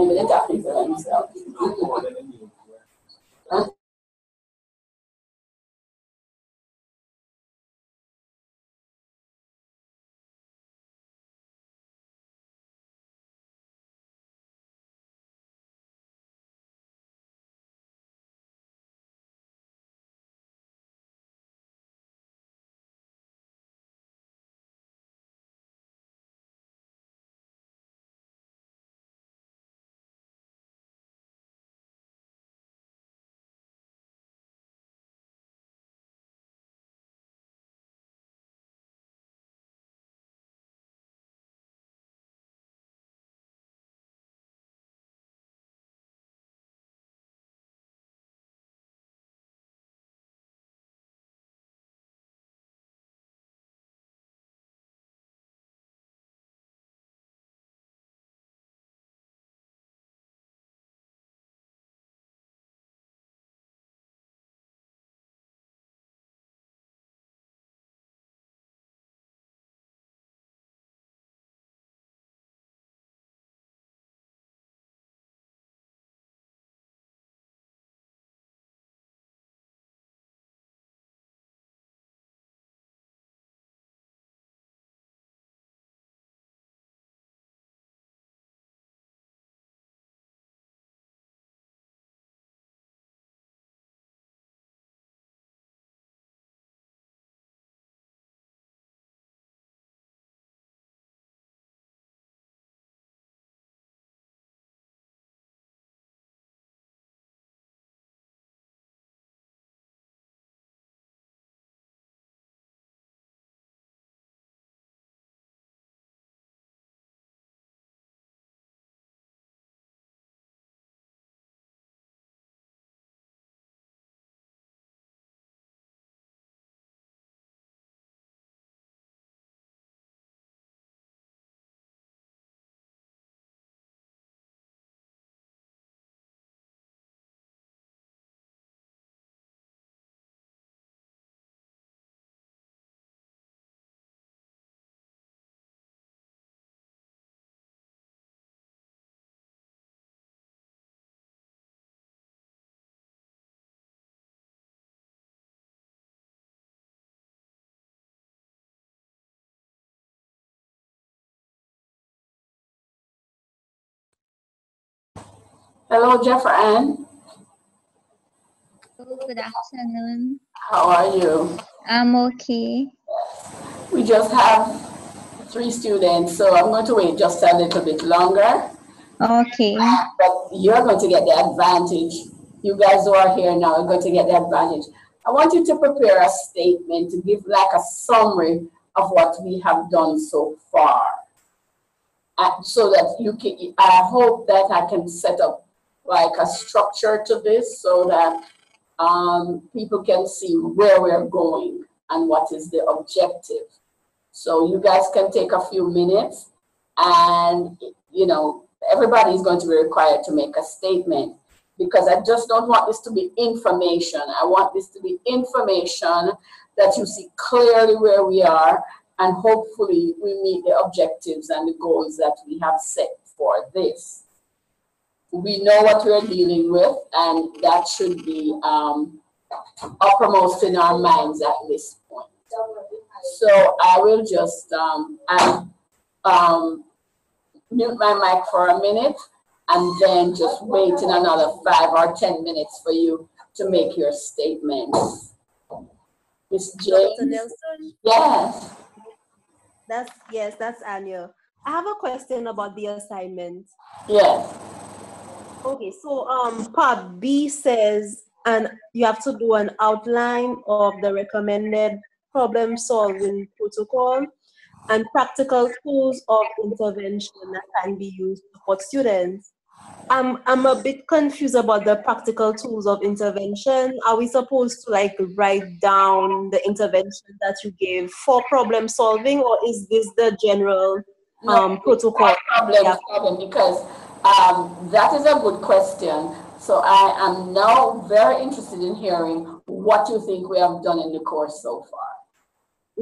Maybe they're talking to themselves. Hello, Jeffrey. Good afternoon. How are you? I'm okay. We just have 3 students, so I'm going to wait just a little bit longer. Okay. But you're going to get the advantage. You guys who are here now are going to get the advantage. I want you to prepare a statement to give like a summary of what we have done so far. So that you can, I hope that I can set up like a structure to this so that people can see where we're going and what is the objective. So you guys can take a few minutes and, you know, everybody is going to be required to make a statement because I just don't want this to be information. I want this to be information that you see clearly where we are and hopefully we meet the objectives and the goals that we have set for this. We know what we're dealing with and that should be uppermost in our minds at this point. So I will just mute my mic for a minute and then just wait in another 5 or 10 minutes for you to make your statements. Ms. James? Dr. Nelson? Yes. That's Anya. I have a question about the assignment. Yes. Okay, so part B says, and you have to do an outline of the recommended problem-solving protocol and practical tools of intervention that can be used to support students. I'm a bit confused about the practical tools of intervention. Are we supposed to like write down the intervention that you gave for problem solving, or is this the general protocol? Problem solving, because that is a good question. So I am now very interested in hearing what you think we have done in the course so far.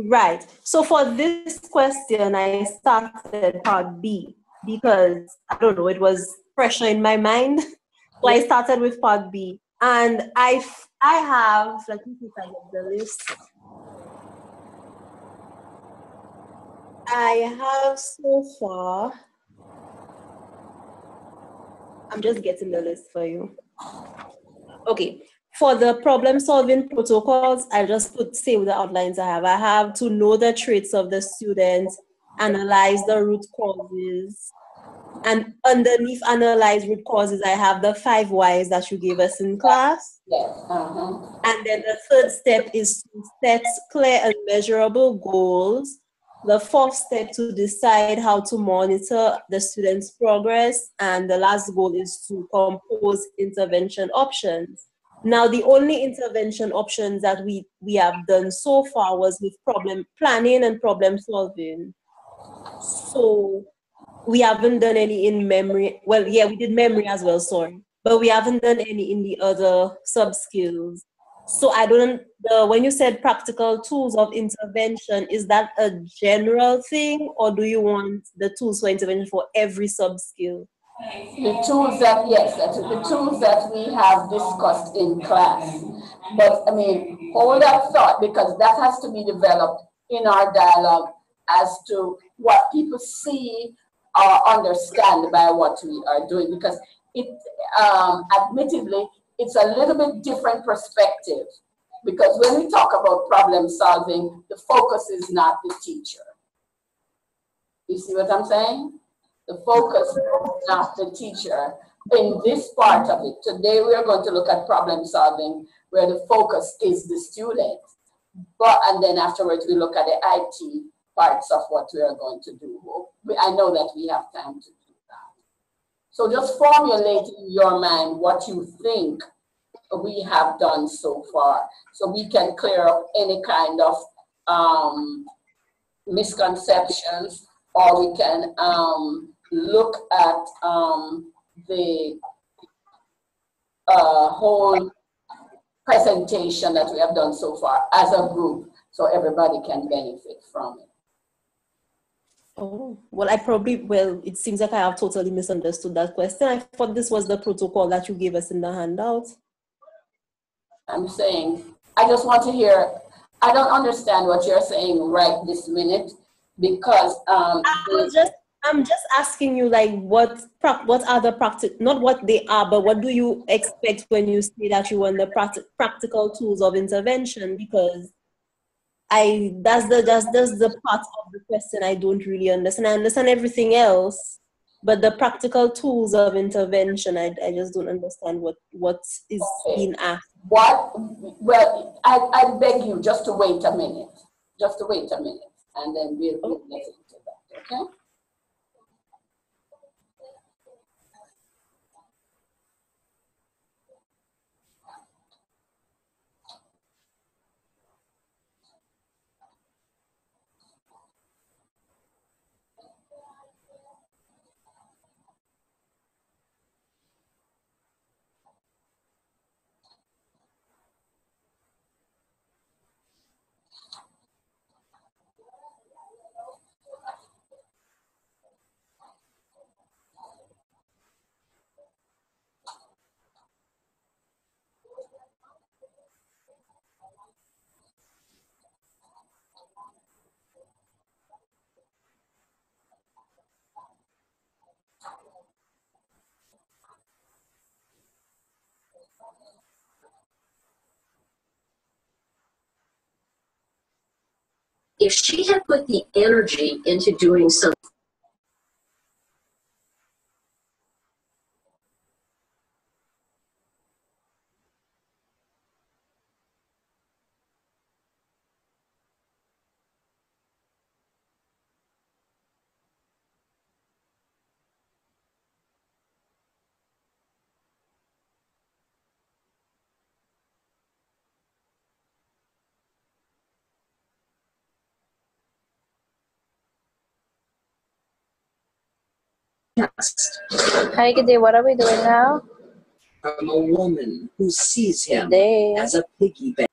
Right. So for this question, I started part B. because I don't know, it was pressure in my mind. So I started with part B, and I have, let me see if I get the list. I have so far, I'm just getting the list for you. Okay, for the problem solving protocols, I'll just say the outlines I have. I have to know the traits of the students, analyze the root causes, and underneath analyze root causes, I have the 5 whys that you gave us in class. Yes. And then the third step is to set clear and measurable goals. The fourth step to decide how to monitor the students' progress. And the last goal is to compose intervention options. Now, the only intervention options that we have done so far was with problem planning and problem solving. So we haven't done any in memory. Well, yeah, we did memory as well, sorry. But we haven't done any in the other sub-skills. So I don't, when you said practical tools of intervention, is that a general thing, or do you want the tools for intervention for every sub-skill? The tools that, yes, the tools that we have discussed in class. But I mean, hold that thought, because that has to be developed in our dialogue as to what people see or understand by what we are doing, because it, admittedly, it's a little bit different perspective, because when we talk about problem solving, the focus is not the teacher. You see what I'm saying? The focus is not the teacher in this part of it. Today we are going to look at problem solving, where the focus is the student. And then afterwards we look at the IT parts of what we are going to do. I know that we have time to do that. So just formulate in your mind what you think we have done so far, so we can clear up any kind of misconceptions, or we can look at the whole presentation that we have done so far as a group, so everybody can benefit from it. Oh, well, it seems like I have totally misunderstood that question. I thought this was the protocol that you gave us in the handout. I'm saying, I just want to hear, I don't understand what you're saying right this minute, because I'm just asking you, like, what are the not what they are, but what do you expect when you say that you want the practical tools of intervention? Because that's the part of the question I don't really understand. I understand everything else, but the practical tools of intervention, I just don't understand what is being asked. Well, I beg you just to wait a minute, and then we'll get into that, okay? If she had put the energy into doing something. Hi, good day. What are we doing now? From a woman who sees him Today. as a piggy bank.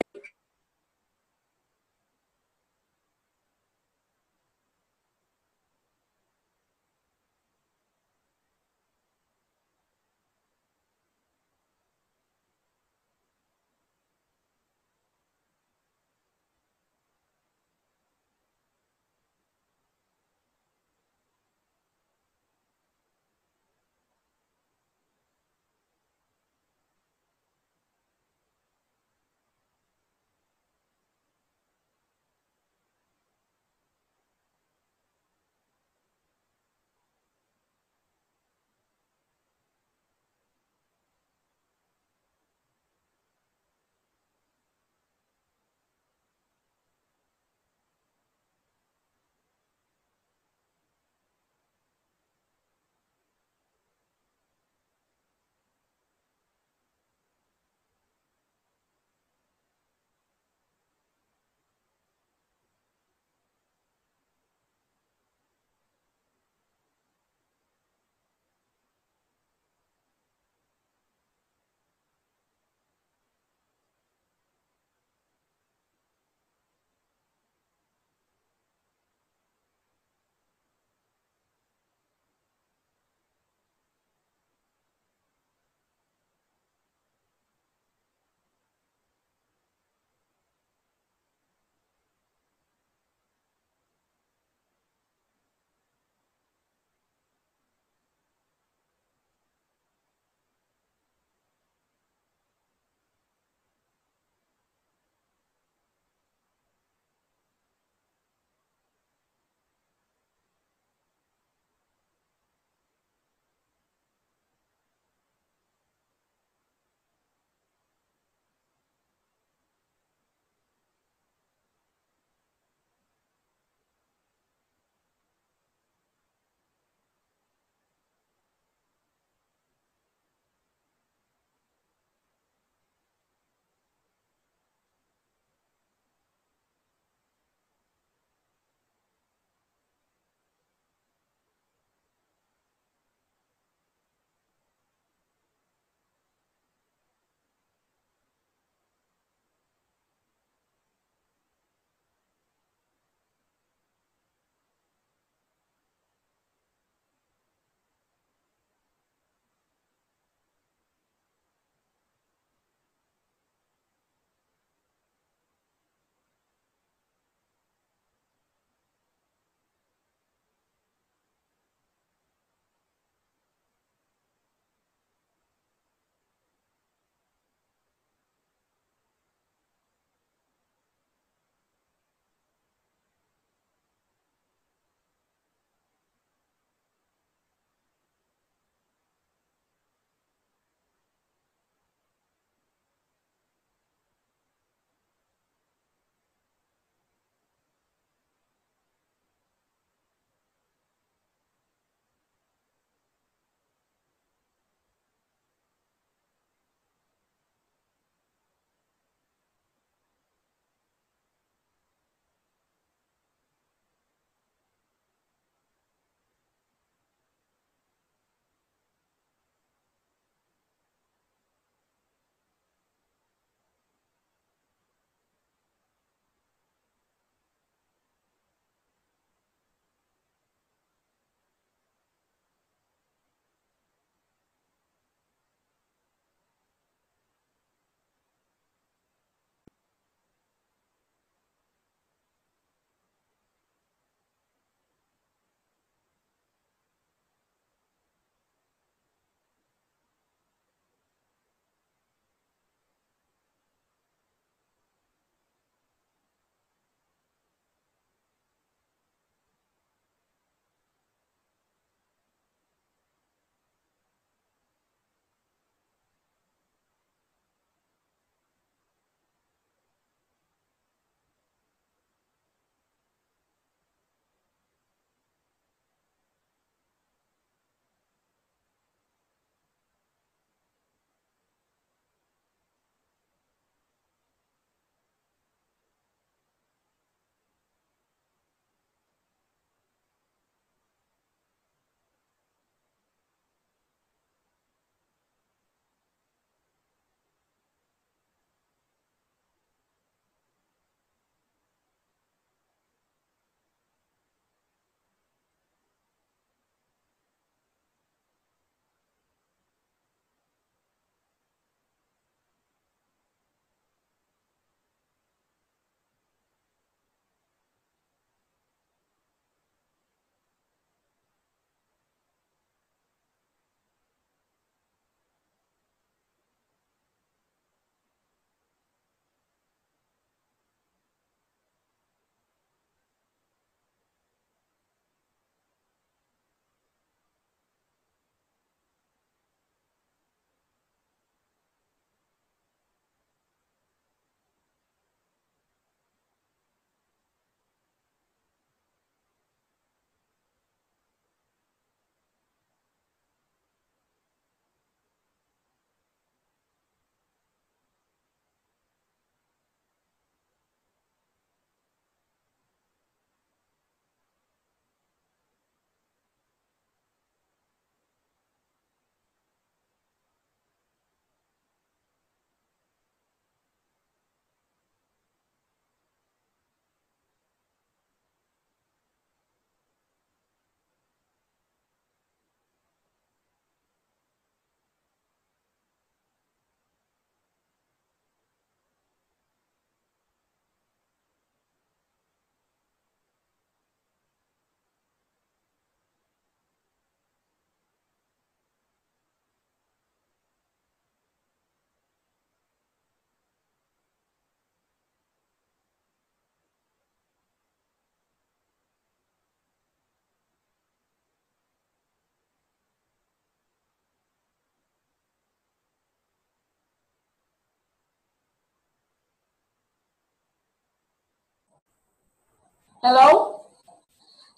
Hello?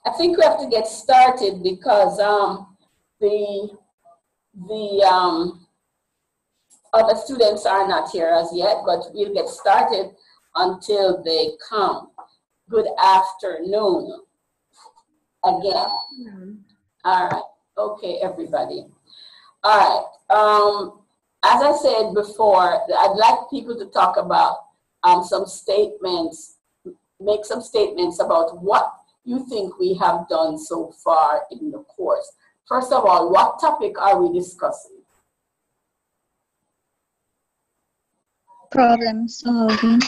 I think we have to get started because the other students are not here as yet, but we'll get started until they come. Good afternoon again. All right. Okay, everybody. All right. As I said before, I'd like people to talk about some statements, make some statements about what you think we have done so far in the course. First of all, what topic are we discussing? Problem solving.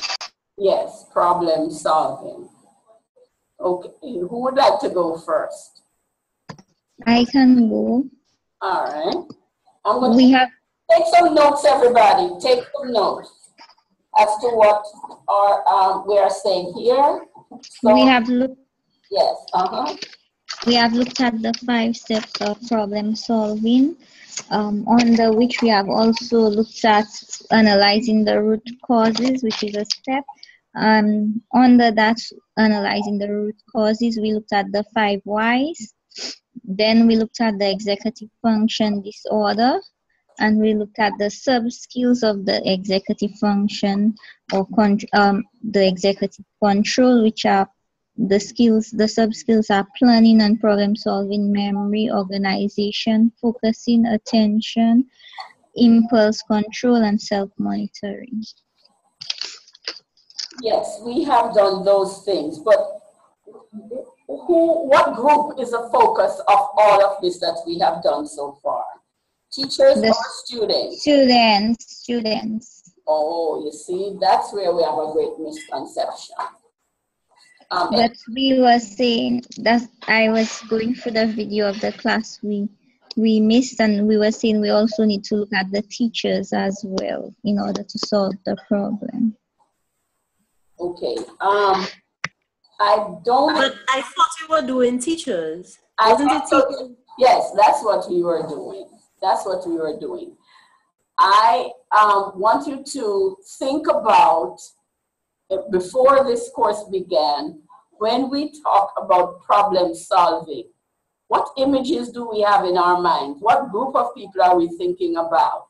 Yes, problem solving. Okay, who would like to go first? I can go. All right. I'm going We to have take some notes, everybody. Take some notes as to what we are saying here. So, we have looked yes. we have looked at the 5 steps of problem solving, under which we have also looked at analyzing the root causes, which is a step. Under that, analyzing the root causes, we looked at the 5 whys. Then we looked at the executive function disorder, and we looked at the sub-skills of the executive function or the executive control, which are the skills. The sub-skills are planning and problem solving, memory, organization, focusing, attention, impulse control, and self-monitoring. Yes, we have done those things, but what group is the focus of all of this that we have done so far? Teachers or students? Students. Oh, you see, that's where we have a great misconception. But we were saying that I was going through the video of the class we missed, and we were saying we also need to look at the teachers as well in order to solve the problem. Okay. I don't. But I thought you were doing teachers. Wasn't it teachers? Yes, that's what we were doing. That's what we were doing. I want you to think about, before this course began, when we talk about problem solving, what images do we have in our mind? What group of people are we thinking about?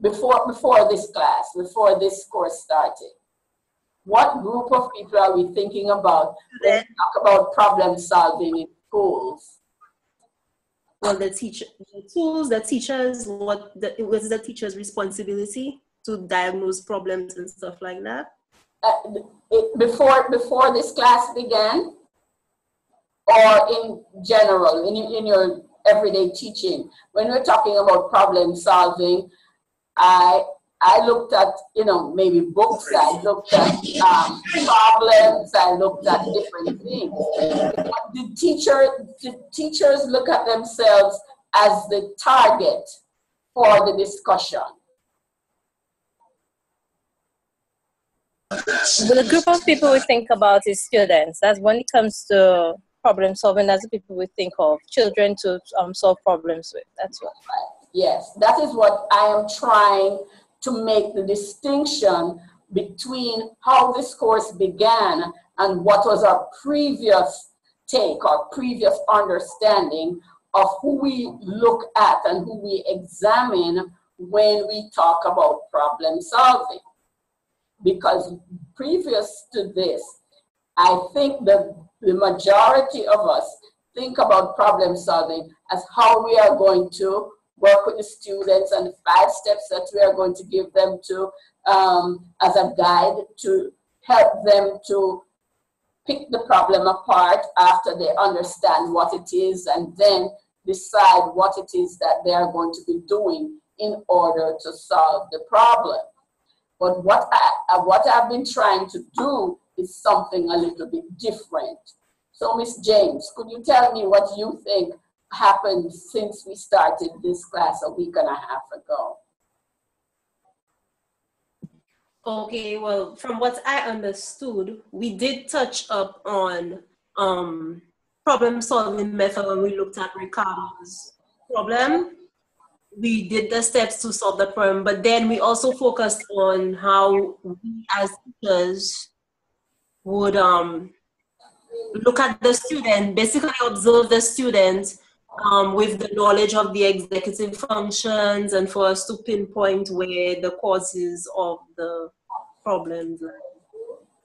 Before this class, before this course started, what group of people are we thinking about when we talk about problem solving in schools? Well, the tools, the teachers, was the teacher's responsibility to diagnose problems and stuff like that? Before this class began, or in general, in your everyday teaching, when we're talking about problem solving, I looked at, maybe books, I looked at problems, I looked at different things. Did teachers look at themselves as the target for the discussion? The group of people we think about is students. That's when it comes to problem solving, that's the people we think of. Children to solve problems with. That's what. Yes, that is what I am trying to make the distinction between how this course began and what was our previous take, our previous understanding of who we look at and who we examine when we talk about problem solving. Because previous to this, I think that the majority of us think about problem solving as how we are going to work with the students and the 5 steps that we are going to give them to as a guide to help them to pick the problem apart after they understand what it is and then decide what it is that they are going to be doing in order to solve the problem. But what I've been trying to do is something a little bit different. So, Miss James, could you tell me what you think happened since we started this class a week and a half ago? Okay, well, from what I understood, we did touch up on problem solving method when we looked at Ricardo's problem. We did the steps to solve the problem, but then we also focused on how we as teachers would look at the student, basically observe the student with the knowledge of the executive functions, and for us to pinpoint where the causes of the problems lie.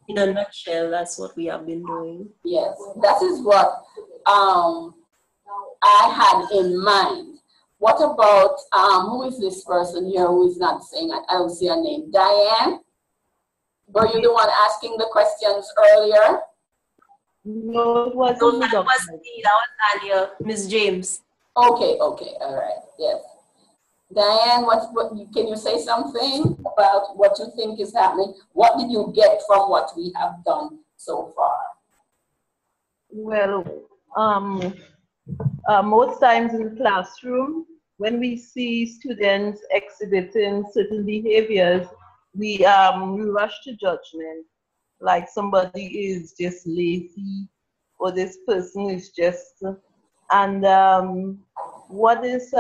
In a nutshell, that's what we have been doing. Yes, that is what I had in mind. What about, who is this person here who is not saying, I don't see her name, Diane? Were you the one asking the questions earlier? No, it wasn't. No, that was me. That was Anya, Miss James. Okay, all right, yes. Diane, can you say something about what you think is happening? What did you get from what we have done so far? Well, most times in the classroom, when we see students exhibiting certain behaviors, we rush to judgment, like somebody is just lazy, or this person is just, and what is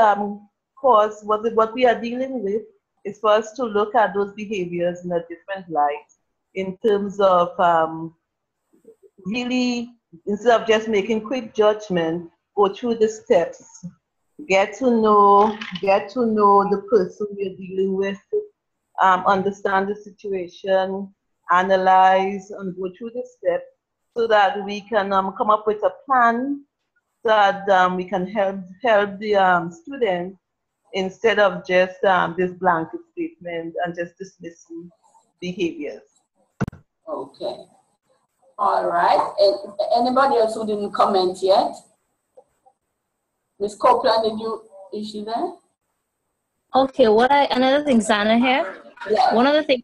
what we are dealing with is for us to look at those behaviors in a different light, in terms of really, instead of just making quick judgment, go through the steps, get to know the person we're dealing with, understand the situation, analyze, and go through the steps so that we can come up with a plan that we can help the student, instead of just this blanket statement and just dismissing behaviors. Okay. All right. Anybody else who didn't comment yet? Ms. Copeland, is she there? Okay, another thing, Zana here. Yeah. One of the things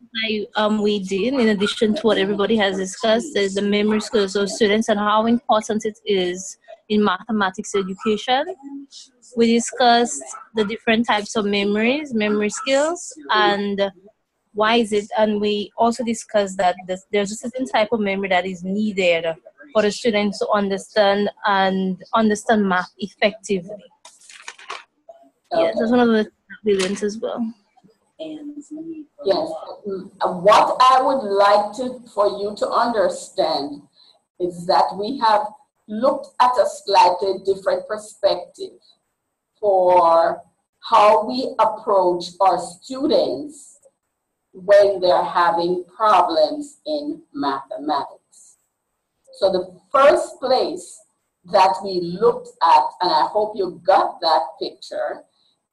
we did, in addition to what everybody has discussed, is the memory skills of students and how important it is in mathematics education. We discussed the different types of memory skills, and why is it, and we also discussed that there's a certain type of memory that is needed for the students to understand math effectively. Okay. Yes, that's one of the brilliance as well. Yes, what I would like for you to understand is that we have looked at a slightly different perspective for how we approach our students when they're having problems in mathematics. So the first place that we looked at, and I hope you got that picture,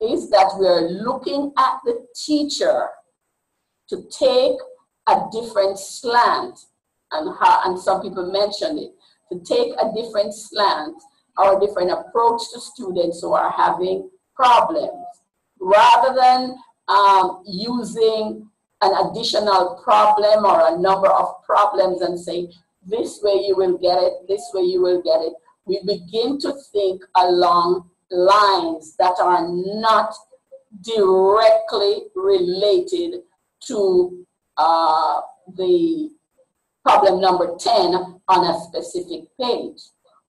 is that we're looking at the teacher to take a different slant, and some people mentioned it, to take a different slant or a different approach to students who are having problems, rather than using an additional problem or a number of problems and say, this way you will get it, this way you will get it. We begin to think along lines that are not directly related to the problem number 10 on a specific page.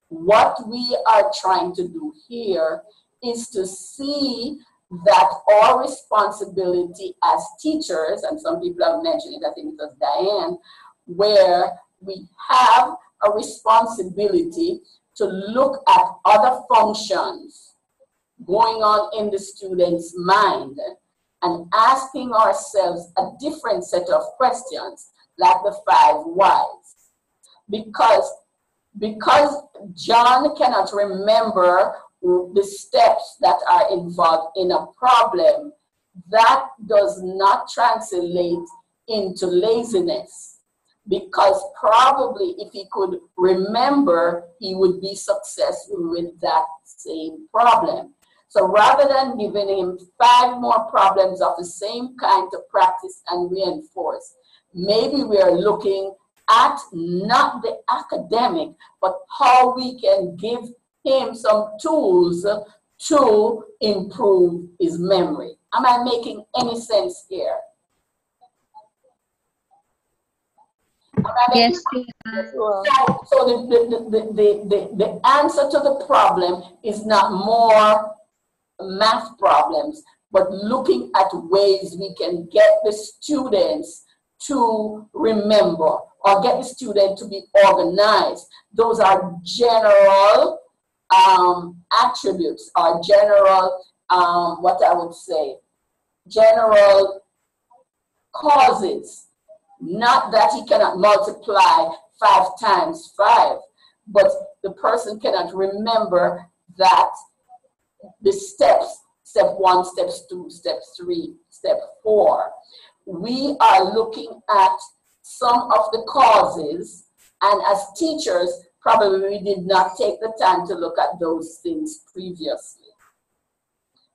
What we are trying to do here is to see that our responsibility as teachers, and some people have mentioned it, I think it was Diane, where we have a responsibility to look at other functions going on in the student's mind and asking ourselves a different set of questions, like the 5 whys. Because John cannot remember the steps that are involved in a problem, that does not translate into laziness. Because probably if he could remember, he would be successful with that same problem. So rather than giving him 5 more problems of the same kind to practice and reinforce, maybe we are looking at not the academic, but how we can give him some tools to improve his memory. Am I making any sense here? Yes. So the answer to the problem is not more math problems, but looking at ways we can get the students to remember, or get the student to be organized. Those are general attributes or general, what I would say, general causes. Not that he cannot multiply 5 times 5, but the person cannot remember that the steps, step 1, steps 2, step 3, step 4. We are looking at some of the causes, and as teachers, probably we did not take the time to look at those things previously.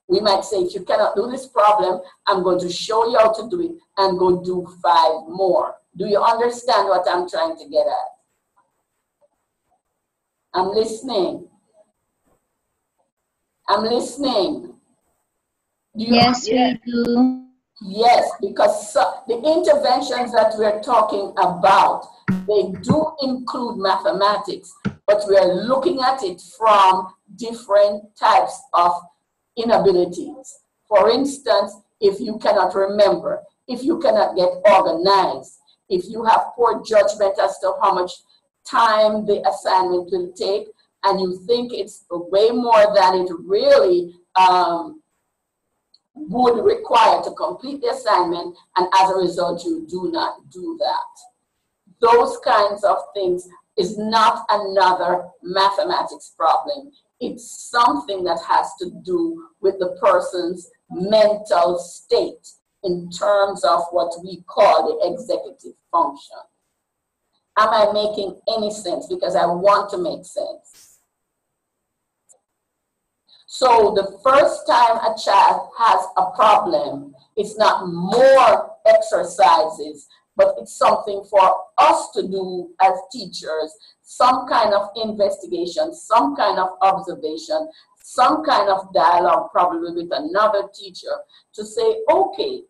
We might say, if you cannot do this problem, I'm going to show you how to do it and go do 5 more. Do you understand what I'm trying to get at? I'm listening. I'm listening. Yes, we do. Yes, because the interventions that we're talking about, they do include mathematics, but we're looking at it from different types of inabilities. For instance, if you cannot remember, if you cannot get organized, if you have poor judgment as to how much time the assignment will take, and you think it's way more than it really would require to complete the assignment, and as a result, you do not do that. Those kinds of things is not another mathematics problem. It's something that has to do with the person's mental state in terms of what we call the executive function. Am I making any sense? Because I want to make sense. So the first time a child has a problem, it's not more exercises, but it's something for us to do as teachers, some kind of investigation, some kind of observation, some kind of dialogue probably with another teacher to say, okay,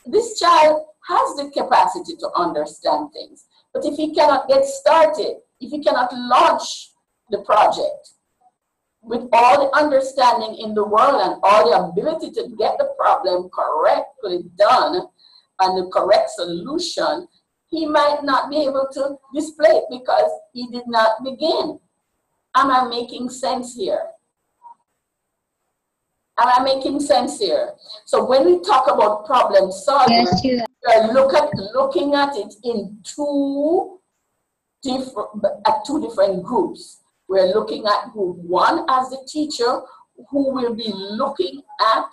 this child has the capacity to understand things, but if he cannot get started, if he cannot launch the project with all the understanding in the world and all the ability to get the problem correctly done and the correct solution, he might not be able to display it because he did not begin. Am I making sense here? Am I making sense here? So when we talk about problem solving, Yes, you we're looking at it in two different groups. We're looking at group 1 as the teacher, who will be looking at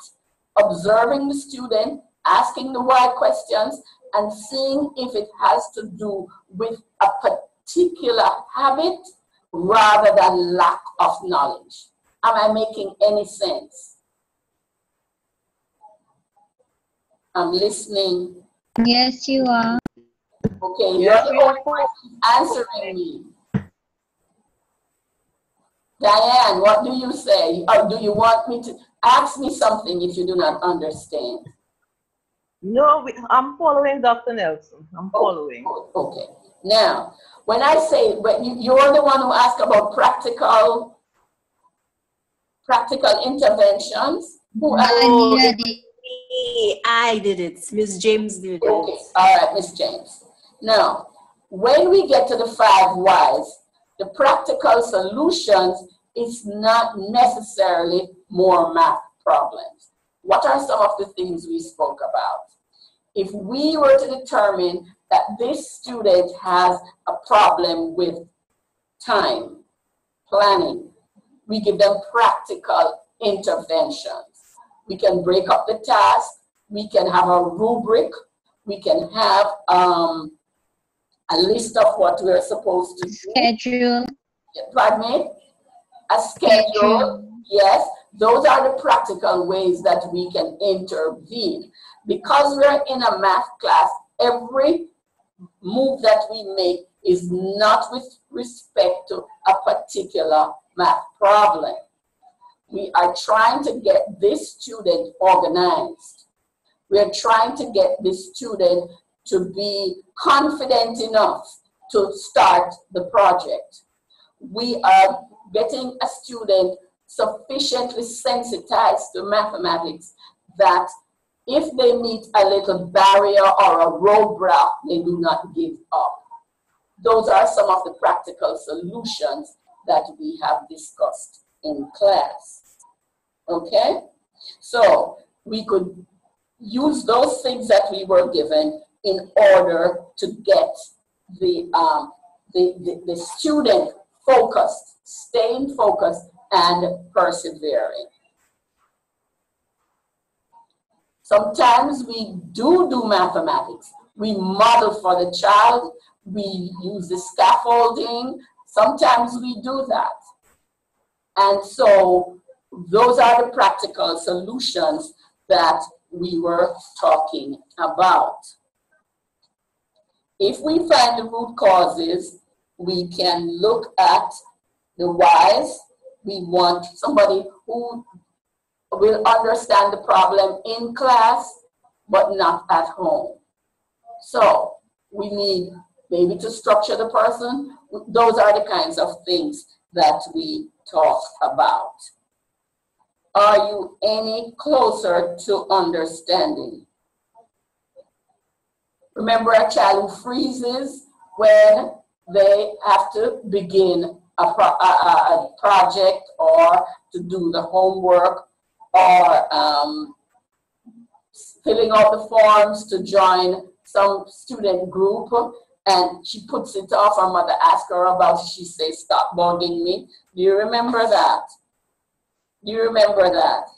observing the student, asking the why questions, and seeing if it has to do with a particular habit rather than lack of knowledge. Am I making any sense? I'm listening. Yes, you are. Okay, Yes, you're the only person answering me. Diane, what do you say? Or do you want me to ask me something if you do not understand? No, I'm following Dr. Nelson. I'm following. Okay. Now, when I say, you're the one who asked about practical interventions. I did it. Miss James did it. Okay. All right, Miss James. Now, when we get to the 5 whys, the practical solutions is not necessarily more math problems. What are some of the things we spoke about? If we were to determine that this student has a problem with time, planning, we give them practical interventions. We can break up the task, we can have a rubric, we can have a list of what we're supposed to do. Schedule. Pardon me? A schedule. Yes, those are the practical ways that we can intervene. Because we're in a math class, every move that we make is not with respect to a particular math problem. We are trying to get this student organized. We're trying to get this student to be confident enough to start the project. We are getting a student sufficiently sensitized to mathematics that if they meet a little barrier or a roadblock, they do not give up. those are some of the practical solutions that we have discussed in class. Okay? So we could use those things that we were given in order to get the student focused, staying focused and persevering. Sometimes we do mathematics. We model for the child. We use the scaffolding. Sometimes we do that. And so those are the practical solutions that we were talking about. If we find the root causes, we can look at the whys. We want somebody who will understand the problem in class, but not at home. So we need maybe to structure the person. Those are the kinds of things that we talk about. Are you any closer to understanding? Remember a child who freezes when they have to begin a project or to do the homework or filling out the forms to join some student group, and she puts it off. Her mother asks her about it. She says, "Stop bugging me." Do you remember that? Do you remember that?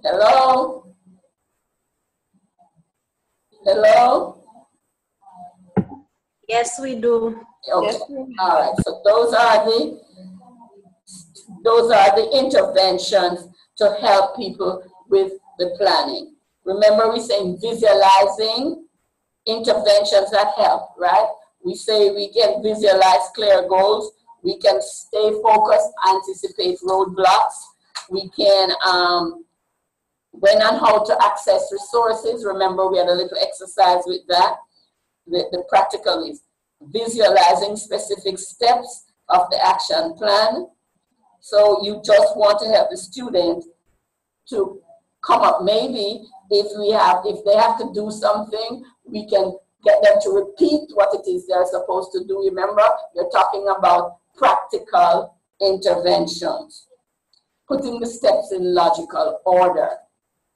Hello? Hello? Yes, we do. Okay. Yes. All right. So those are the interventions to help people with the planning. Remember, we're saying visualizing interventions that help, right? We say we can visualize clear goals. We can stay focused, anticipate roadblocks. We can, when and how to access resources. Remember, we had a little exercise with that. The practical is visualizing specific steps of the action plan. So you just want to help the student to come up. Maybe if they have to do something, we can get them to repeat what it is they're supposed to do. Remember, you're talking about practical interventions. Putting the steps in logical order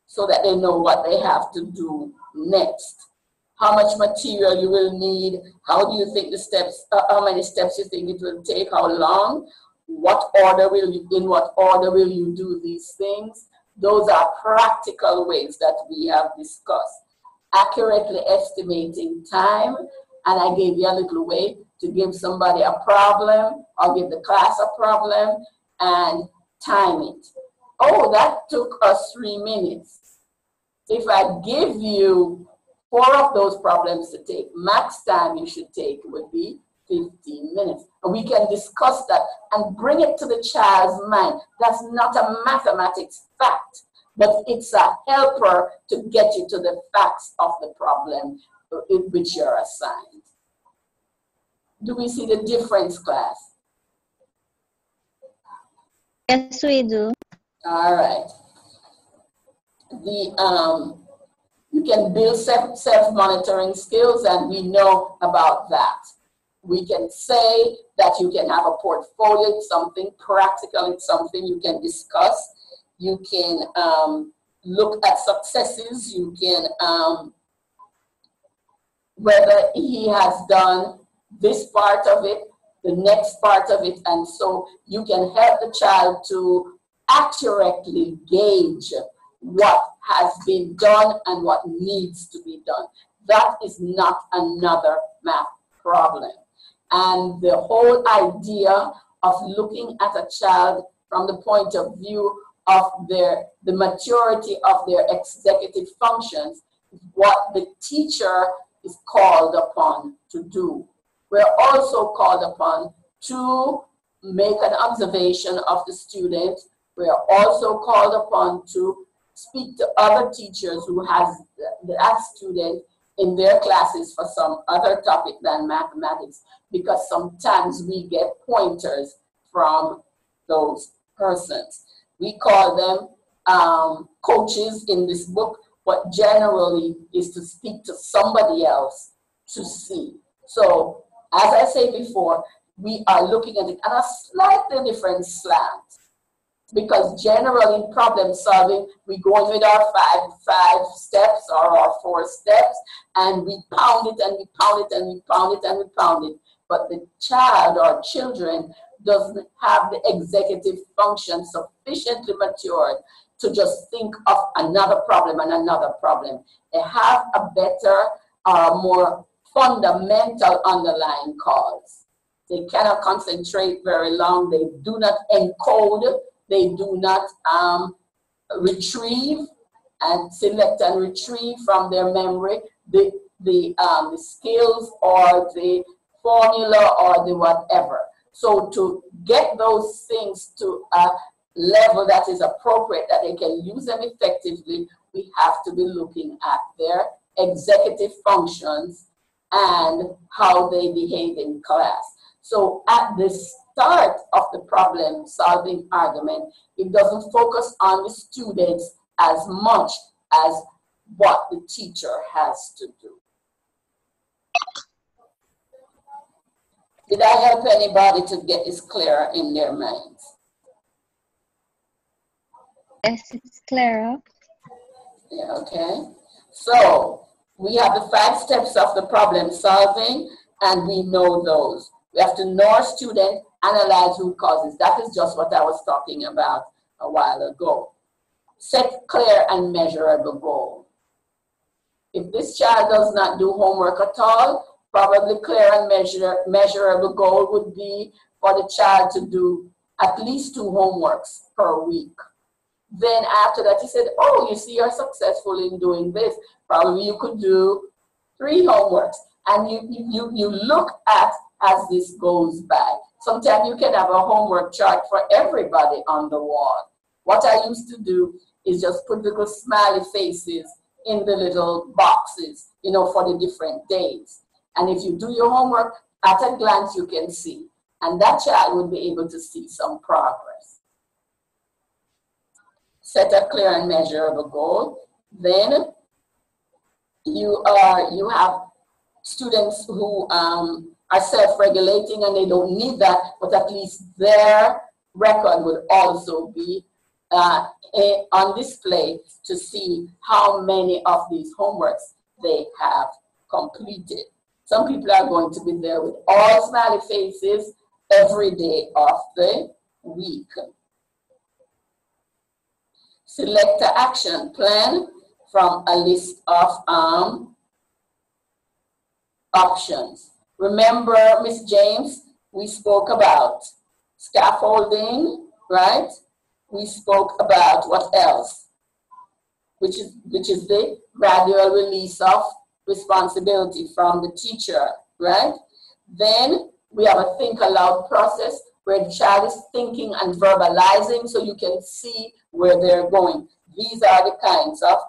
so that they know what they have to do next. How much material you will need, how do you think the steps, how many steps you think it will take, how long, in what order will you do these things? Those are practical ways that we have discussed. Accurately estimating time, and I gave you a little way to give somebody a problem or give the class a problem and time it. Oh, that took us 3 minutes. If I give you 4 of those problems to take, max time you should take would be 15 minutes. And we can discuss that and bring it to the child's mind. That's not a mathematics fact, but it's a helper to get you to the facts of the problem in which you're assigned. Do we see the difference, class? Yes, we do. All right. You can build self-monitoring skills, and we know about that. We can say that you can have a portfolio. It's something practical. It's something you can discuss. You can look at successes. You can, whether he has done this part of it, the next part of it, and so you can help the child to accurately gauge what has been done and what needs to be done. That is not another math problem. And the whole idea of looking at a child from the point of view of the maturity of their executive functions is what the teacher is called upon to do. We're also called upon to make an observation of the student. We are also called upon to speak to other teachers who has that student in their classes for some other topic than mathematics, because sometimes we get pointers from those persons. We call them coaches in this book, but generally is to speak to somebody else to see. So, as I said before, we are looking at it on a slightly different slant. Because generally in problem solving, we go in with our five steps or our 4 steps, and we pound it and we pound it and we pound it and we pound it. But the child or children doesn't have the executive function sufficiently matured to just think of another problem and another problem. They have a better or more fundamental underlying cause. They cannot concentrate very long. They do not encode. They do not retrieve and select and retrieve from their memory the skills or the formula or the whatever. So to get those things to a level that is appropriate, that they can use them effectively, we have to be looking at their executive functions and how they behave in class. So at the start of the problem solving argument, it doesn't focus on the students as much as what the teacher has to do. Did I help anybody to get this clearer in their minds? Yes, it's clearer. Yeah, okay. So we have the 5 steps of the problem solving, and we know those. We have to know our student, analyze root causes. That is just what I was talking about a while ago. Set clear and measurable goal. If this child does not do homework at all, probably clear and measurable goal would be for the child to do at least 2 homeworks per week. Then after that, he said, oh, you see, you're successful in doing this. Probably you could do 3 homeworks. And you look at as this goes by. Sometimes you can have a homework chart for everybody on the wall. What I used to do is just put little smiley faces in the little boxes, you know, for the different days. And if you do your homework, at a glance you can see. And that child would be able to see some progress. Set a clear and measurable goal. Then you have students who are self-regulating and they don't need that, but at least their record would also be on display to see how many of these homeworks they have completed. Some people are going to be there with all smiley faces every day of the week. Select an action plan from a list of options. Remember, Ms. James, we spoke about scaffolding, right? We spoke about what else? Which is the gradual release of responsibility from the teacher, right? Then we have a think aloud process where the child is thinking and verbalizing so you can see where they're going. These are the kinds of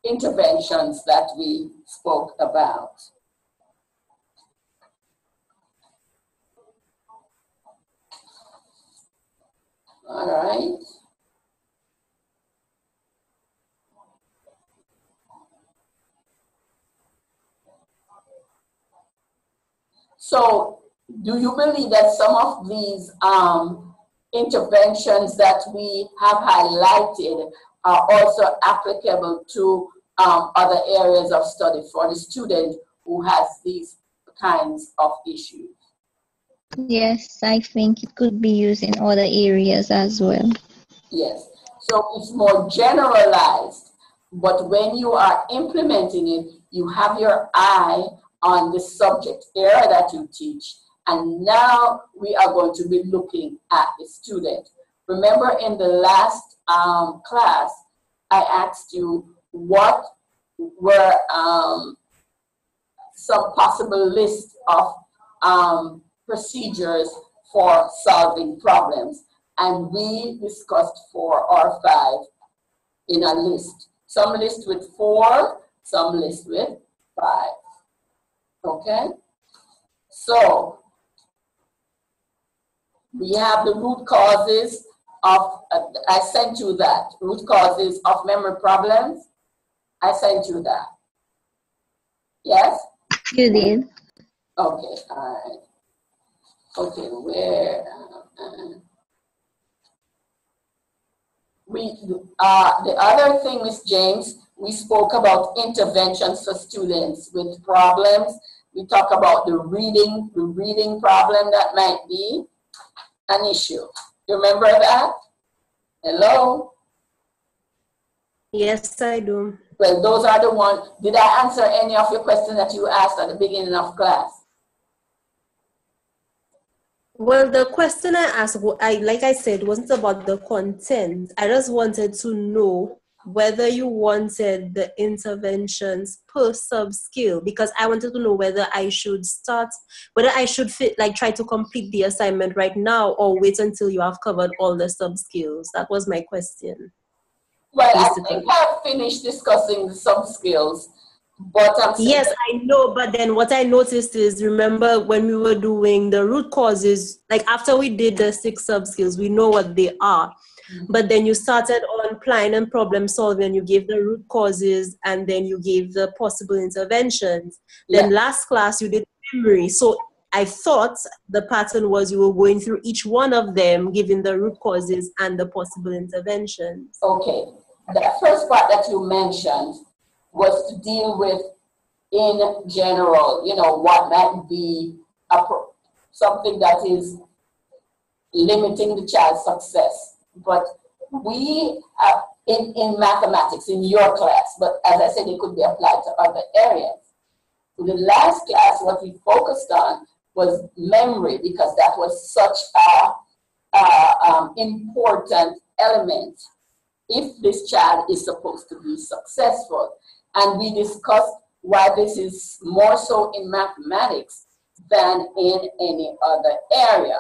interventions that we spoke about. All right. So, do you believe that some of these interventions that we have highlighted are also applicable to other areas of study for the student who has these kinds of issues? Yes, I think it could be used in other areas as well. Yes, so it's more generalized, but when you are implementing it, you have your eye on the subject area that you teach, and now we are going to be looking at the student. Remember in the last class, I asked you what were some possible list of procedures for solving problems. And we discussed 4 or 5 in a list. Some list with 4, some list with 5. Okay? So, we have the root causes of, I sent you that, root causes of memory problems. I sent you that. Yes? You did. Okay, all right. Okay, where the other thing, Miss James, we spoke about interventions for students with problems. We talk about the reading problem that might be an issue. You remember that? Hello? Yes, I do. Well, those are the ones. Did I answer any of your questions that you asked at the beginning of class? Well, the question I asked, like I said, wasn't about the content. I just wanted to know whether you wanted the interventions per sub-skill, because I wanted to know whether I should try to complete the assignment right now or wait until you have covered all the sub-skills. That was my question. Well, Basically. I think I've finished discussing the sub-skills, but I'm saying yes, I know, but then what I noticed is, remember when we were doing the root causes, like after we did the 6 sub-skills, we know what they are. But then you started on plan and problem solving, you gave the root causes, and then you gave the possible interventions. Then last class you did memory. So I thought the pattern was you were going through each one of them, giving the root causes and the possible interventions. Okay, the first part that you mentioned was to deal with, in general, you know, what might be something that is limiting the child's success. But we are in mathematics, in your class, but as I said, it could be applied to other areas. So the last class, what we focused on was memory, because that was such a important element if this child is supposed to be successful. And we discussed why this is more so in mathematics than in any other area.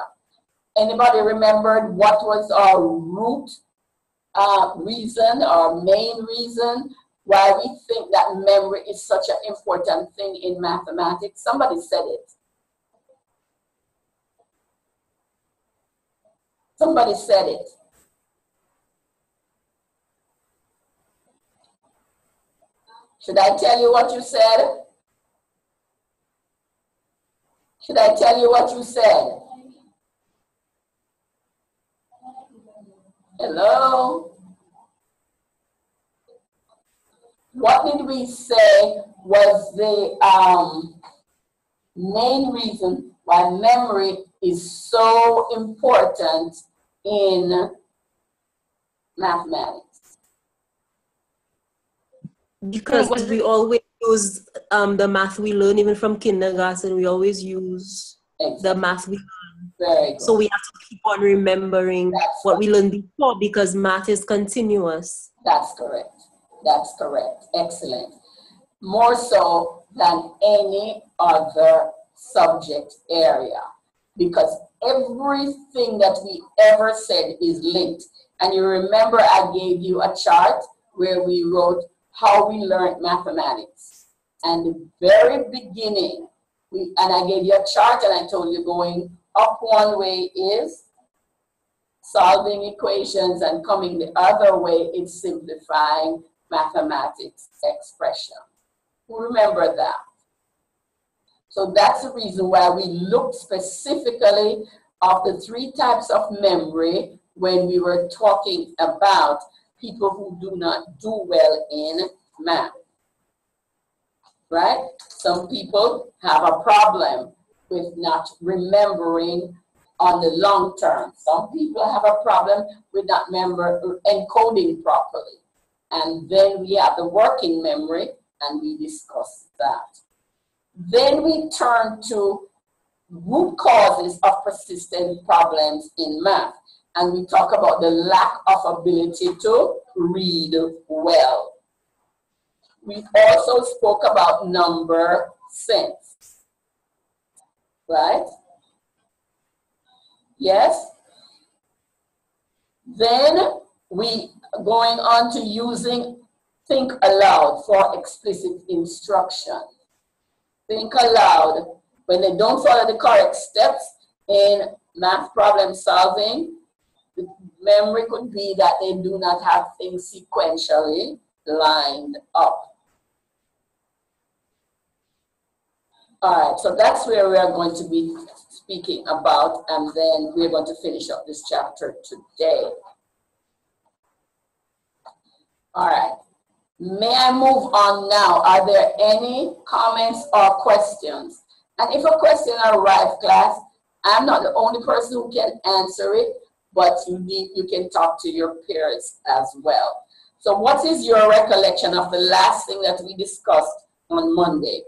Anybody remembered what was our root reason, our main reason why we think that memory is such an important thing in mathematics? Somebody said it. Somebody said it. Should I tell you what you said? Should I tell you what you said? Hello? What did we say was the main reason why memory is so important in mathematics? Because we always use the math we learn, even from kindergarten, we always use the math we learn. Very good. So we have to keep on remembering what we learned before, because math is continuous. That's correct. That's correct. Excellent. More so than any other subject area, because everything that we ever said is linked. And you remember I gave you a chart where we wrote how we learned mathematics. And the very beginning, and I gave you a chart and I told you going up one way is solving equations, and coming the other way is simplifying mathematics expression. Remember that. So that's the reason why we looked specifically at the 3 types of memory when we were talking about people who do not do well in math. Right? Some people have a problem with not remembering on the long term. Some people have a problem with not encoding properly. And then we have the working memory, and we discuss that. Then we turn to root causes of persistent problems in math. And we talk about the lack of ability to read well. We also spoke about number sense. Right? Yes? Then we going on to using think aloud for explicit instruction. Think aloud. When they don't follow the correct steps in math problem solving, the memory could be that they do not have things sequentially lined up. All right, so that's where we are going to be speaking about, and then we're going to finish up this chapter today. All right, may I move on now? Are there any comments or questions? And if a question arrives, class, I'm not the only person who can answer it, but you can talk to your peers as well. So what is your recollection of the last thing that we discussed on Monday?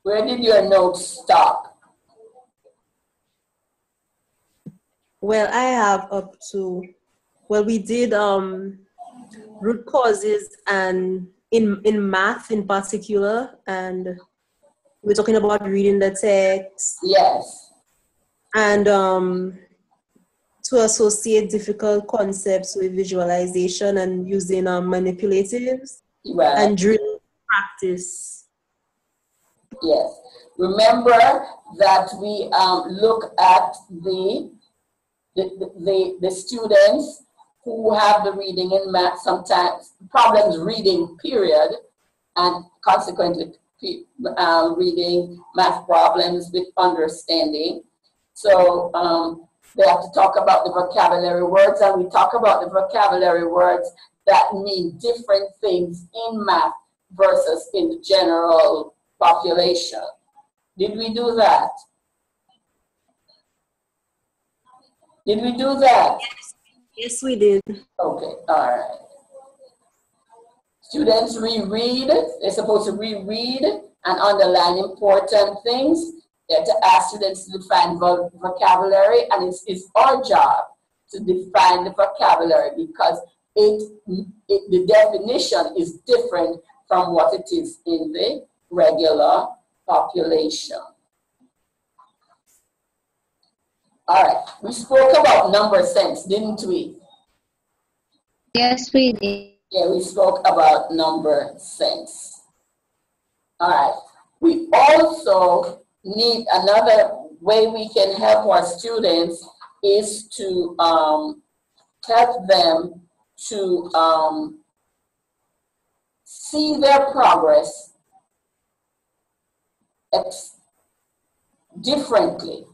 Where did your notes stop? Well, I have up to, well, we did root causes and in math in particular, and we're talking about reading the text. Yes. And to associate difficult concepts with visualization and using manipulatives. Right. And drill practice. Yes. Remember that we look at the students who have the reading in math, sometimes problems reading, period, and consequently reading math problems with understanding. So they have to talk about the vocabulary words, and we talk about the vocabulary words that mean different things in math versus in the general population. Did we do that? Did we do that? Yes, we did. Okay, all right. Students reread. They're supposed to reread and underline important things. They have to ask students to define vocabulary, and it's our job to define the vocabulary because the definition is different from what it is in the regular population. All right, we spoke about number sense, didn't we? Yes, we did. Yeah, we spoke about number sense. All right, we also need another way we can help our students is to help them to see their progress differently,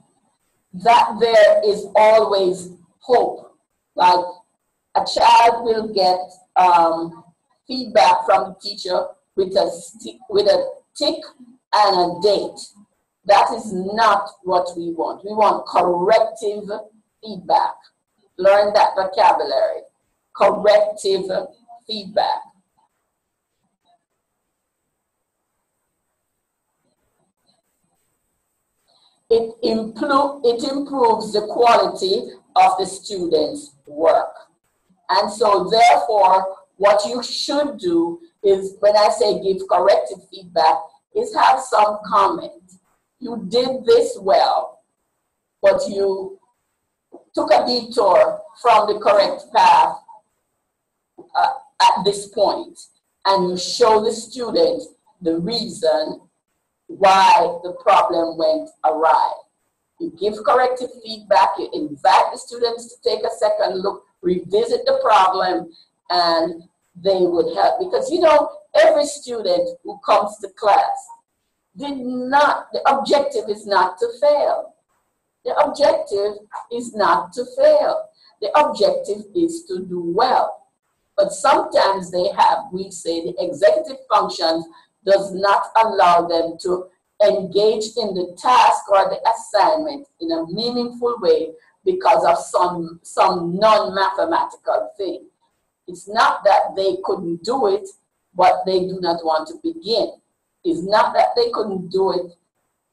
that there is always hope. Like a child will get feedback from the teacher with a tick and a date. That is not what we want. We want corrective feedback. Learn that vocabulary. Corrective feedback. It improves the quality of the student's work. And so therefore, what you should do is, when I say give corrective feedback, is have some comment. You did this well, but you took a detour from the correct path at this point, and you show the student the reason why the problem went awry. You give corrective feedback, you invite the students to take a second look, revisit the problem, and they would help. Because, you know, every student who comes to class the objective is not to fail. The objective is not to fail. The objective is to do well. But sometimes we say the executive functions does not allow them to engage in the task or the assignment in a meaningful way because of some non-mathematical thing. It's not that they couldn't do it, but they do not want to begin. It's not that they couldn't do it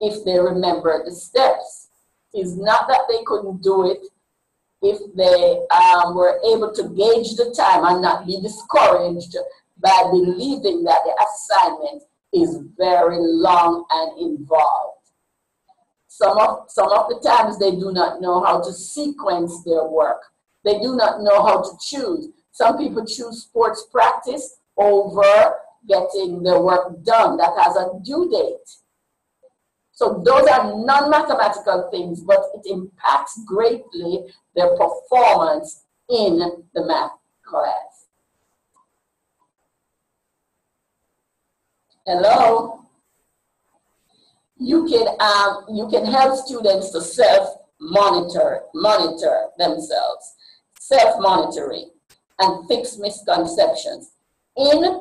if they remember the steps. It's not that they couldn't do it if they were able to gauge the time and not be discouraged by believing that the assignment is very long and involved. Some of the times they do not know how to sequence their work. They do not know how to choose. Some people choose sports practice over getting their work done that has a due date. So those are non-mathematical things, but it impacts greatly their performance in the math class. Hello? You can help students to monitor themselves, self-monitoring, and fix misconceptions. In the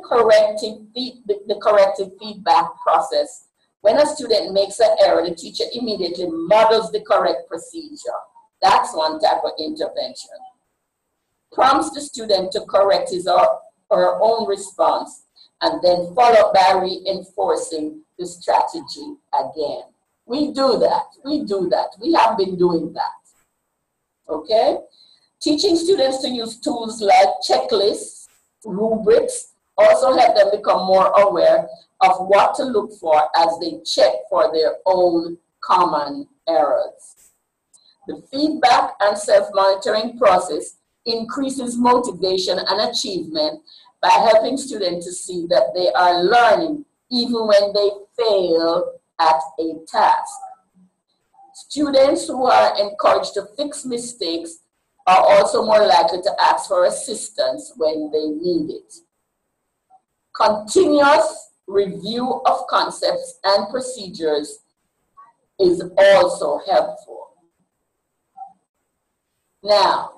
corrective feedback process, when a student makes an error, the teacher immediately models the correct procedure. That's one type of intervention. Prompts the student to correct his or her own response, and then followed by reinforcing the strategy again. We do that. We have been doing that. Okay? Teaching students to use tools like checklists, rubrics, also help them become more aware of what to look for as they check for their own common errors. The feedback and self-monitoring process increases motivation and achievement by helping students to see that they are learning even when they fail at a task. Students who are encouraged to fix mistakes are also more likely to ask for assistance when they need it. Continuous review of concepts and procedures is also helpful. Now,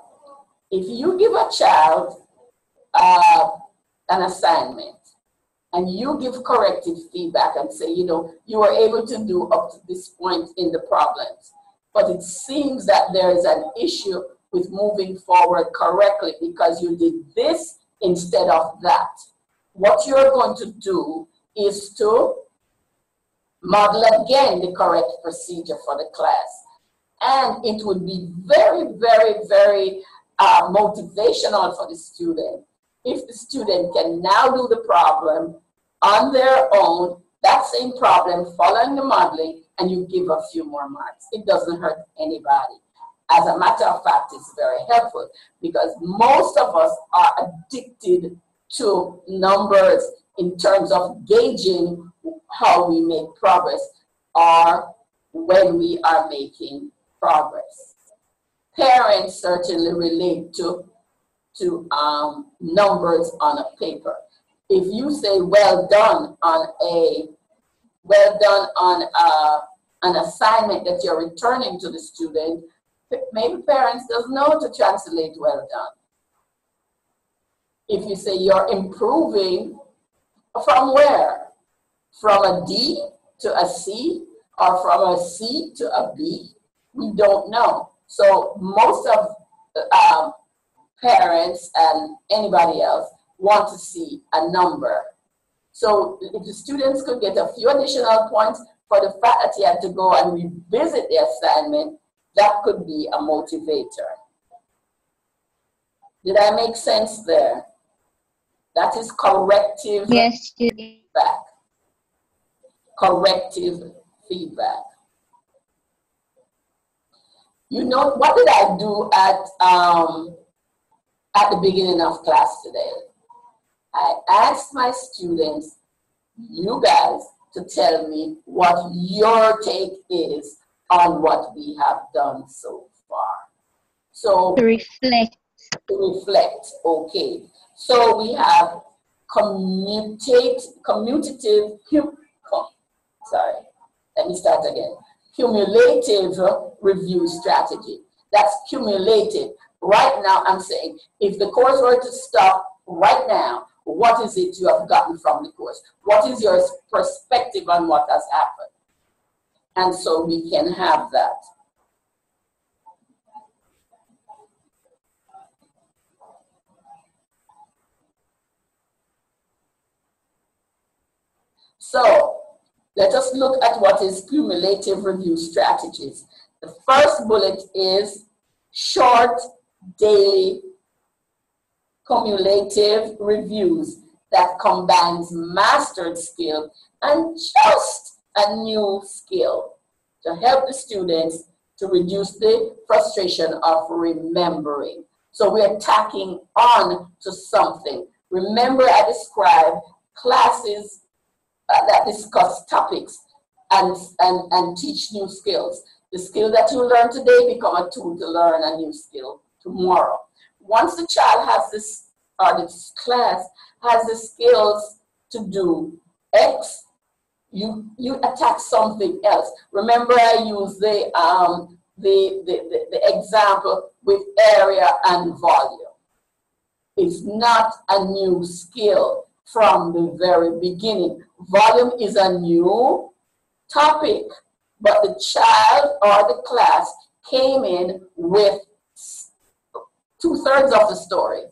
if you give a child an assignment and you give corrective feedback and say, you know, you were able to do up to this point in the problems, but it seems that there is an issue with moving forward correctly because you did this instead of that. What you're going to do is to model again the correct procedure for the class. And it would be very, very, very motivational for the student if the student can now do the problem on their own, that same problem, following the modeling, and you give a few more marks. It doesn't hurt anybody. As a matter of fact, it's very helpful because most of us are addicted to numbers in terms of gauging how we make progress or when we are making progress. Parents certainly relate to numbers on a paper. If you say well done on an assignment that you're returning to the student, maybe parents doesn't know to translate well done. If you say you're improving, from where? From a D to a C or from a C to a B? We don't know. So most of parents and anybody else want to see a number. So if the students could get a few additional points for the fact that you had to go and revisit the assignment, that could be a motivator. Did I make sense there? That is corrective feedback. Corrective feedback. You know, what did I do at the beginning of class today? I asked my students, you guys, to tell me what your take is on what we have done so far. So To reflect. To reflect, okay. So we have cumulative review strategy. That's cumulative. Right now, I'm saying, if the course were to stop right now, what is it you have gotten from the course? What is your perspective on what has happened? And so we can have that. So let us look at what is cumulative review strategies. The first bullet is short daily cumulative reviews that combines mastered skill and just a new skill to help the students to reduce the frustration of remembering. So we're tacking on to something. Remember, I described classes that discuss topics and teach new skills. The skill that you learn today become a tool to learn a new skill tomorrow. Once the child has this, or this class has the skills to do X, you attack something else. Remember, I used the example with area and volume. It's not a new skill from the very beginning. Volume is a new topic, but the child or the class came in with 2/3 of the story.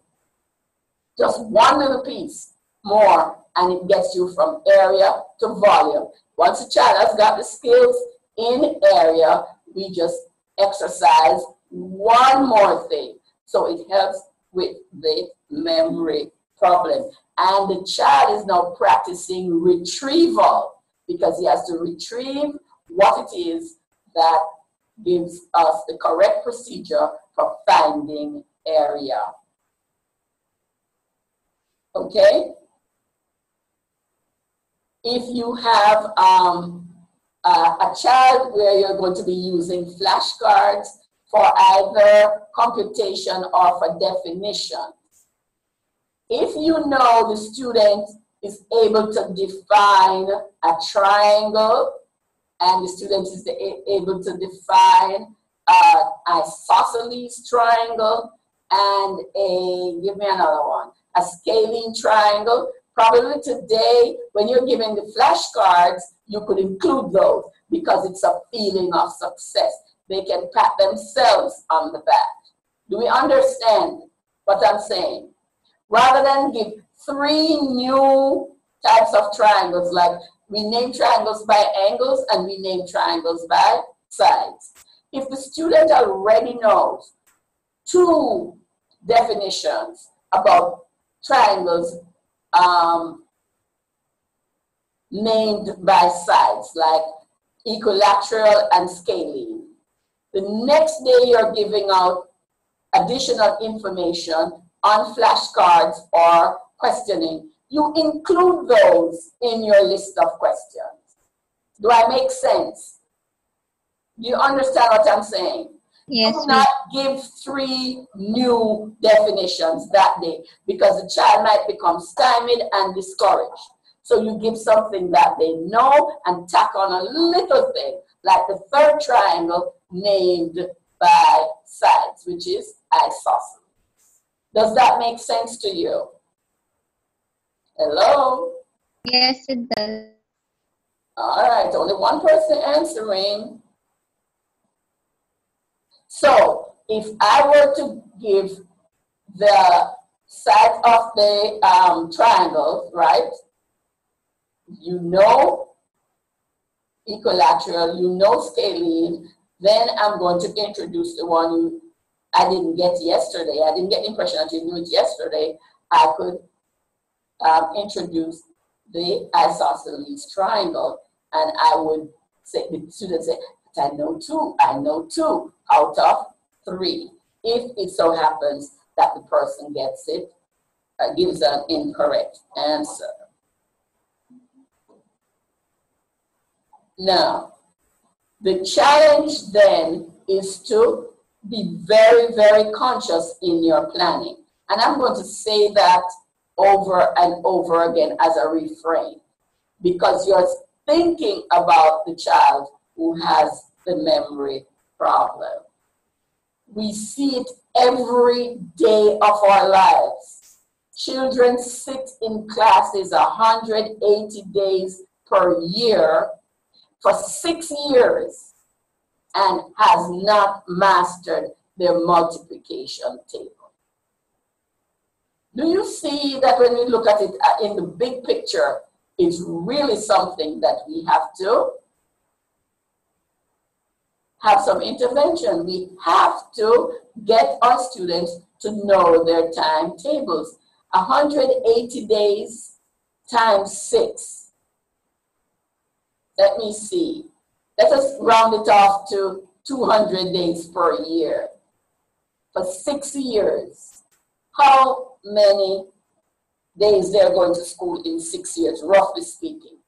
Just one little piece more, and it gets you from area to volume. Once a child has got the skills in area, we just exercise one more thing. So it helps with the memory problem. And the child is now practicing retrieval because he has to retrieve what it is that gives us the correct procedure for finding area. Okay? If you have a child where you're going to be using flashcards for either computation or for definition, if you know the student is able to define a triangle and the student is able to define an isosceles triangle and give me another one, a scalene triangle, probably today when you're giving the flashcards, you could include those because it's a feeling of success. They can pat themselves on the back. Do we understand what I'm saying? Rather than give 3 new types of triangles, like we name triangles by angles and we name triangles by sides. If the student already knows 2 definitions about triangles named by sides, like equilateral and scalene, the next day you're giving out additional information on flashcards or questioning, you include those in your list of questions. Do I make sense? Do you understand what I'm saying? Yes. Do not give 3 new definitions that day because the child might become stymied and discouraged. So you give something that they know and tack on a little thing, like the 3rd triangle named by sides, which is isosceles. Does that make sense to you? Hello? Yes, it does. All right, only one person answering. So if I were to give the side of the triangle, right? You know equilateral, you know scalene, then I'm going to introduce the one I didn't get yesterday. I didn't get the impression that you knew it yesterday. I could introduce the isosceles triangle, and I would say, the student say, I know 2 out of 3. If it so happens that the person gets it, gives an incorrect answer. Now, the challenge then is to be very, very conscious in your planning. And I'm going to say that over and over again as a refrain, because you're thinking about the child who has the memory problem. We see it every day of our lives. Children sit in classes 180 days per year for 6 years and has not mastered their multiplication table. Do you see that when we look at it in the big picture, it's really something that we have to have some intervention. We have to get our students to know their timetables. 180 days times 6. Let me see. Let us round it off to 200 days per year. For 6 years, how many days they're going to school in 6 years, roughly speaking?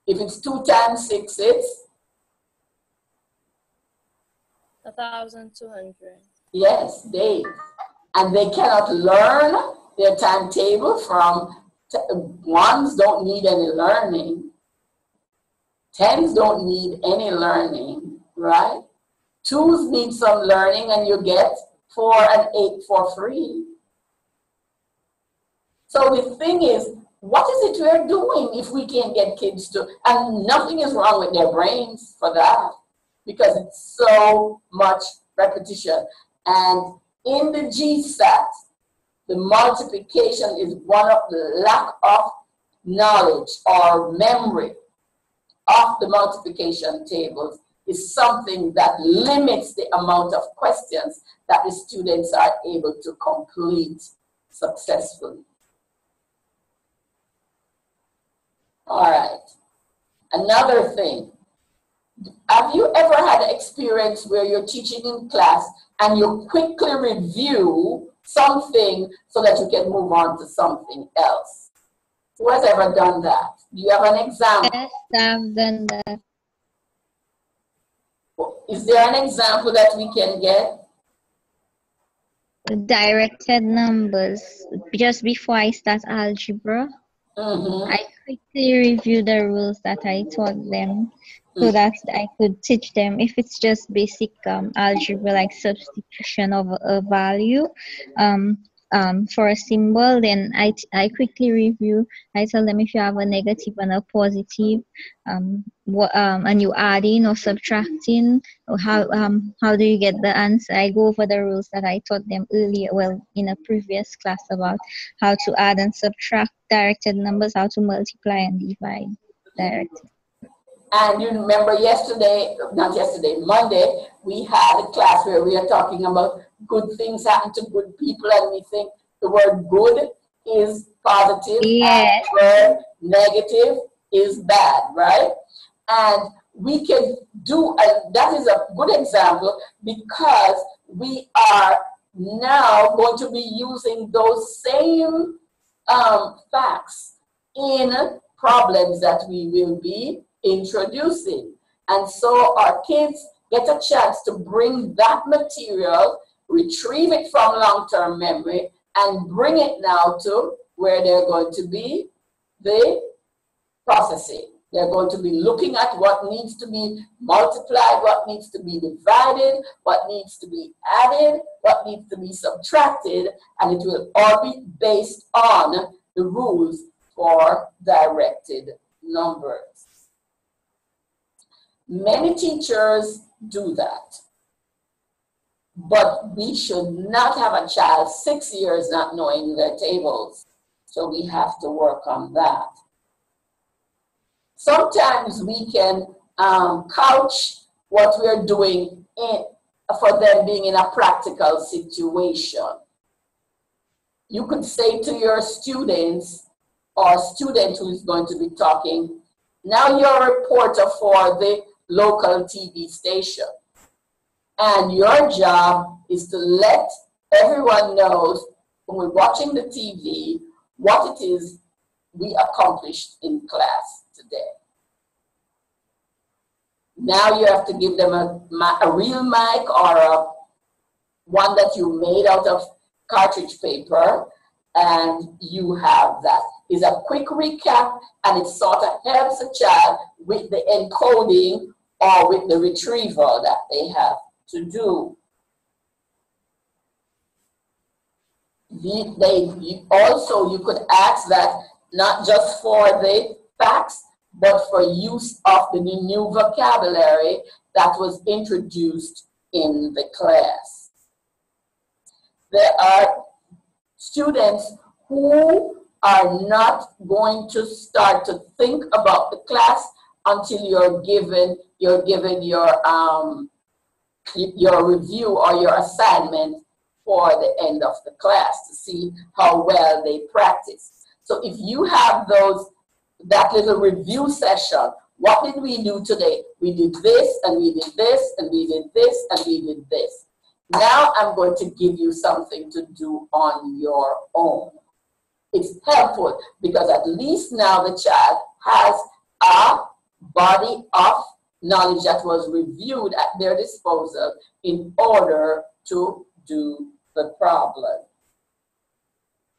If it's 2 times 6, it's 1,200. yes, days. And they cannot learn their timetable from Ones don't need any learning. Tens don't need any learning, right? Twos need some learning, and you get 4 and 8 for free. So the thing is, what is it we're doing if we can't get kids to, and nothing is wrong with their brains for that, because it's so much repetition. And in the GSAT, the multiplication is one of the lack of knowledge or memory of the multiplication tables is something that limits the amount of questions that the students are able to complete successfully. All right. Another thing. Have you ever had an experience where you're teaching in class and you quickly review something so that you can move on to something else? Who has ever done that? Do you have an example? Yes, I've done that. Is there an example that we can get? Directed numbers. Just before I start algebra, Mm-hmm. I quickly review the rules that I taught them so that I could teach them. If it's just basic algebra, like substitution of a value for a symbol, then I quickly review. I tell them if you have a negative and a positive, and you adding or subtracting, or how do you get the answer? I go over the rules that I taught them earlier, well, in a previous class, about how to add and subtract directed numbers, how to multiply and divide directed. And you remember Monday, we had a class where we are talking about good things happen to good people, and we think the word good is positive, Yes. and the word negative is bad, right? And we can do, that is a good example, because we are now going to be using those same facts in problems that we will be introducing. And so our kids get a chance to bring that material, retrieve it from long-term memory, and bring it now to where they're going to be the processing. They're going to be looking at what needs to be multiplied, what needs to be divided, what needs to be added, what needs to be subtracted, and it will all be based on the rules for directed numbers. Many teachers do that, but we should not have a child 6 years not knowing their tables, so we have to work on that. Sometimes we can couch what we're doing for them being in a practical situation. You could say to your students, or student who is going to be talking, now you're a reporter for the local TV station, and your job is to let everyone know when we're watching the TV what it is we accomplished in class today. Now you have to give them a real mic, or one that you made out of cartridge paper, and you have that. It's a quick recap, and it sort of helps a child with the encoding or with the retrieval that they have to do. Also, you could ask that not just for the facts, but for use of the new vocabulary that was introduced in the class. There are students who are not going to start to think about the class until you're given your review or your assignment for the end of the class to see how well they practice. So if you have that little review session, what did we do today? We did this, and we did this, and we did this, and we did this. Now I'm going to give you something to do on your own. It's helpful because at least now the child has a body of knowledge that was reviewed at their disposal in order to do the problem.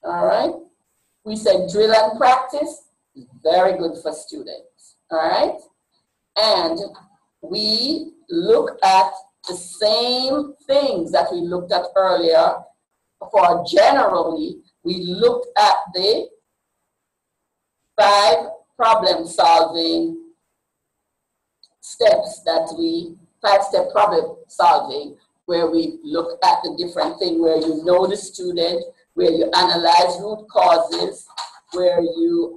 All right? We said drill and practice is very good for students, all right? And we look at the same things that we looked at earlier. For generally, we looked at the 5 problem-solving steps that we, 5-step problem solving, where we look at the different things, where you know the student, where you analyze root causes, where you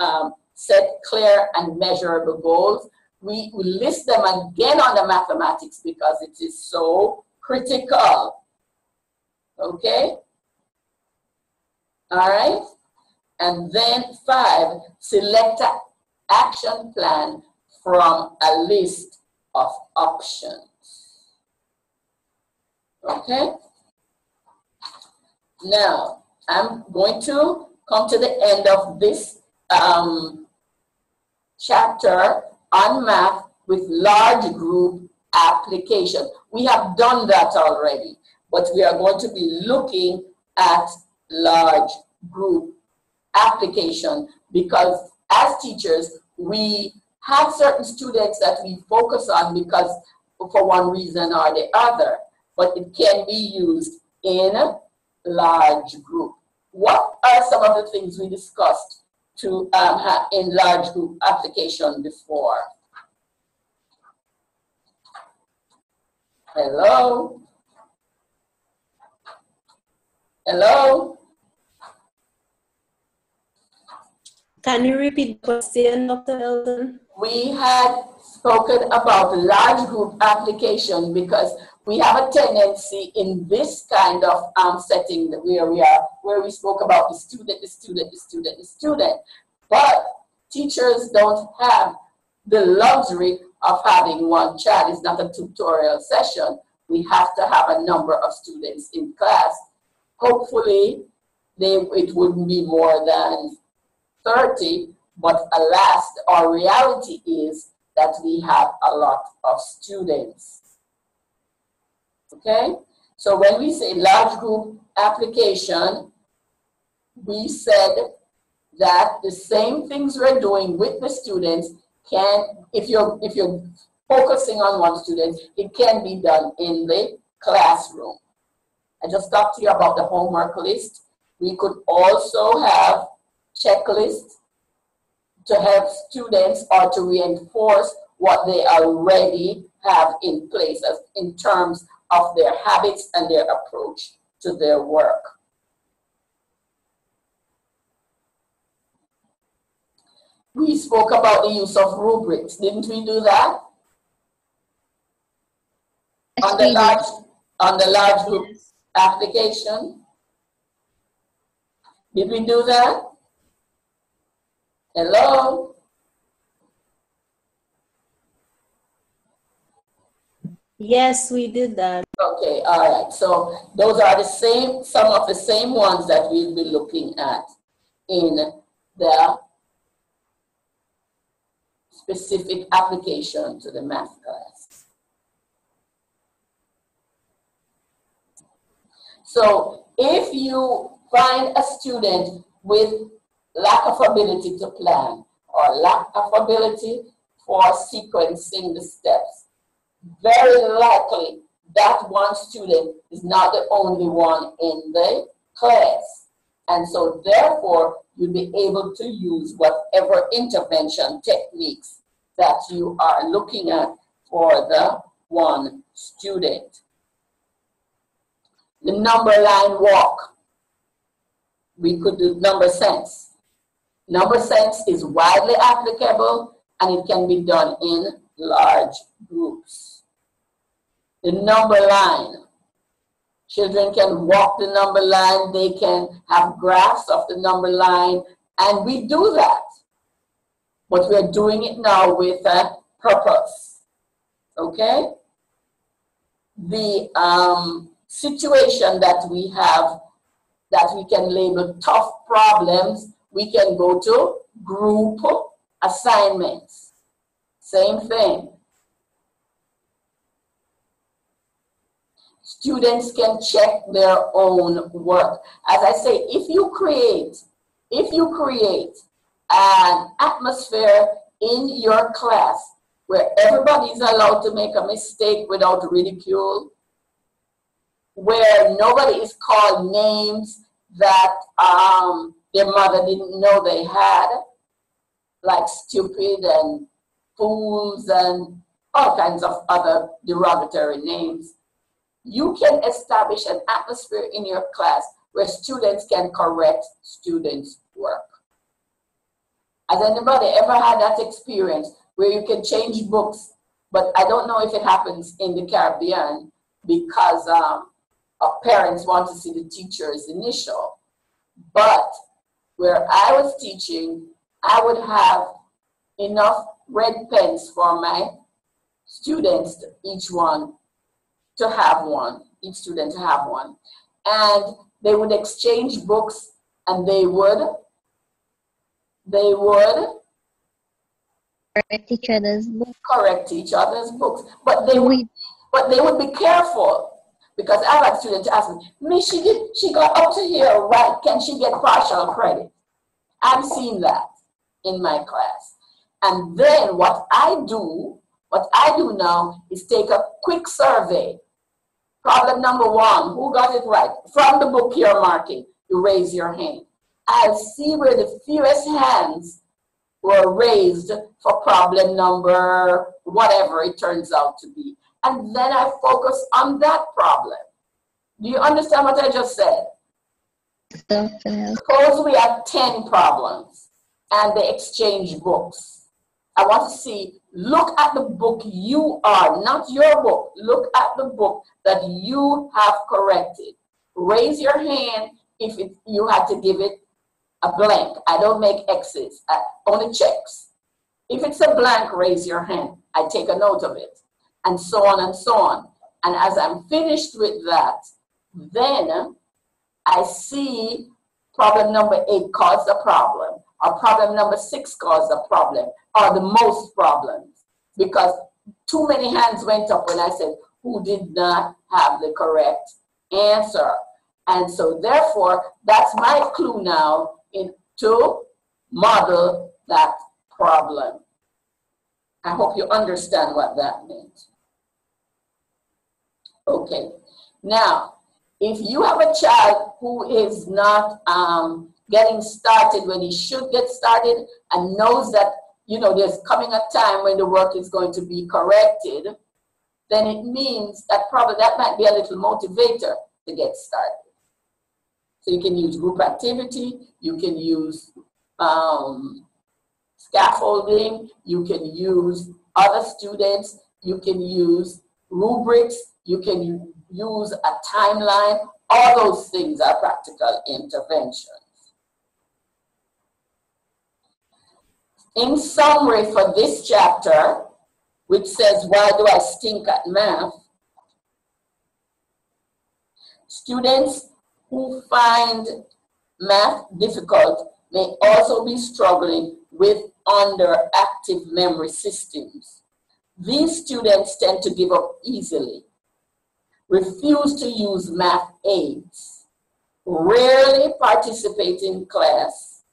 set clear and measurable goals. We list them again on the mathematics because it is so critical. Okay? All right? And then 5, select an action plan from a list of options. Okay? Now, I'm going to come to the end of this chapter on math with large group application. We have done that already, but we are going to be looking at large group application because as teachers, we have certain students that we focus on because for one reason or the other, but it can be used in a large group. What are some of the things we discussed to have in large group application before? Hello? Hello? Can you repeat the question, Dr. Elton? We had spoken about large group application because we have a tendency in this kind of setting that where we are, where we spoke about the student, the student, the student, the student. But teachers don't have the luxury of having one child. It's not a tutorial session. We have to have a number of students in class. Hopefully, it wouldn't be more than 30, but alas, our reality is that we have a lot of students. Okay? So when we say large group application, we said that the same things we're doing with the students can, if you're focusing on one student, it can be done in the classroom. I just talked to you about the homework list. We could also have checklists to help students or to reinforce what they already have in place as in terms of their habits and their approach to their work. We spoke about the use of rubrics, didn't we do that? On the large group application? Did we do that? Hello? Yes, we did that. Okay, all right. So those are the same, some of the same ones that we'll be looking at in the specific application to the math class. So if you find a student with lack of ability to plan or lack of ability for sequencing the steps, very likely that one student is not the only one in the class. And so therefore, you'll be able to use whatever intervention techniques that you are looking at for the one student. The number line walk. We could do number sense. Number sense is widely applicable and it can be done in large groups. The number line. Children can walk the number line, they can have graphs of the number line, and we do that. But we're doing it now with a purpose, okay? The situation that we have that we can label tough problems, we can go to group assignments. Same thing. Students can check their own work. As I say, if you create if you create an atmosphere in your class where everybody is allowed to make a mistake without ridicule, where nobody is called names that their mother didn't know they had, like stupid and fools and all kinds of other derogatory names, you can establish an atmosphere in your class where students can correct students' work. Has anybody ever had that experience where you can change books, but I don't know if it happens in the Caribbean because parents want to see the teacher's initial. But where I was teaching, I would have enough red pens for my students, each student to have one. And they would exchange books and they would Correct each other's books. correct each other's books. But they would be careful, because I have students ask me, Miss, she got up to here, right? Can she get partial credit? I've seen that in my class. And then what I do now is take a quick survey. Problem number 1, who got it right? From the book you're marking, you raise your hand. I'll see where the fewest hands were raised for problem number whatever it turns out to be. And then I focus on that problem. Do you understand what I just said? Definitely. Suppose we have 10 problems and they exchange books. I want to see, look at the book you are, not your book. Look at the book that you have corrected. Raise your hand if you had to give it a blank. I don't make X's, only checks. If it's a blank, raise your hand. I take a note of it, and so on and so on. And as I'm finished with that, then I see problem number 8 caused a problem, or problem number 6 caused a problem, or the most problems, because too many hands went up when I said who did not have the correct answer. And so therefore, that's my clue now to model that problem. I hope you understand what that means. Okay, now, if you have a child who is not getting started when he should get started and knows that, there's coming a time when the work is going to be corrected, then it means that probably that might be a little motivator to get started. So you can use group activity, you can use scaffolding, you can use other students, you can use rubrics, you can use a timeline. All those things are practical interventions. In summary for this chapter, which says, why do I stink at math? Students who find math difficult may also be struggling with underactive memory systems. These students tend to give up easily, refuse to use math aids, rarely participate in class,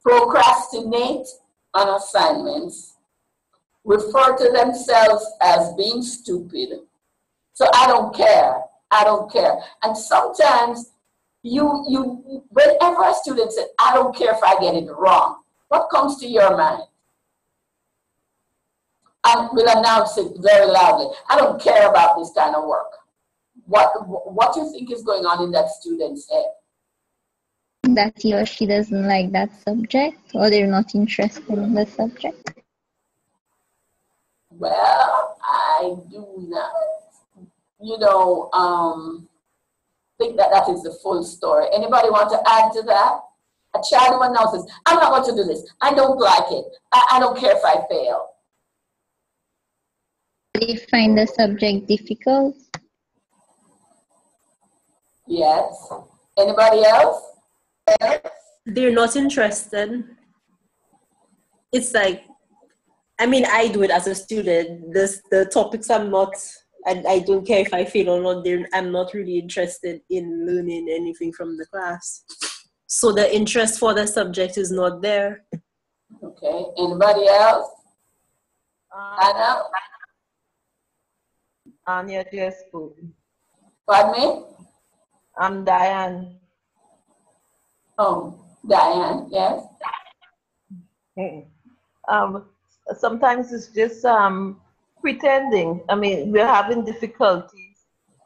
procrastinate on assignments, refer to themselves as being stupid. So I don't care. And sometimes whenever a student says, I don't care if I get it wrong, what comes to your mind? I will announce it very loudly. I don't care about this kind of work. What do you think is going on in that student's head? That he or she doesn't like that subject, or they're not interested in the subject? Well, I do not, think that is the full story. Anybody want to add to that? A child who announces, I'm not going to do this. I don't like it. I don't care if I fail. They find the subject difficult? Yes. Anybody else? They're not interested. It's like, I do it as a student. The topics I don't care if I fail or not. I'm not really interested in learning anything from the class. so the interest for the subject is not there. Okay, anybody else? Anna? Anya just spoke. Pardon me? I'm Diane. Oh, Diane, yes? Sometimes it's just pretending. I mean, we're having difficulties.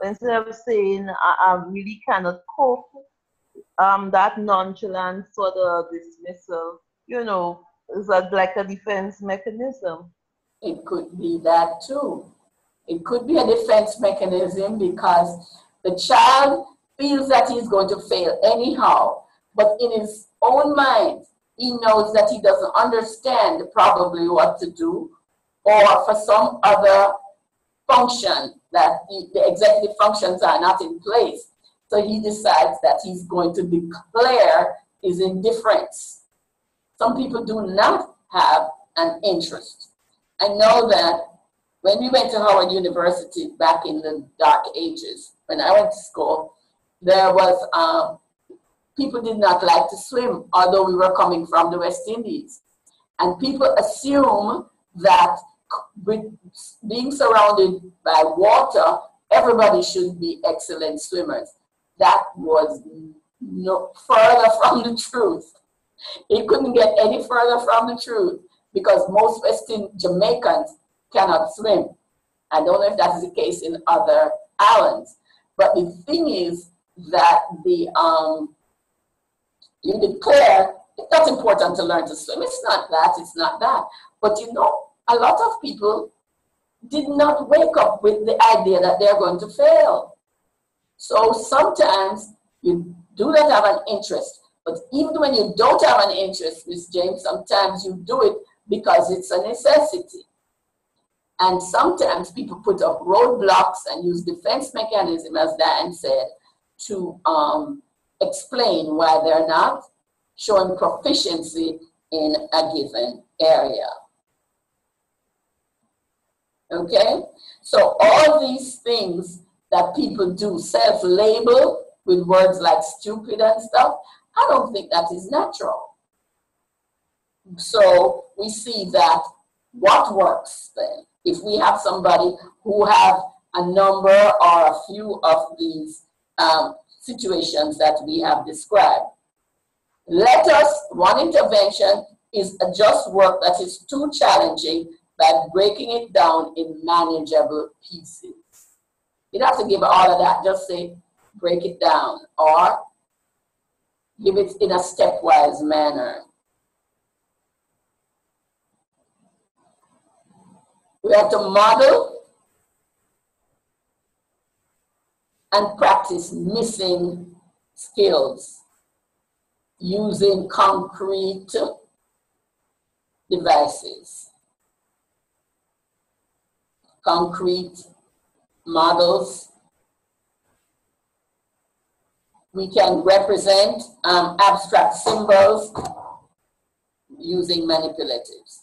Instead of saying, I really cannot cope, that nonchalance or the dismissal, you know, is like a defense mechanism. It could be that too. It could be a defense mechanism because the child feels that he's going to fail anyhow, but in his own mind, he knows that he doesn't understand probably what to do, or for some other function that the executive functions are not in place. So he decides that he's going to declare his indifference. Some people do not have an interest. I know that when we went to Howard University back in the dark ages, when I went to school, there was, people did not like to swim, although we were coming from the West Indies. And people assume that with being surrounded by water, everybody should be excellent swimmers. That was no further from the truth. It couldn't get any further from the truth because most West Jamaicans cannot swim. I don't know if that is the case in other islands. But the thing is that you declare, it's not important to learn to swim. It's not that, it's not that. But you know, a lot of people did not wake up with the idea that they're going to fail. So sometimes you do not have an interest. But even when you don't have an interest, Ms. James, sometimes you do it because it's a necessity. And sometimes people put up roadblocks and use defense mechanism, as Diane said, to explain why they're not showing proficiency in a given area. Okay? So all these things that people do, self-label with words like stupid and stuff, I don't think that is natural. So we see that what works then? If we have somebody who have a number or a few of these situations that we have described, one intervention is adjust work that is too challenging by breaking it down in manageable pieces. You don't have to give all of that, just say break it down or give it in a stepwise manner. We have to model and practice missing skills using concrete devices, concrete models. We can represent abstract symbols using manipulatives.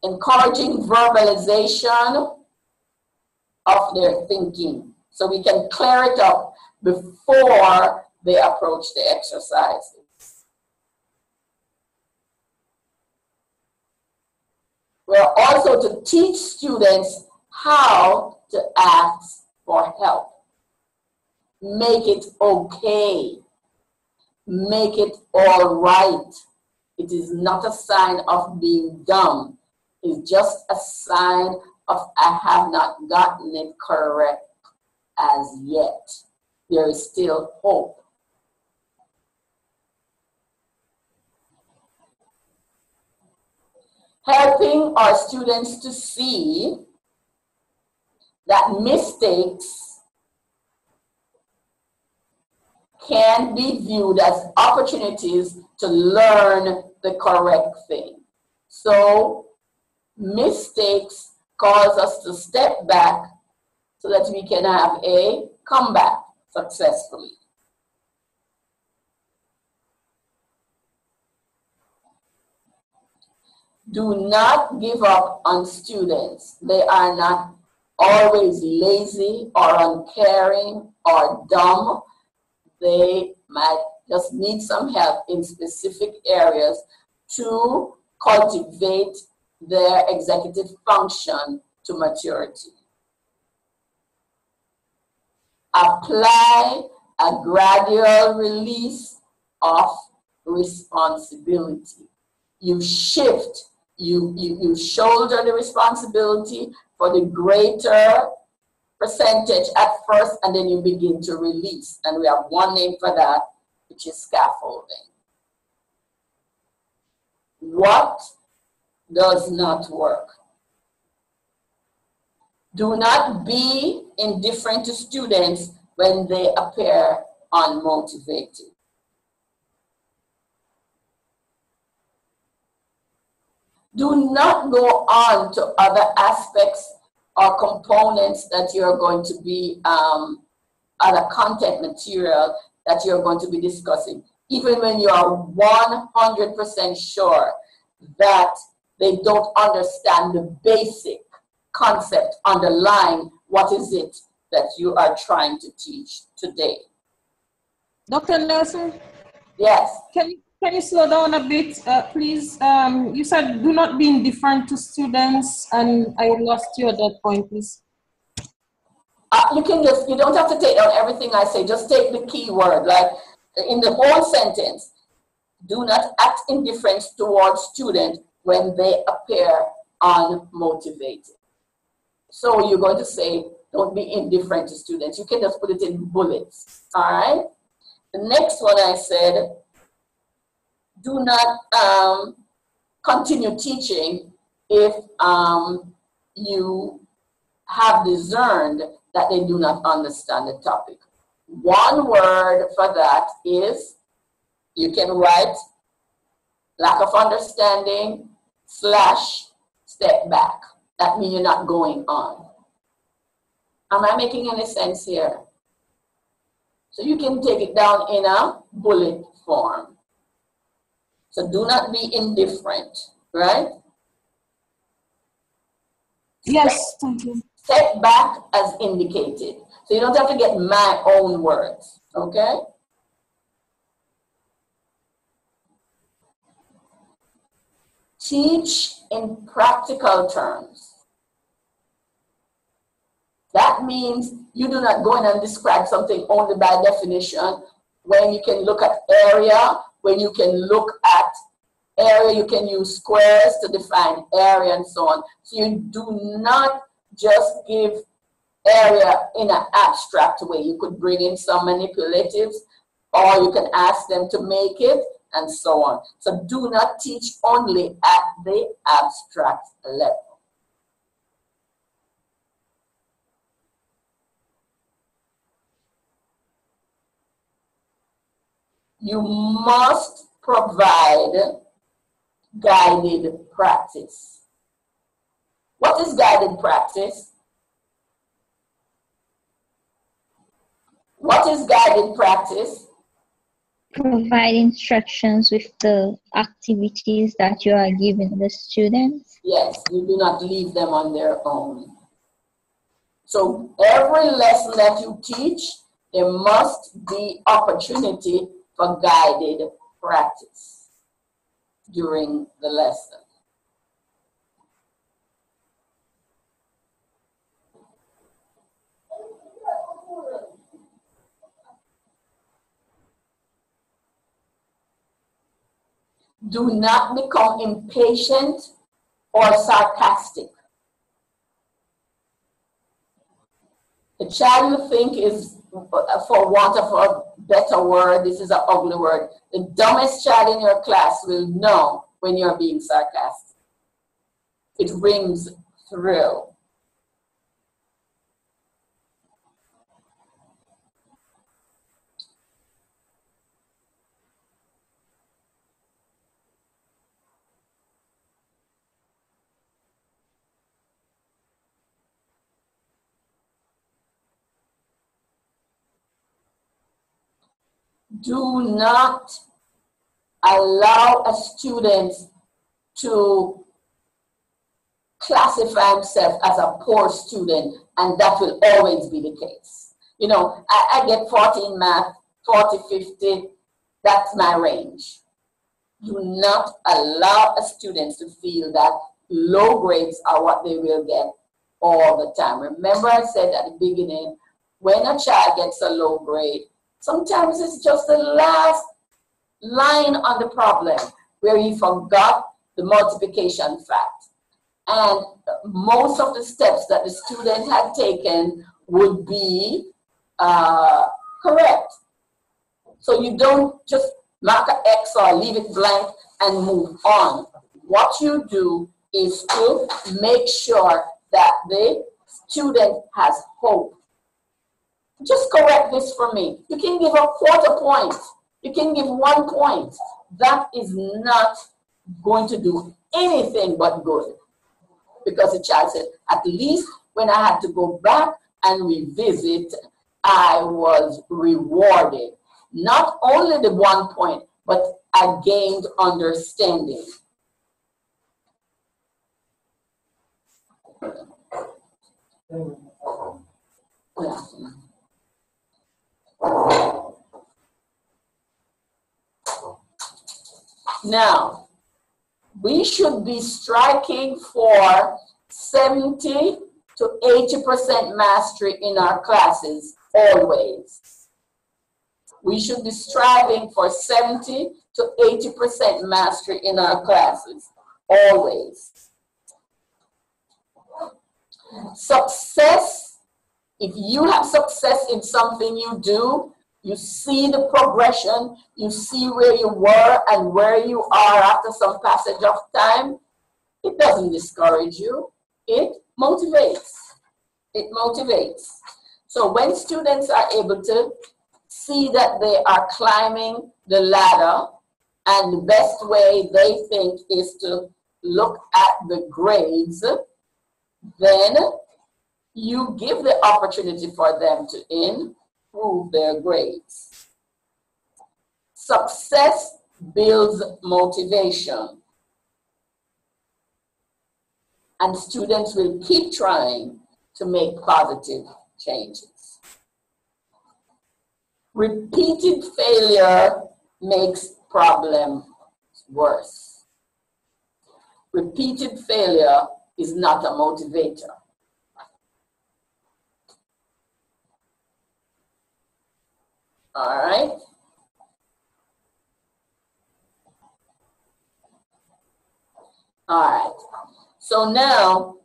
Encouraging verbalization of their thinking so we can clear it up before they approach the exercises. We're also to teach students how to ask for help. Make it okay. Make it all right. It is not a sign of being dumb. It's just a sign of I have not gotten it correct as yet. There is still hope. Helping our students to see that mistakes can be viewed as opportunities to learn the correct thing. So mistakes cause us to step back so that we can have a comeback successfully. Do not give up on students. They are not always lazy or uncaring or dumb. They just need some help in specific areas to cultivate their executive function to maturity. Apply a gradual release of responsibility. You shift, you shoulder the responsibility for the greater percentage at first, and then you begin to release. And we have one name for that, which is scaffolding. What does not work? Do not be indifferent to students when they appear unmotivated. Do not go on to other aspects or components that you're going to be, other content material that you're going to be discussing, even when you are 100% sure that they don't understand the basic concept underlying what is it that you are trying to teach today. Dr. Nelson? Yes. Can you slow down a bit, please? You said do not be indifferent to students, and I lost you at that point, please. You don't have to take down everything I say, just take the key word, like in the whole sentence. Do not act indifference towards students when they appear unmotivated. So you're going to say, don't be indifferent to students. You can just put it in bullets, all right? The next one I said, do not continue teaching if you have discerned that they do not understand the topic. One word for that is, you can write lack of understanding / step back. That means you're not going on. Am I making any sense here? So you can take it down in a bullet form. So do not be indifferent, right? Yes, thank you. Step back as indicated. So you don't have to get my own words, okay? Teach in practical terms. That means you do not go in and describe something only by definition, when you can look at area, when you can look at area, you can use squares to define area and so on. So you do not just give area in an abstract way. You could bring in some manipulatives, or you can ask them to make it, and so on. So do not teach only at the abstract level. You must provide guided practice. What is guided practice? What is guided practice? Provide instructions with the activities that you are giving the students. Yes, you do not leave them on their own. So every lesson that you teach, there must be opportunity for guided practice during the lesson. Do not become impatient or sarcastic. The child you think is, for want of a better word, this is an ugly word, the dumbest child in your class will know when you're being sarcastic. It rings through. Do not allow a student to classify himself as a poor student, and that will always be the case. You know, I get 40 in math, 40, 50 That's my range. Do not allow a student to feel that low grades are what they will get all the time. Remember I said at the beginning, when a child gets a low grade, sometimes it's just the last line on the problem where he forgot the multiplication fact. And most of the steps that the student had taken would be correct. So you don't just mark an X or leave it blank and move on. What you do is to make sure that the student has hope. Just correct this for me. You can give a quarter point. You can give 1 point. That is not going to do anything but good. Because the child said, at least when I had to go back and revisit, I was rewarded. Not only the 1 point, but I gained understanding. Now, we should be striking for 70 to 80% mastery in our classes, always. We should be striving for 70 to 80% mastery in our classes, always. Success, if you have success in something you do, you see the progression, you see where you were and where you are after some passage of time, it doesn't discourage you, it motivates. It motivates. So when students are able to see that they are climbing the ladder, and the best way they think is to look at the grades, then you give the opportunity for them to improve their grades. Success builds motivation. And students will keep trying to make positive changes. Repeated failure makes problems worse. Repeated failure is not a motivator. All right. All right. So now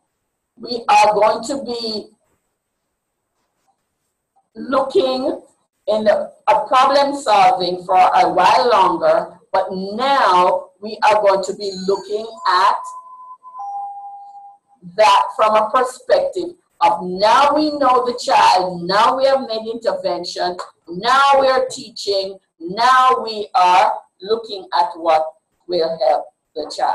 we are going to be looking in a problem solving for a while longer, but now we are going to be looking at that from a perspective of now we know the child, now we have made intervention, now we are teaching, now we are looking at what will help the child.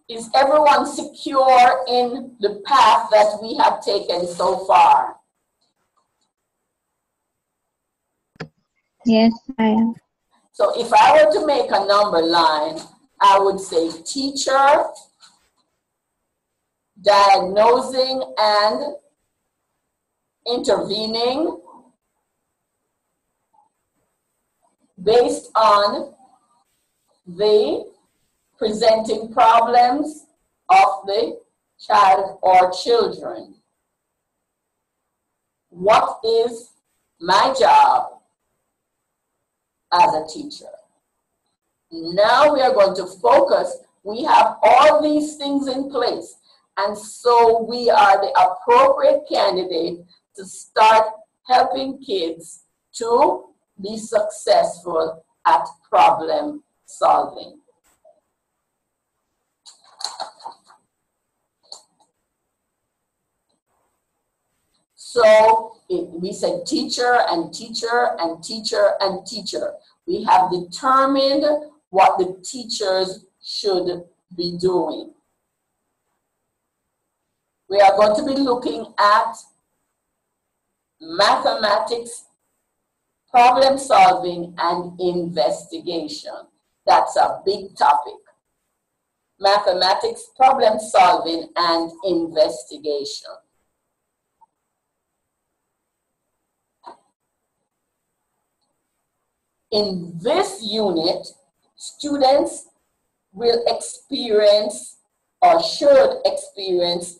Is everyone secure in the path that we have taken so far? Yes, I am. So if I were to make a number line, I would say teacher, diagnosing and intervening based on the presenting problems of the child or children. What is my job as a teacher? Now we are going to focus. We have all these things in place, and so we are the appropriate candidate to start helping kids to be successful at problem solving. So we said teacher and teacher and teacher and teacher. We have determined what the teachers should be doing. We are going to be looking at mathematics, problem solving, and investigation. That's a big topic. Mathematics, problem solving, and investigation. In this unit, students will experience or should experience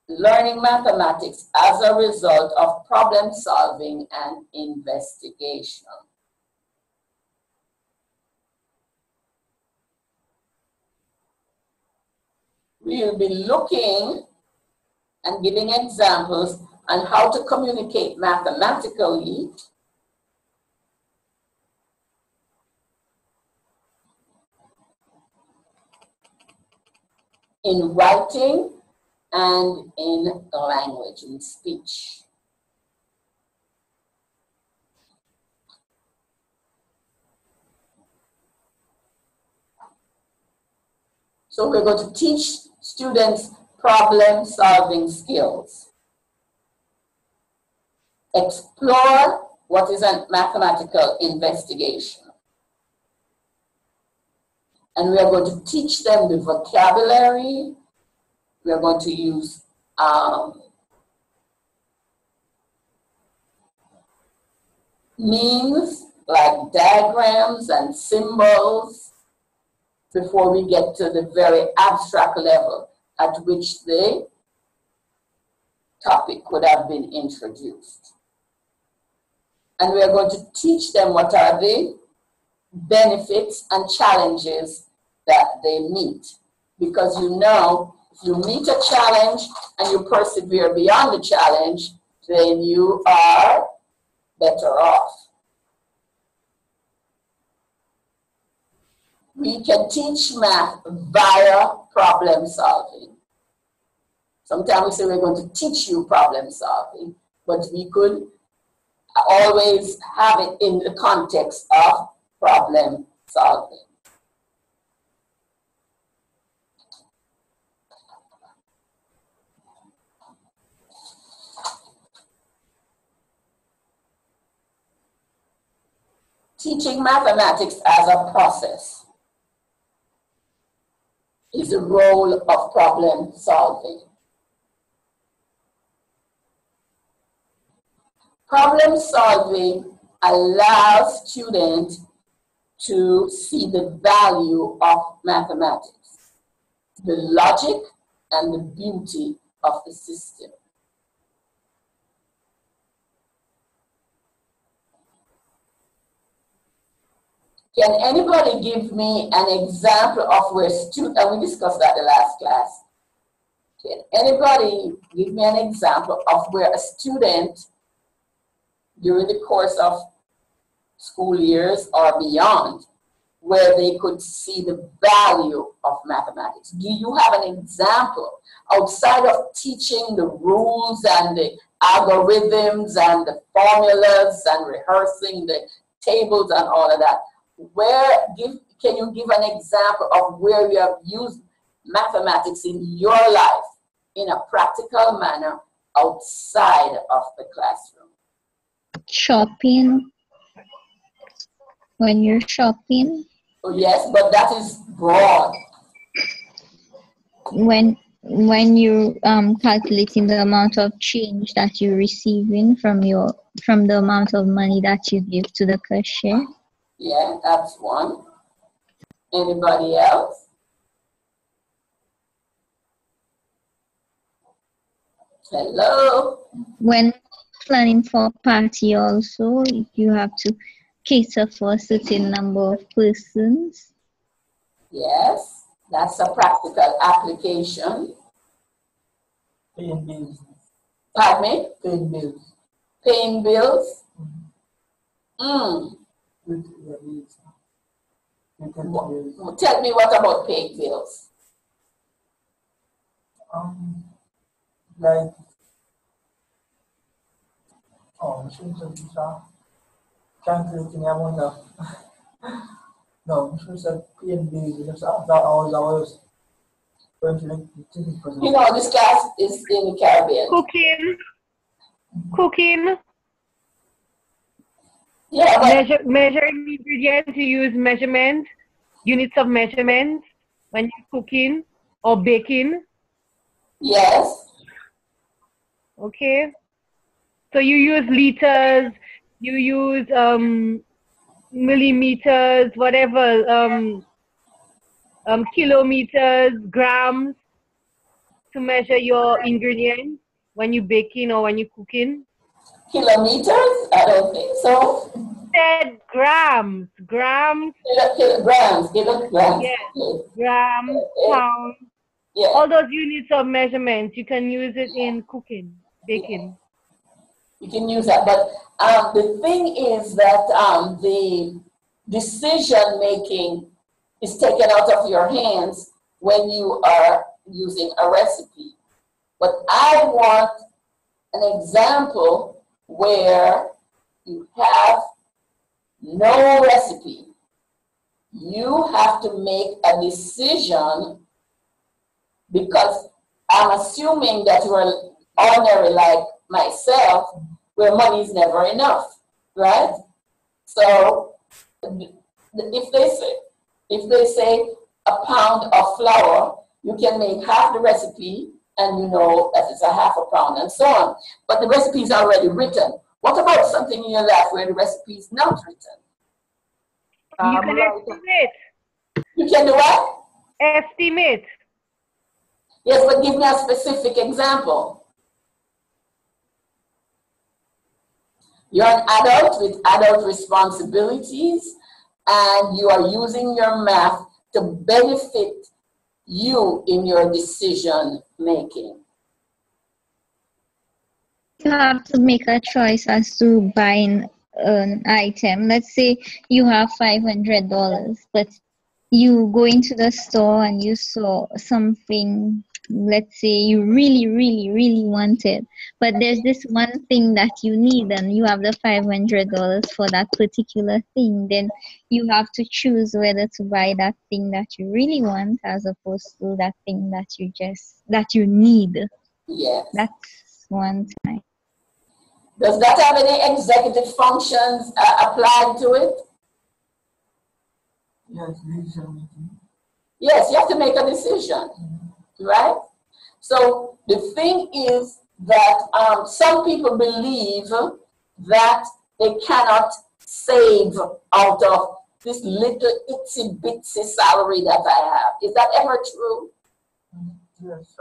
learning mathematics as a result of problem solving and investigation. We'll be looking and giving examples on how to communicate mathematically in writing and in language, in speech. So we're going to teach students problem-solving skills. Explore what is a mathematical investigation. And we are going to teach them the vocabulary. We are going to use means like diagrams and symbols before we get to the very abstract level at which the topic could have been introduced. And we are going to teach them what are the benefits and challenges that they meet. Because you know, if you meet a challenge and you persevere beyond the challenge, then you are better off. We can teach math via problem solving. Sometimes we say we're going to teach you problem solving, but we could always have it in the context of problem solving. Teaching mathematics as a process is the role of problem solving. Problem solving allows students to see the value of mathematics, the logic and the beauty of the system. Can anybody give me an example of where students, and we discussed that the last class. Can anybody give me an example of where a student during the course of school years or beyond, where they could see the value of mathematics? Do you have an example outside of teaching the rules and the algorithms and the formulas and rehearsing the tables and all of that? Can you give an example of where you have used mathematics in your life in a practical manner outside of the classroom? Shopping. When you're shopping. Oh, yes, but that is broad. When you're calculating the amount of change that you're receiving from the amount of money that you give to the cashier. Yeah, that's one. Anybody else? Hello? When planning for a party also, you have to cater for a certain number of persons. Yes, that's a practical application. Paying bills. Pardon me? Paying bills. Paying bills? Tell me what about paying bills? Like, calculating amount of, no, she said paying bills. I was going to you know, this class is in the Caribbean. Cooking. Yeah, but Measuring ingredients, you use measurement. units of measurement when you're cooking or baking? Yes. Okay. So you use liters, you use millimeters, whatever, kilometers, grams to measure your ingredients when you're baking or when you're cooking? Kilometers? I don't think so. Said grams. Grams. Kilograms. Kilograms. Yes. Okay. Grams, pounds. Yeah. All those units of measurements, you can use it in cooking, baking. You can use that, but the thing is that the decision making is taken out of your hands when you are using a recipe. But I want an example where you have no recipe. You have to make a decision, because I'm assuming that you are ordinary like myself, where money is never enough, right? So if they say a pound of flour, you can make half the recipe and you know that it's a half a pound and so on. But the recipe is already written. What about something in your life where the recipe is not written? You can estimate. You can do what? Estimate. Yes, but give me a specific example. You're an adult with adult responsibilities, and you are using your math to benefit you in your decision making. You have to make a choice as to buying an item. Let's say you have $500, but you go into the store and you saw something, let's say you really wanted, but there's this one thing that you need and you have the $500 for that particular thing. Then you have to choose whether to buy that thing that you really want as opposed to that thing that you need. Yes. That's one time. Does that have any executive functions applied to it? Yes, decision making. Yes, you have to make a decision, right? So the thing is that some people believe that they cannot save out of this little itsy bitsy salary that I have. Is that ever true? Yes,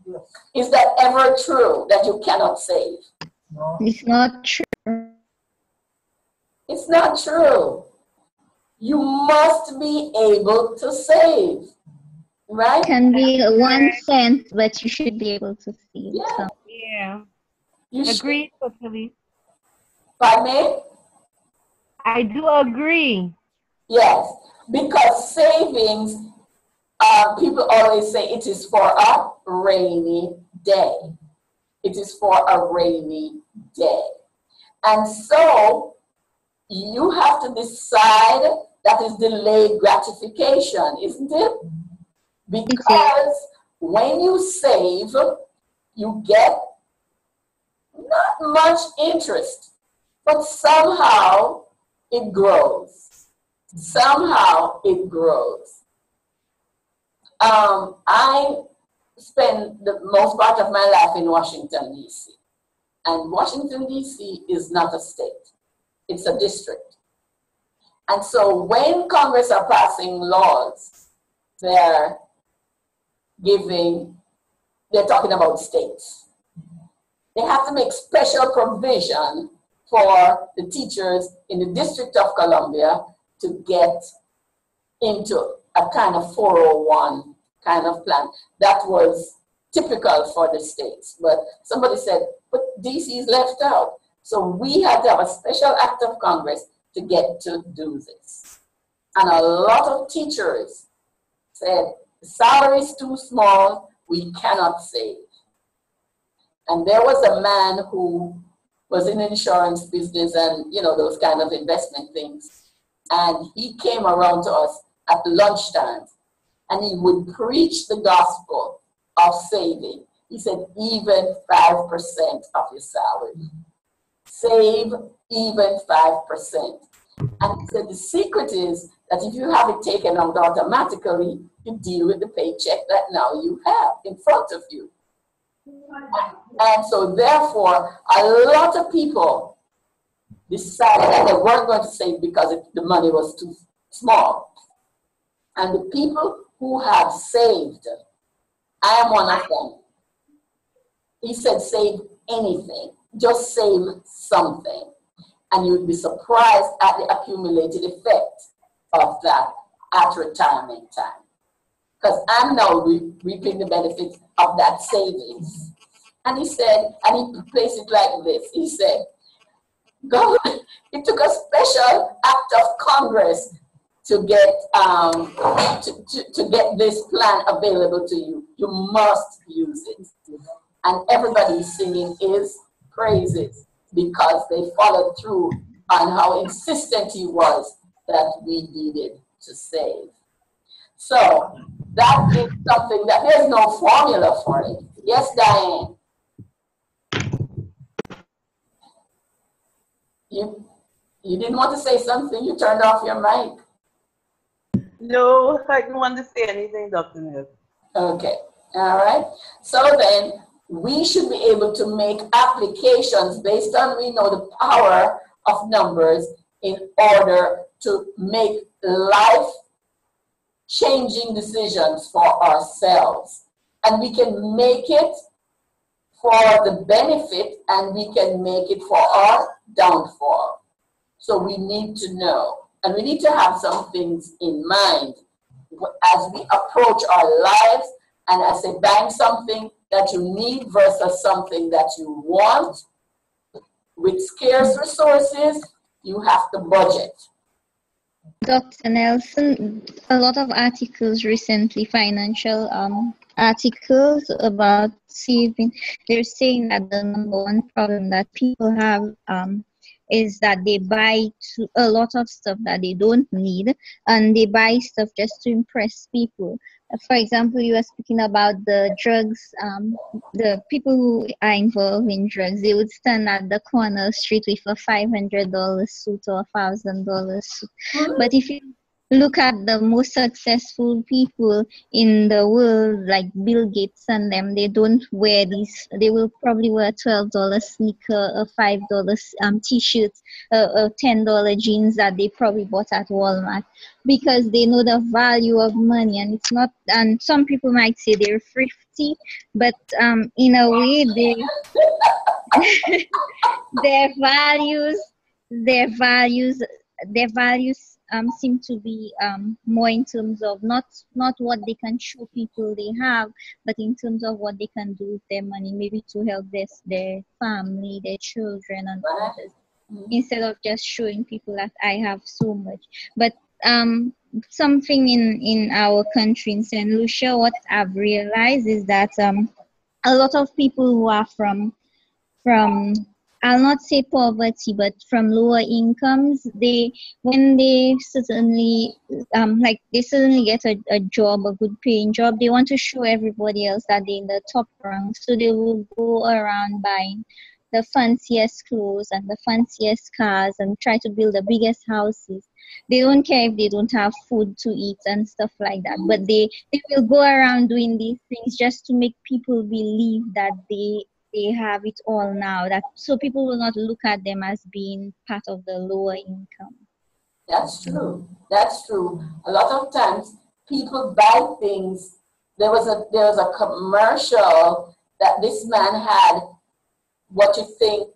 yes. Is that ever true that you cannot save? No. It's not true. It's not true. You must be able to save, right? It can be 1 cent, but you should be able to save some. Yeah. You agree totally. Pardon me? I do agree. Yes, because savings, people always say it is for a rainy day. It is for a rainy day. And so you have to decide that is delayed gratification, isn't it? Because when you save, you get not much interest, but somehow it grows. Somehow it grows. I spend the most part of my life in Washington, D.C. And Washington, D.C. is not a state. It's a district. And so when Congress are passing laws, they're talking about states. They have to make special provision for the teachers in the District of Columbia to get into a kind of 401 kind of plan. That was typical for the states. But somebody said, but DC is left out. So we had to have a special act of Congress to get to do this. And a lot of teachers said, the salary is too small, we cannot save. And there was a man who was in the insurance business and, those kind of investment things. And he came around to us at lunchtime and he would preach the gospel of saving. He said, even 5% of your salary. Save even 5%. And he said the secret is that if you have it taken out automatically, you deal with the paycheck that now you have in front of you. And so therefore, a lot of people decided that they weren't going to save because the money was too small. And the people who have saved, I am one of them. He said, save anything, just save something. And you'd be surprised at the accumulated effect of that at retirement time. Because I'm now reaping the benefits of that savings. And he said, and he placed it like this. He said, God, it took a special act of Congress to get to get this plan available to you. You must use it. And everybody's singing his praises because they followed through on how insistent he was that we needed to save. So that is something that there's no formula for it. Yes, Diane? You didn't want to say something, you turned off your mic. No, I didn't want to say anything, Dr. Neil. Okay, all right. So then we should be able to make applications based on, we know, the power of numbers in order to make life-changing decisions for ourselves. And we can make it for the benefit and we can make it for our downfall. So we need to know, and we need to have some things in mind as we approach our lives. And I say, buying something that you need versus something that you want. With scarce resources, you have to budget. Dr. Nelson, a lot of articles recently, financial articles about saving, they're saying that the number one problem that people have is that they buy a lot of stuff that they don't need, and they buy stuff just to impress people. For example, you were speaking about the drugs, the people who are involved in drugs, they would stand at the corner street with a $500 suit or $1,000 suit. But if you look at the most successful people in the world, like Bill Gates and them, they don't wear these. They will probably wear a $12 sneaker, a $5 t-shirt, a $10 jeans that they probably bought at Walmart, because they know the value of money. And it's not, and some people might say they're thrifty, but in a way they their values seem to be more in terms of not what they can show people they have, but in terms of what they can do with their money, maybe to help their family, their children, and others, instead of just showing people that I have so much. But something in our country, in St. Lucia, what I've realized is that a lot of people who are from I'll not say poverty, but from lower incomes, they certainly get a job, a good paying job, they want to show everybody else that they're in the top rank. So they will go around buying the fanciest clothes and the fanciest cars and try to build the biggest houses. They don't care if they don't have food to eat and stuff like that, but they will go around doing these things just to make people believe that they have it all now, that so people will not look at them as being part of the lower income. That's true. That's true. A lot of times people buy things. There was a commercial that this man had what you think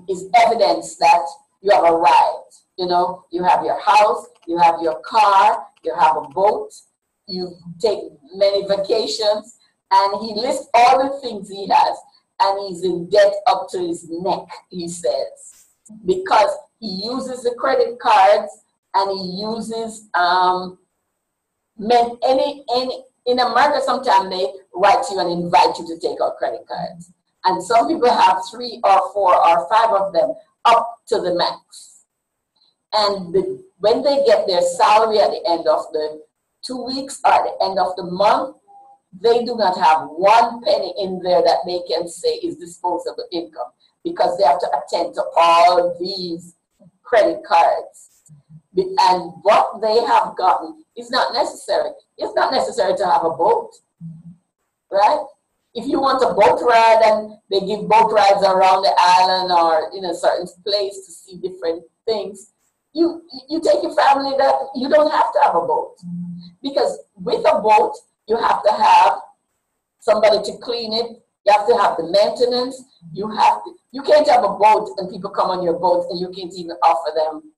is evidence that you have arrived. You know, you have your house, you have your car, you have a boat, you take many vacations, and he lists all the things he has, and he's in debt up to his neck, he says, because he uses the credit cards and he uses in America sometimes they write to you and invite you to take out credit cards, and some people have 3 or 4 or 5 of them up to the max, and when they get their salary at the end of the 2 weeks or at the end of the month, they do not have 1 penny in there that they can say is disposable income, because they have to attend to all these credit cards. And what they have gotten is not necessary. It's not necessary to have a boat, right? If you want a boat ride and they give boat rides around the island or in a certain place to see different things, you take your family that you don't have to have a boat. Because with a boat, you have to have somebody to clean it. You have to have the maintenance. You can't have a boat and people come on your boat and you can't even offer them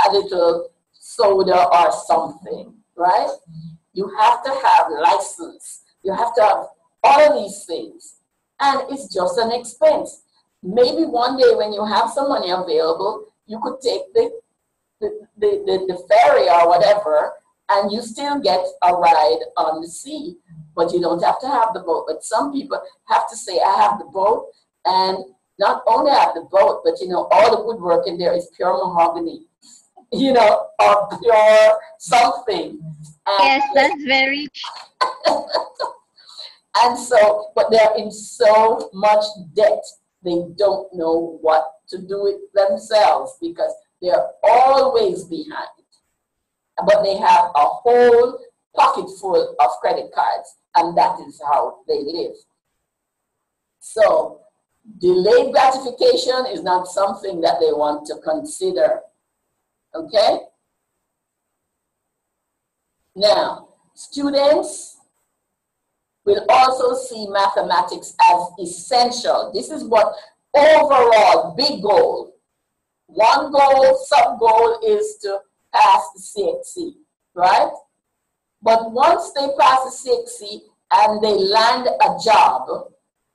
a little soda or something, right? You have to have license. You have to have all of these things. And it's just an expense. Maybe one day when you have some money available, you could take the ferry or whatever, and you still get a ride on the sea, but you don't have to have the boat. But some people have to say, I have the boat, and not only have the boat, but all the woodwork in there is pure mahogany, or pure something. And Yes, that's very and so, but they're in so much debt, they don't know what to do with themselves because they're always behind. But they have a whole pocket full of credit cards, and that is how they live. So, delayed gratification is not something that they want to consider. Okay? Now, students will also see mathematics as essential. This is what overall, big goal. One goal, sub-goal is to pass the CXC, right? But once they pass the CXC and they land a job,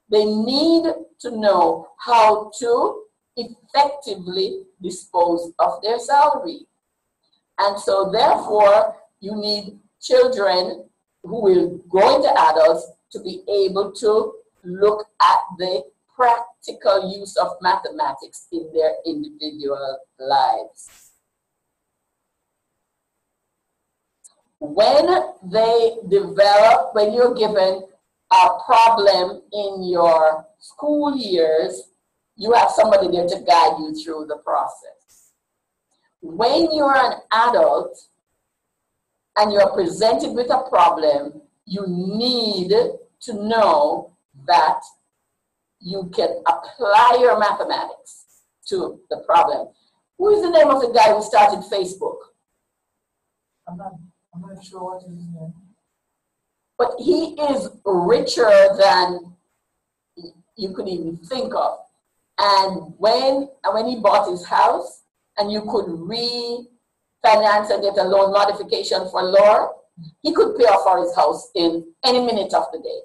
they need to know how to effectively dispose of their salary. And so therefore, you need children who will go into adults to be able to look at the practical use of mathematics in their individual lives. When you're given a problem in your school years, you have somebody there to guide you through the process. When you're an adult and you're presented with a problem, you need to know that you can apply your mathematics to the problem. Who is the name of the guy who started Facebook? I'm not sure what is his name. But he is richer than you could even think of. And when he bought his house, and you could refinance and get a loan modification for lower, he could pay off for his house in any minute of the day.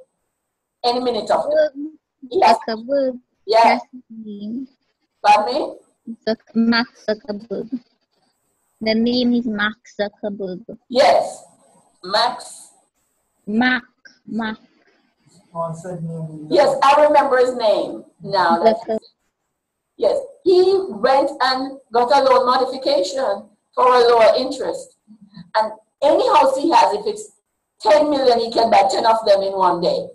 Any minute of the day. Yes. Zuckerberg. Yeah. That's his name. Pardon me? Mark Zuckerberg. The name is Mark Zuckerberg. Yes. Max. Mark. Yes, I remember his name now. Yes, he went and got a loan modification for a lower interest. And any house he has, if it's 10 million, he can buy 10 of them in one day.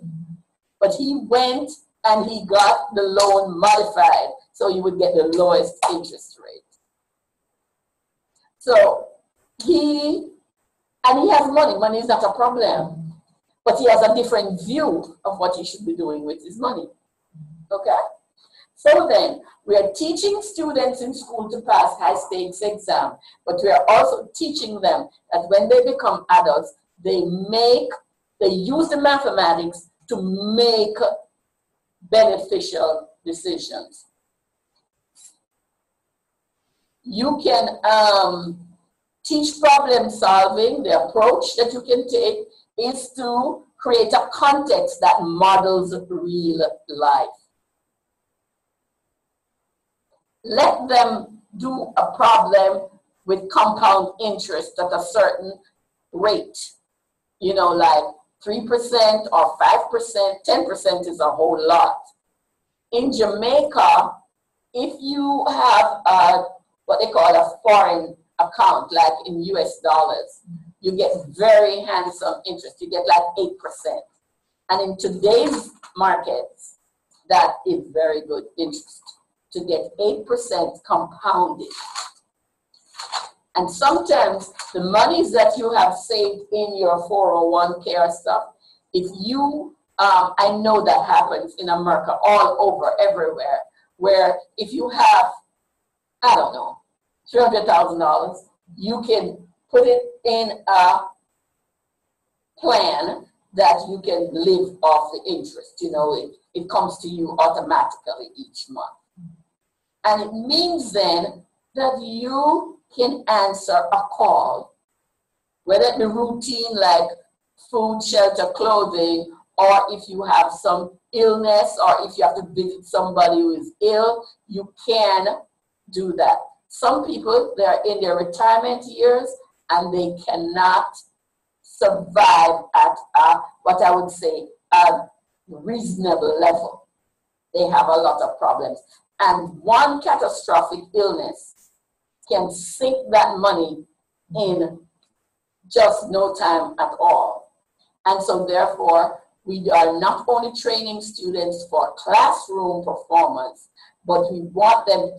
But he went and he got the loan modified, so you would get the lowest interest rate. So he has money. Money is not a problem, but he has a different view of what he should be doing with his money. Okay? So then, we are teaching students in school to pass high-stakes exam, but we are also teaching them that when they become adults, they use the mathematics to make beneficial decisions. You can teach problem solving. The approach that you can take is to create a context that models real life. Let them do a problem with compound interest at a certain rate, like 3% or 5%, 10% is a whole lot. In Jamaica, if you have what they call a foreign account, like in US dollars, you get very handsome interest. You get like 8%. And in today's markets, that is very good interest. To get 8% compounded And sometimes the monies that you have saved in your 401k or stuff, if you, I know that happens in America all over, everywhere, where if you have, I don't know, $300,000, you can put it in a plan that you can live off the interest. You know, it comes to you automatically each month. And it means then that you can answer a call, whether it be routine like food, shelter, clothing, or if you have some illness, or if you have to visit somebody who is ill, you can do that. Some people, they're in their retirement years and they cannot survive at what I would say a reasonable level. They have a lot of problems. And one catastrophic illness can sink that money in just no time at all. And so therefore, we are not only training students for classroom performance, but we want them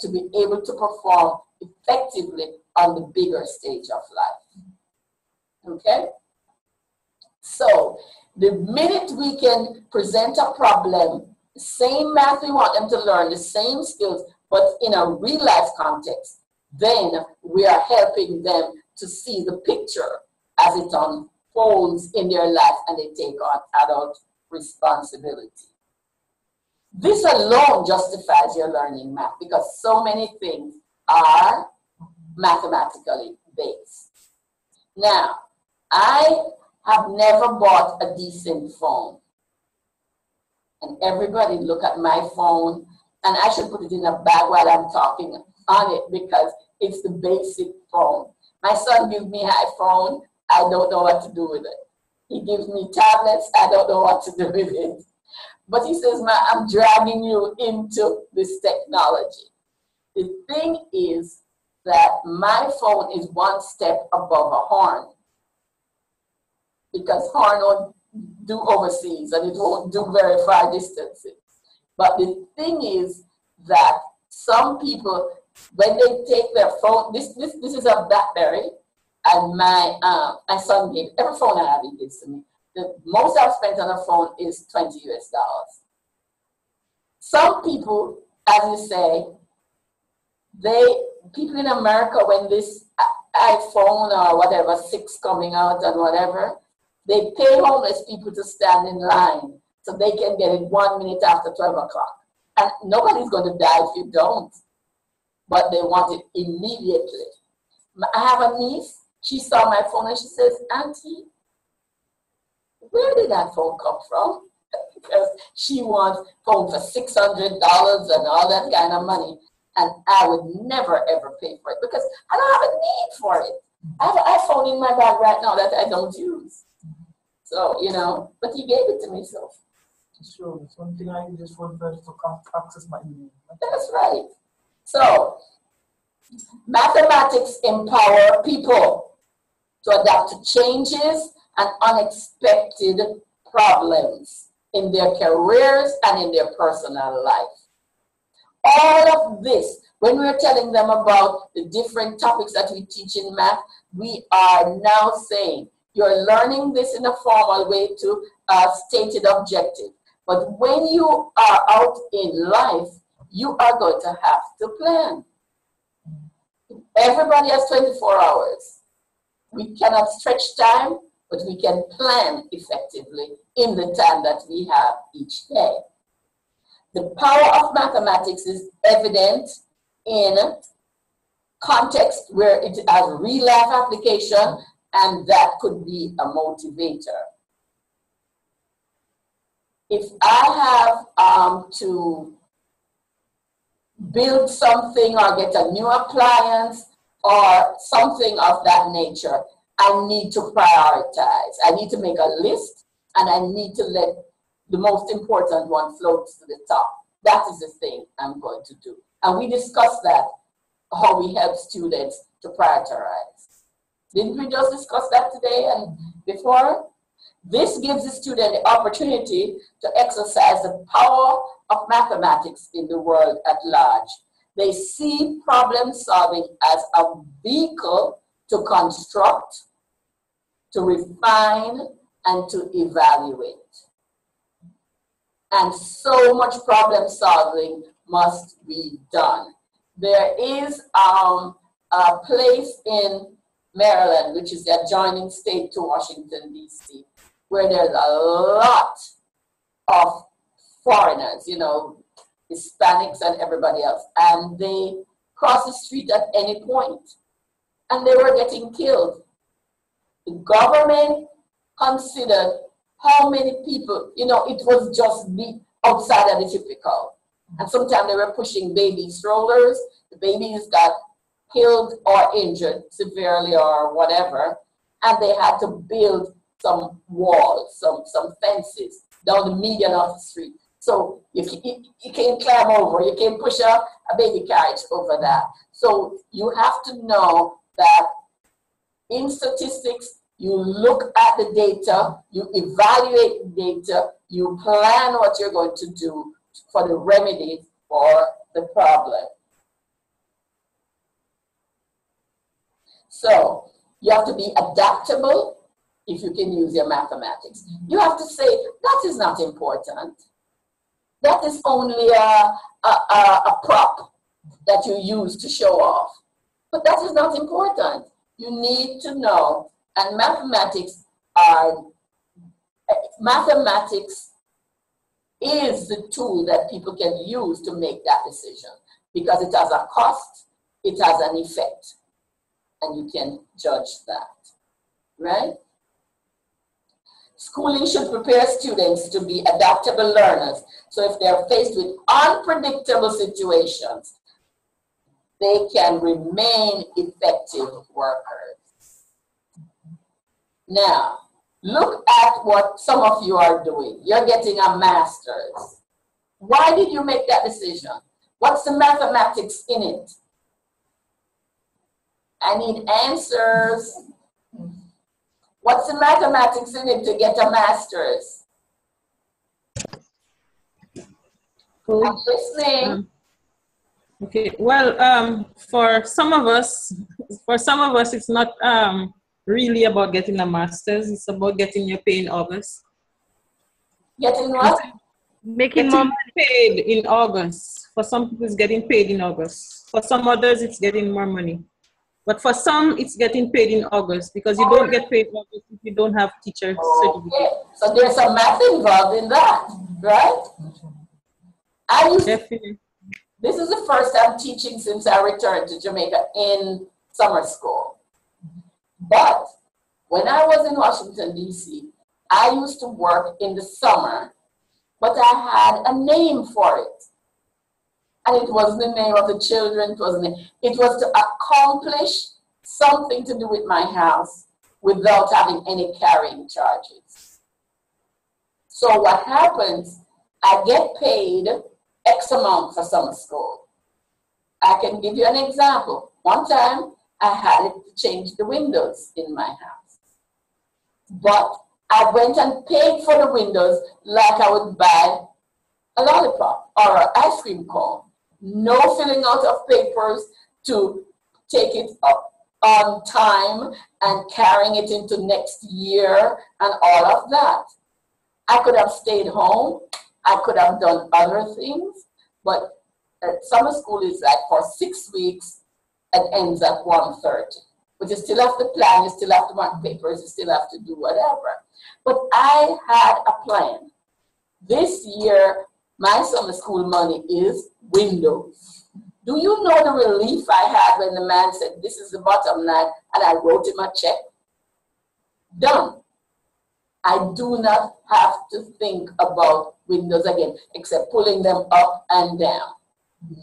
to be able to perform effectively on the bigger stage of life. Okay? So the minute we can present a problem, the same math we want them to learn, the same skills, but in a real life context, then we are helping them to see the picture as it unfolds in their life and they take on adult responsibility. This alone justifies your learning math because so many things are mathematically based. Now, I have never bought a decent phone. And everybody look at my phone, and I should put it in a bag while I'm talking on it because it's the basic phone. My son gives me iPhone, I don't know what to do with it. He gives me tablets, I don't know what to do with it. But he says, "Ma, I'm dragging you into this technology." The thing is that my phone is one step above a horn, because horn won't do overseas and it won't do very far distances. But the thing is that some people, when they take their phone, this is a BlackBerry, and my son gave, every phone I have he gives to me. The most I've spent on a phone is $20 US. Some people, as you say, people in America, when this iPhone or whatever, 6 coming out and whatever, they pay homeless people to stand in line so they can get it 1 minute after 12 o'clock. And nobody's going to die if you don't, but they want it immediately. I have a niece, she saw my phone and she says, "Auntie, where did that phone come from?" Because she wants phone for $600 and all that kind of money. And I would never ever pay for it because I don't have a need for it. I have an iPhone in my bag right now that I don't use. So, you know, but he gave it to me, so. Sure, it's one thing I just want to access my email. That's right. So, mathematics empower people to adapt to changes and unexpected problems in their careers and in their personal life. All of this, when we're telling them about the different topics that we teach in math, we are now saying, you're learning this in a formal way to a stated objective. But when you are out in life, you are going to have to plan. Everybody has 24 hours. We cannot stretch time, but we can plan effectively in the time that we have each day. The power of mathematics is evident in context where it has real life application, and that could be a motivator. If I have to build something or get a new appliance or something of that nature, I need to prioritize. I need to make a list, and I need to let the most important one float to the top. That is the thing I'm going to do. And we discussed that, how we help students to prioritize. Didn't we just discuss that today and before? This gives the student the opportunity to exercise the power of mathematics in the world at large. They see problem solving as a vehicle to construct, to refine, and to evaluate. And so much problem solving must be done. There is a place in Maryland, which is the adjoining state to Washington, D.C., where there's a lot of foreigners, you know, Hispanics and everybody else, and they cross the street at any point, and they were getting killed. The government considered how many people, you know, it was just the outside of the typical. And sometimes they were pushing baby strollers. The babies got killed or injured severely or whatever, and they had to build some walls, some fences down the median of the street. So you can't climb over, you can't push a baby carriage over that. So you have to know that in statistics, you look at the data, you evaluate the data, you plan what you're going to do for the remedy for the problem. So you have to be adaptable if you can use your mathematics. You have to say, that is not important. That is only a prop that you use to show off. But that is not important. You need to know, and mathematics is the tool that people can use to make that decision, because it has a cost, it has an effect, and you can judge that, right? Schooling should prepare students to be adaptable learners. So if they're faced with unpredictable situations, they can remain effective workers. Now, look at what some of you are doing. You're getting a master's. Why did you make that decision? What's the mathematics in it? I need answers. What's the mathematics in it to get a master's? I'm listening. Okay, well, for some of us, it's not really about getting a master's. It's about getting your pay in August. Getting what? Making more money. Paid in August. For some people, it's getting paid in August. For some others, it's getting more money. But for some, it's getting paid in August, because you don't get paid in August if you don't have teacher certificate. So there's some math involved in that, right? Definitely. This is the first time teaching since I returned to Jamaica in summer school. But when I was in Washington, D.C., I used to work in the summer, but I had a name for it. And it wasn't the name of the children, it was to accomplish something to do with my house without having any carrying charges. So what happens, I get paid X amount for summer school. I can give you an example. One time, I had to change the windows in my house. But I went and paid for the windows like I would buy a lollipop or an ice cream cone. No filling out of papers to take it up on time and carrying it into next year and all of that. I could have stayed home. I could have done other things, but summer school is like for 6 weeks and ends at 1:30. But you still have to plan, you still have to mark papers, you still have to do whatever. But I had a plan. This year, my summer school money is windows. Do you know the relief I had when the man said, this is the bottom line, and I wrote him a check? Done. I do not have to think about windows again, except pulling them up and down.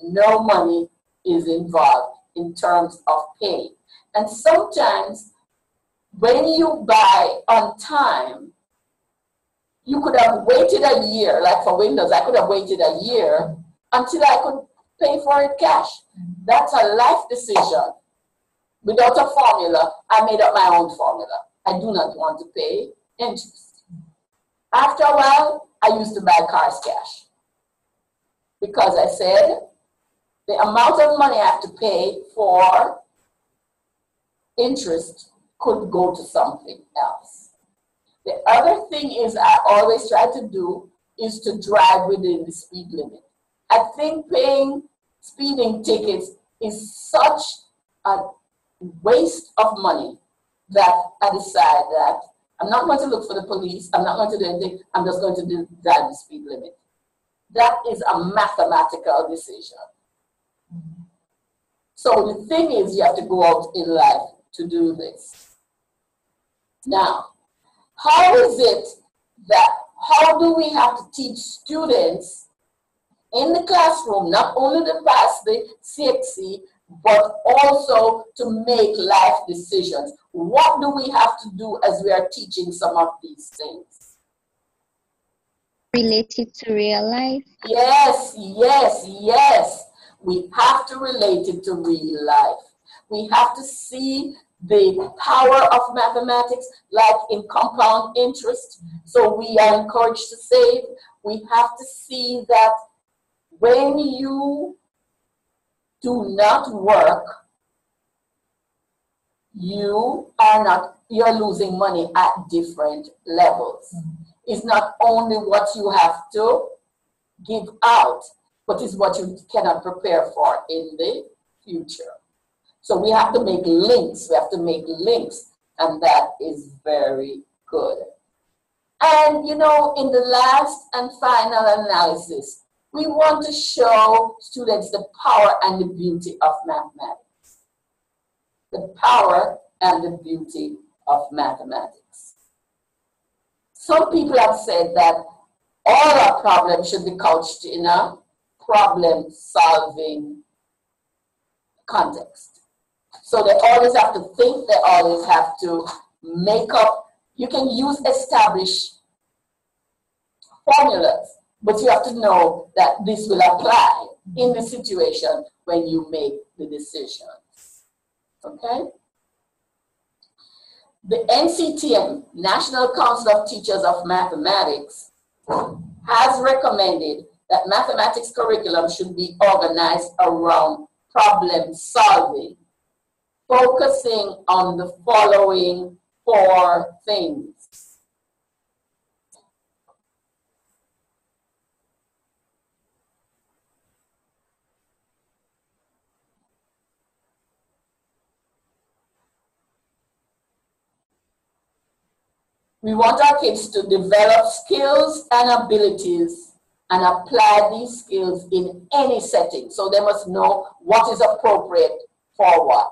No money is involved in terms of pay. And sometimes when you buy on time, you could have waited a year, like for windows, I could have waited a year until I could pay for it cash. That's a life decision. Without a formula, I made up my own formula. I do not want to pay interest. After a while, I used to buy cars cash. Because I said, the amount of money I have to pay for interest could go to something else. The other thing is I always try to do is to drive within the speed limit. I think paying speeding tickets is such a waste of money that I decide that I'm not going to look for the police, I'm not going to do anything, I'm just going to drive the speed limit. That is a mathematical decision. So the thing is, you have to go out in life to do this. Now, how is it that, how do we have to teach students in the classroom, not only to pass the CXC, but also to make life decisions? What do we have to do as we are teaching some of these things? Related to real life? Yes, yes, yes. We have to relate it to real life. We have to see the power of mathematics, like in compound interest. So we are encouraged to save. We have to see that when you do not work, you're losing money at different levels. It's not only what you have to give out, but it's what you cannot prepare for in the future. So we have to make links, and that is very good. And you know, in the last and final analysis, we want to show students the power and the beauty of mathematics. The power and the beauty of mathematics. Some people have said that all our problems should be couched in a problem-solving context. So they always have to think, they always have to make up. You can use established formulas, but you have to know that this will apply in the situation when you make the decisions. Okay? The NCTM, National Council of Teachers of Mathematics, has recommended that mathematics curriculum should be organized around problem solving, focusing on the following 4 things. We want our kids to develop skills and abilities and apply these skills in any setting. So they must know what is appropriate for what.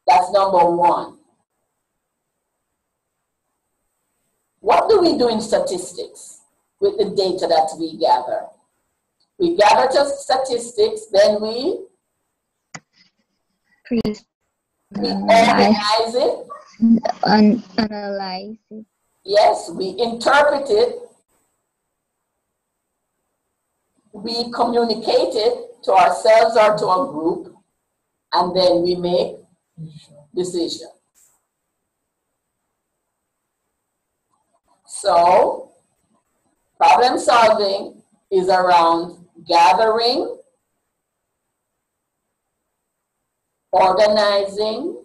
That's number 1. What do we do in statistics with the data that we gather? We gather just statistics, then we organize it. Analyze it. Yes, we interpret it. We communicate it to ourselves or to a group, and then we make decisions. So, problem solving is around gathering, organizing,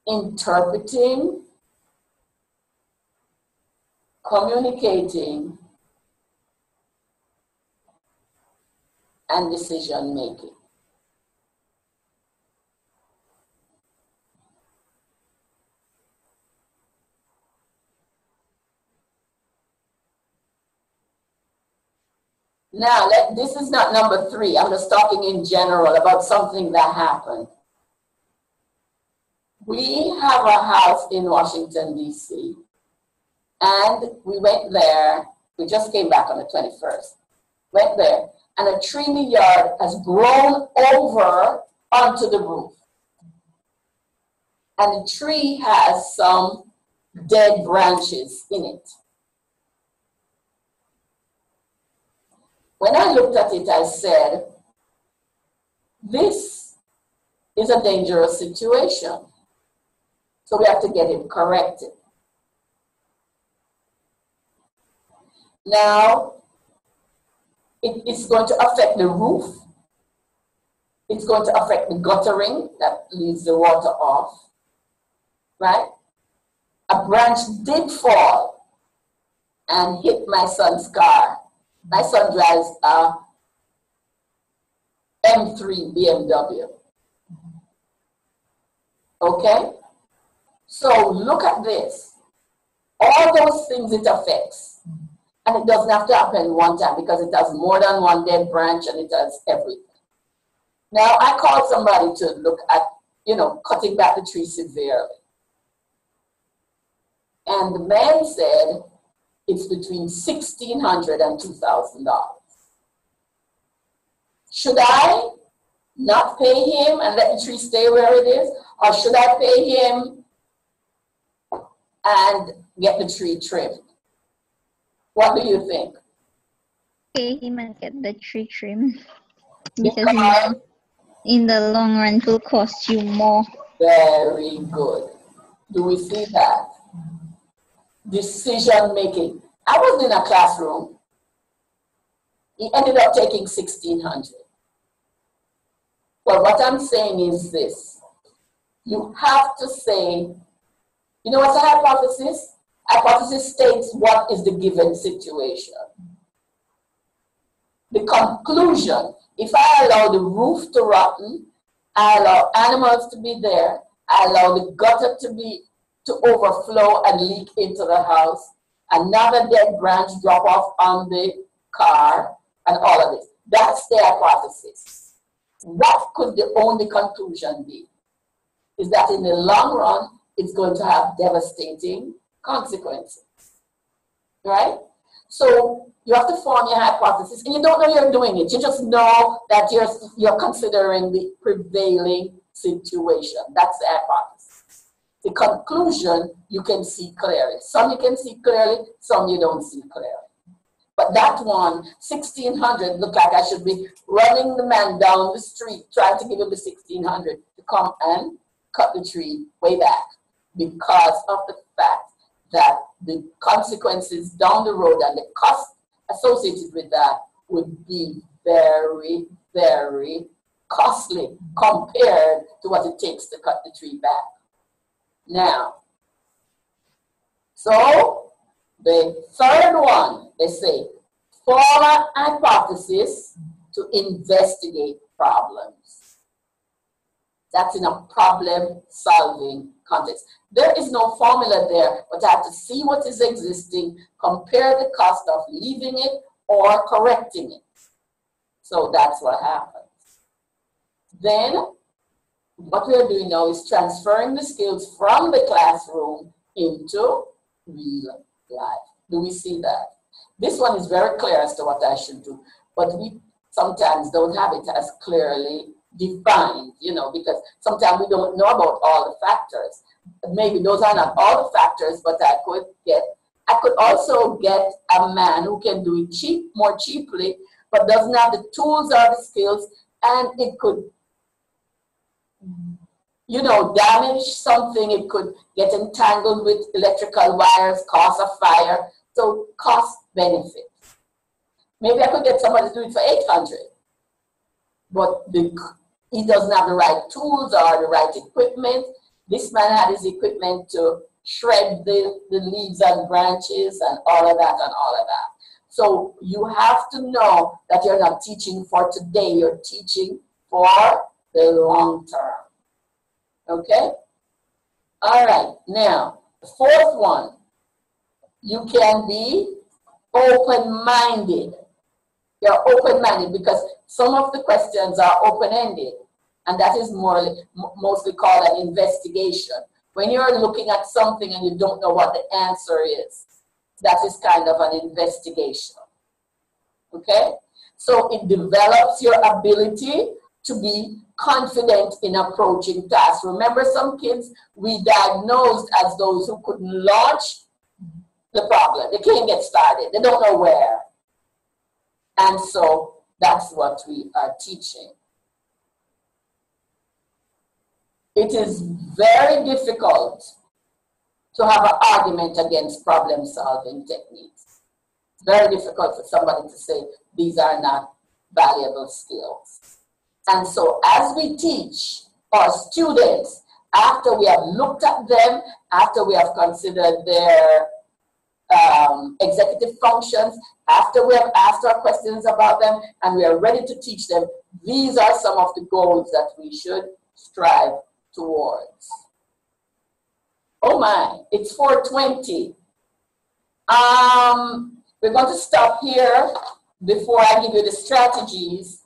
interpreting, communicating, and decision making. Now, this is not number 3. I'm just talking in general about something that happened. We have a house in Washington, D.C., and we went there. We just came back on the 21st. Went there, and a tree in the yard has grown over onto the roof. And the tree has some dead branches in it. When I looked at it, I said, this is a dangerous situation. So we have to get it corrected. Now, it's going to affect the roof. It's going to affect the guttering that leaves the water off, right? A branch did fall and hit my son's car. My son drives a M3 BMW. Okay? So look at this. All those things it affects. And it doesn't have to happen one time because it has more than one dead branch and it has everything. Now, I called somebody to look at, cutting back the tree severely. And the man said it's between $1,600 and $2,000. Should I not pay him and let the tree stay where it is? Or should I pay him and get the tree trimmed? What do you think? Pay him and get the tree trimmed. Because in the long run it will cost you more. Very good. Do we see that? Decision making. I was in a classroom. He ended up taking $1,600. Well, what I'm saying is this. You have to say, you know what's a hypothesis? Hypothesis states what is the given situation. The conclusion, if I allow the roof to rotten, I allow animals to be there, I allow the gutter to overflow and leak into the house, another dead branch drop off on the car, and all of this. That's the hypothesis. What could the only conclusion be? Is that in the long run, it's going to have devastating consequences, right? So you have to form your hypothesis, and you don't know you're doing it. You just know that you're considering the prevailing situation. That's the hypothesis. The conclusion you can see clearly. Some you can see clearly, some you don't see clearly. But that one, $1,600, look like I should be running the man down the street, trying to give him the $1,600 to come and cut the tree way back because of the fact that the consequences down the road and the cost associated with that would be very, very costly compared to what it takes to cut the tree back. Now, so the third one, they say, form a hypothesis to investigate problems. That's in a problem-solving context. There is no formula there, but I have to see what is existing, compare the cost of leaving it or correcting it. So that's what happens. Then, what we're doing now is transferring the skills from the classroom into real life. Do we see that? This one is very clear as to what I should do, but we sometimes don't have it as clearly defined, because sometimes we don't know about all the factors. Maybe those are not all the factors, but I could also get a man who can do it more cheaply, but doesn't have the tools or the skills, and it could, damage something. It could get entangled with electrical wires, cause a fire. So cost benefit. Maybe I could get somebody to do it for $800, but he doesn't have the right tools or the right equipment. This man had his equipment to shred the leaves and branches and all of that and all of that. So you have to know that you're not teaching for today, you're teaching for the long term. Okay? All right, now, the fourth one, you can be open-minded. You're open-minded because some of the questions are open-ended, and that is mostly called an investigation. When you're looking at something and you don't know what the answer is, that is kind of an investigation. Okay? So it develops your ability to be confident in approaching tasks. Remember, some kids we diagnosed as those who couldn't launch the problem. They can't get started. They don't know where. And so that's what we are teaching. It is very difficult to have an argument against problem solving techniques. It's very difficult for somebody to say these are not valuable skills. And so as we teach our students, after we have looked at them, after we have considered their executive functions, after we have asked our questions about them, and we are ready to teach them, these are some of the goals that we should strive towards. Oh my, it's 4:20. We're going to stop here before I give you the strategies.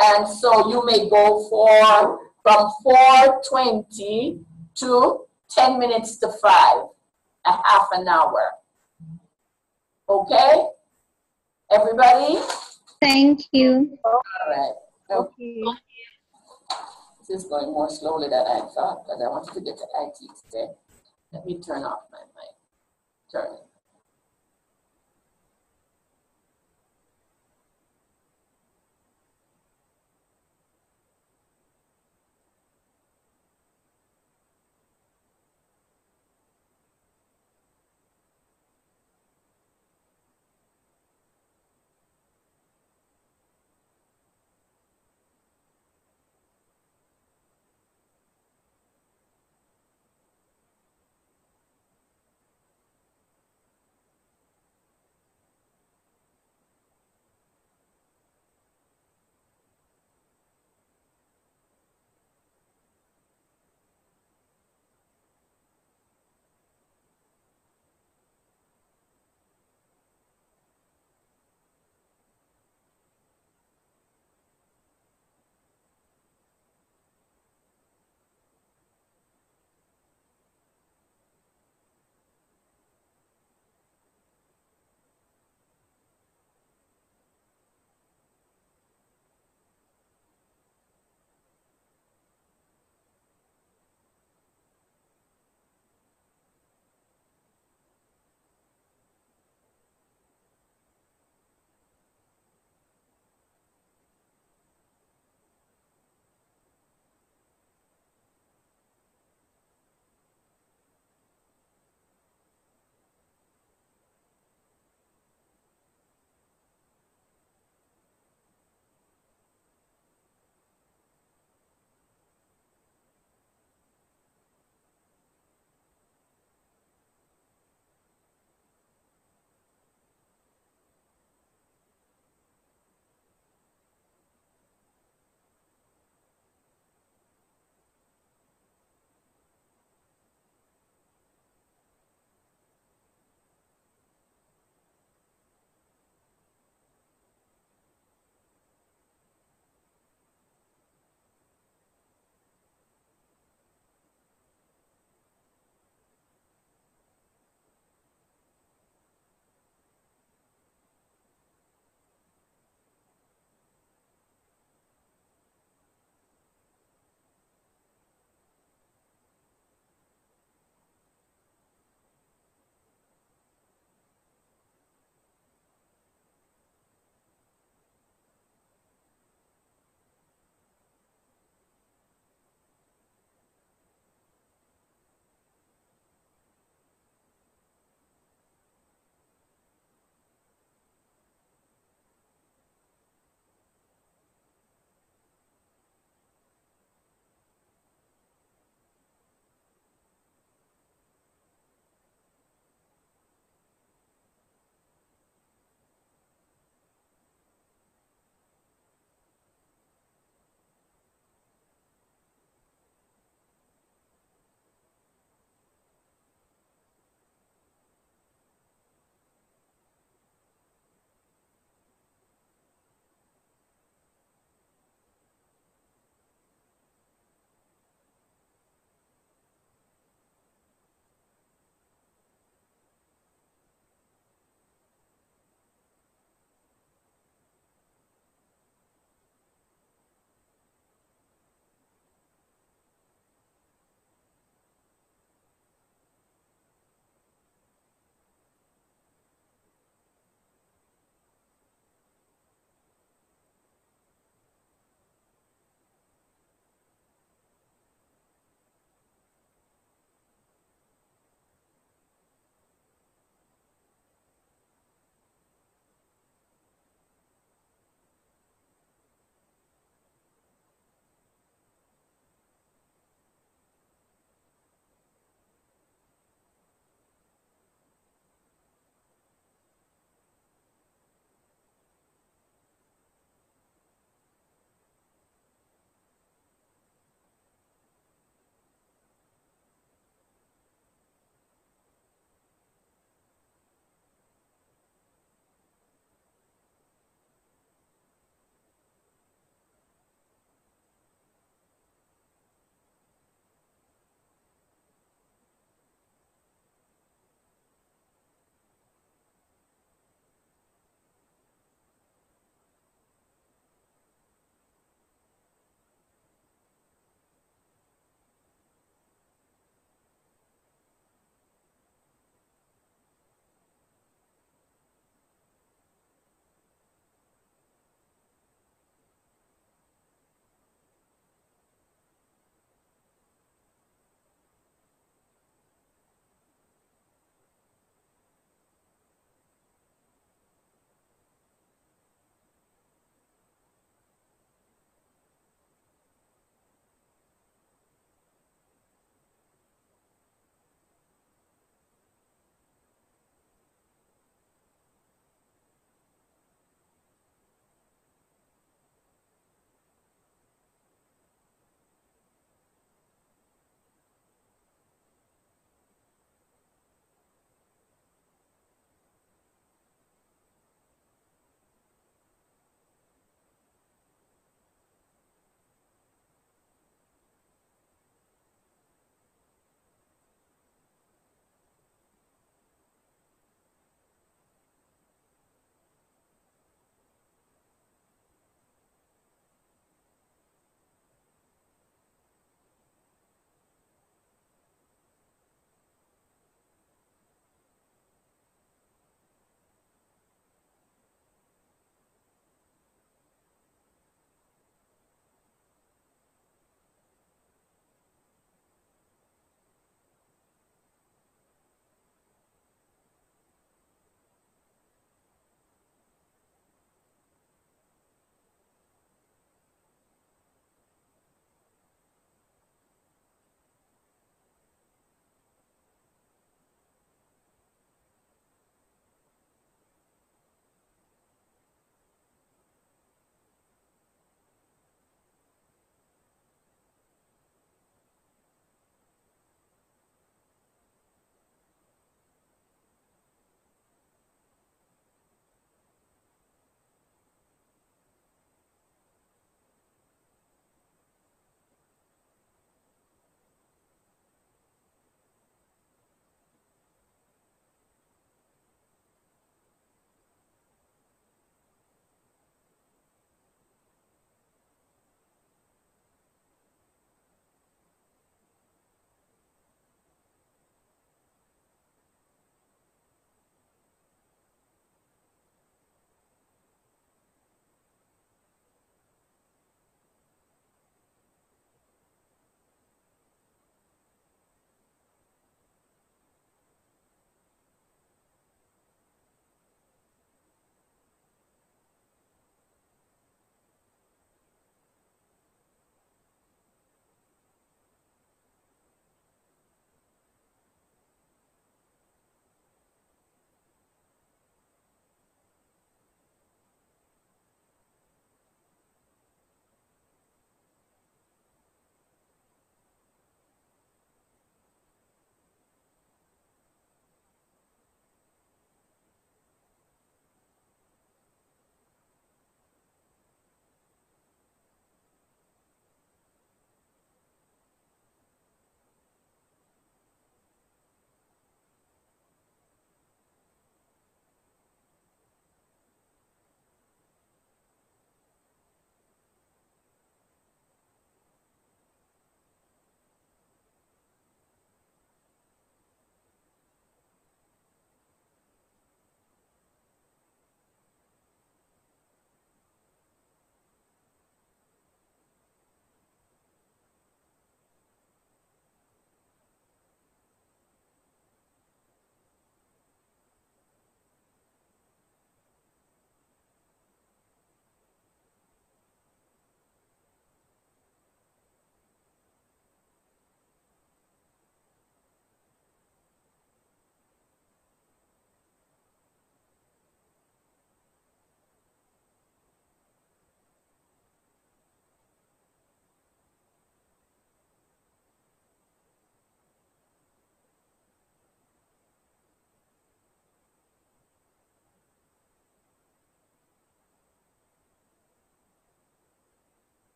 And so you may go from 4:20 to 10 minutes to 5, a half an hour. Okay? Everybody? Thank you. All right. Okay. This is going more slowly than I thought, because I wanted to get to IT today. Let me turn off my mic. Turn it.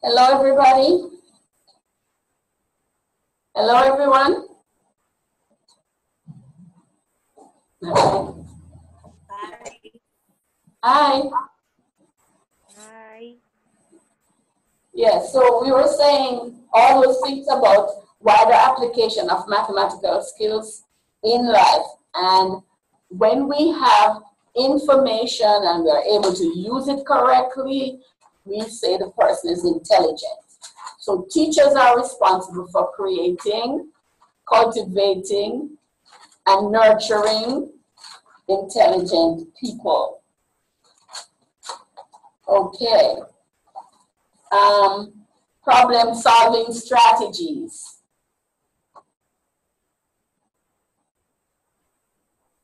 Hello, everybody. Hello, everyone. Hi. Hi. Yes, so we were saying all those things about wider application of mathematical skills in life. And when we have information and we're able to use it correctly, we say the person is intelligent. So teachers are responsible for creating, cultivating, and nurturing intelligent people. Okay. Problem-solving strategies.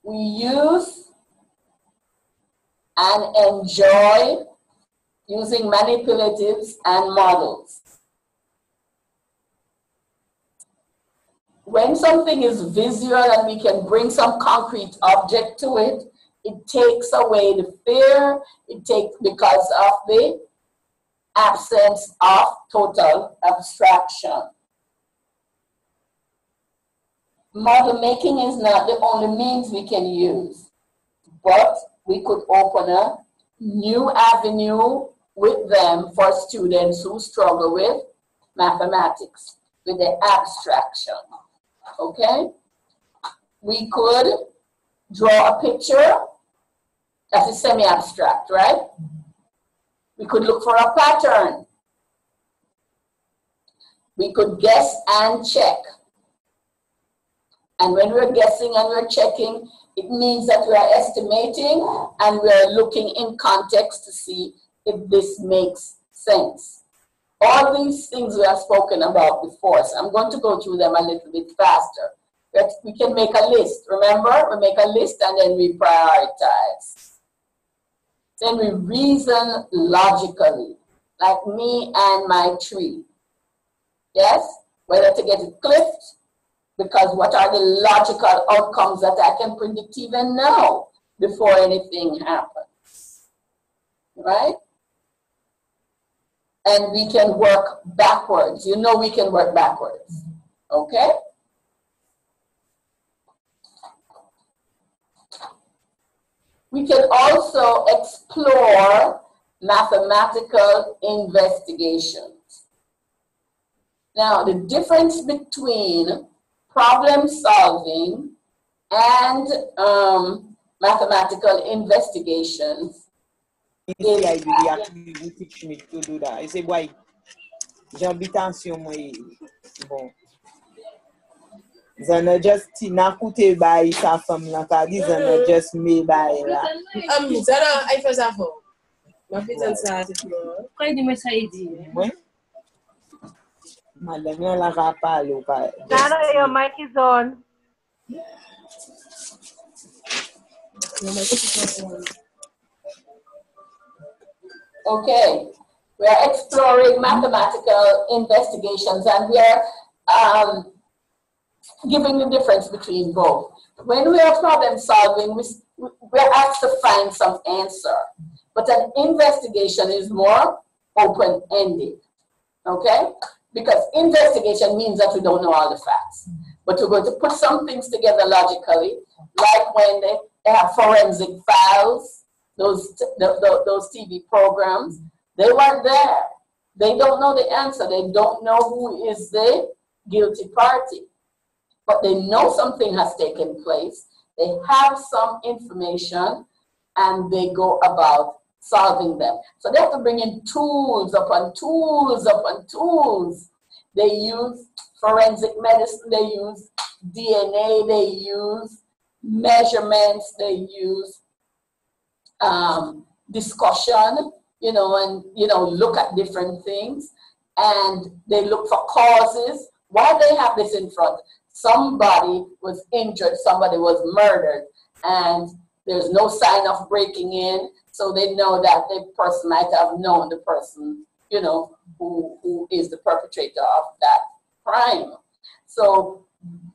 We use and enjoy using manipulatives and models. When something is visual and we can bring some concrete object to it, it takes away the fear, because of the absence of total abstraction. Model making is not the only means we can use, but we could open a new avenue with them for students who struggle with mathematics, with the abstraction. Okay? We could draw a picture that is semi-abstract, right? We could look for a pattern. We could guess and check. And when we're guessing and we're checking, it means that we are estimating and we're looking in context to see if this makes sense. All these things we have spoken about before, so I'm going to go through them a little bit faster. We can make a list. Remember, we make a list and then we prioritize. Then we reason logically, like me and my tree. Yes? Whether to get it clipped, because what are the logical outcomes that I can predict even now before anything happens? Right? And we can work backwards. You know we can work backwards. Okay? We can also explore mathematical investigations. Now, the difference between problem solving and mathematical investigations is... You teach me to do that. I say, why? Bon. Zana just na koute bay sa femme la ka di zana just me bay la. Zana ay fè sa fò. Ma fè sa se fò. Kwa di me sa di? Oui. Madame la ka palo ka. Zana, your mic is on. Okay. We are exploring mathematical investigations and we are giving the difference between both. When we are problem solving, we're asked to find some answer, but an investigation is more open-ended, okay? Because investigation means that we don't know all the facts, but we're going to put some things together logically, like when they have forensic files, those TV programs, they weren't there. They don't know the answer. They don't know who is the guilty party. But they know something has taken place. They have some information and they go about solving them. So they have to bring in tools upon tools upon tools. They use forensic medicine, they use DNA, they use measurements, they use discussion, and, look at different things. And they look for causes. Why they have this in front? Somebody was injured, somebody was murdered, and there's no sign of breaking in, so they know that the person might have known the person, who is the perpetrator of that crime. So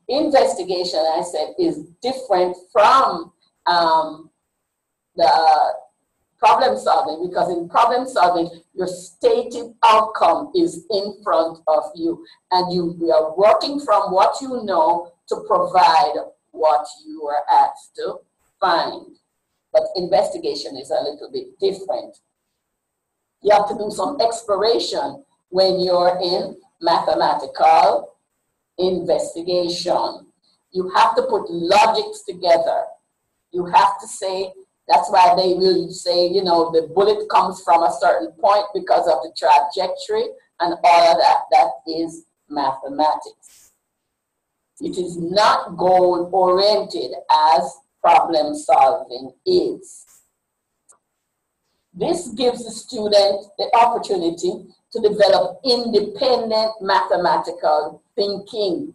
investigation, I said, is different from the problem solving, because in problem solving, your stated outcome is in front of you, and you are working from what you know to provide what you are asked to find. But investigation is a little bit different. You have to do some exploration when you're in mathematical investigation. You have to put logics together. You have to say, that's why they will say, you know, the bullet comes from a certain point because of the trajectory and all of that. That is mathematics. It is not goal-oriented as problem solving is. This gives the student the opportunity to develop independent mathematical thinking.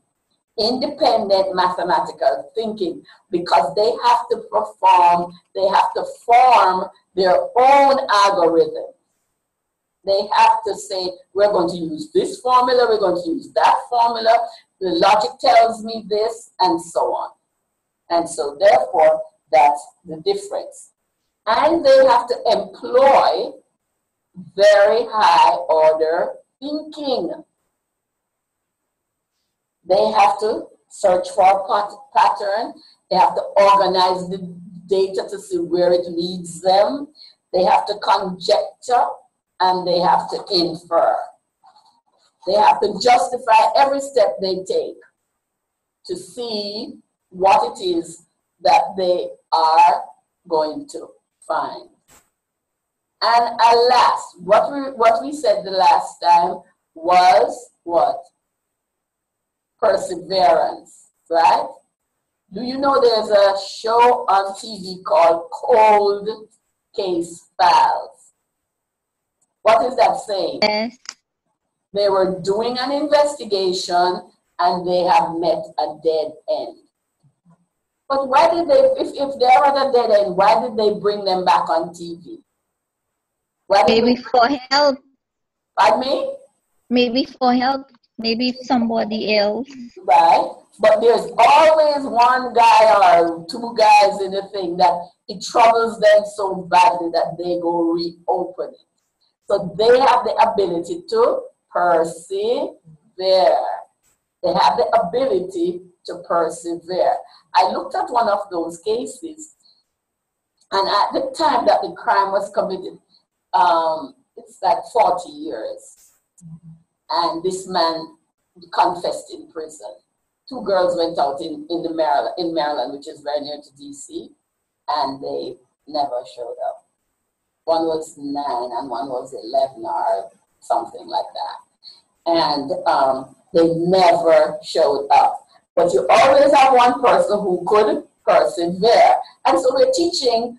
Independent mathematical thinking, because they have to perform, they have to form their own algorithm. They have to say, we're going to use this formula, we're going to use that formula, the logic tells me this, and so on. And so therefore, that's the difference. And they have to employ very high order thinking. They have to search for a pattern. They have to organize the data to see where it leads them. They have to conjecture, and they have to infer. They have to justify every step they take to see what it is that they are going to find. And alas, what we said the last time was what? Perseverance, right? Do you know there's a show on TV called Cold Case Files? What is that saying? Yes. They were doing an investigation and they have met a dead end. But why did they, if they are at a dead end, why did they bring them back on TV? Maybe for help. Pardon me? Maybe for help. Maybe somebody else. Right. But there's always one guy or two guys in the thing that it troubles them so badly that they go reopen it. So they have the ability to persevere. They have the ability to persevere. I looked at one of those cases, and at the time that the crime was committed, it's like 40 years. And this man confessed in prison. Two girls went out in Maryland, which is very near to DC, and they never showed up. One was 9 and one was 11 or something like that. And they never showed up. But you always have one person who could persevere. And so we're teaching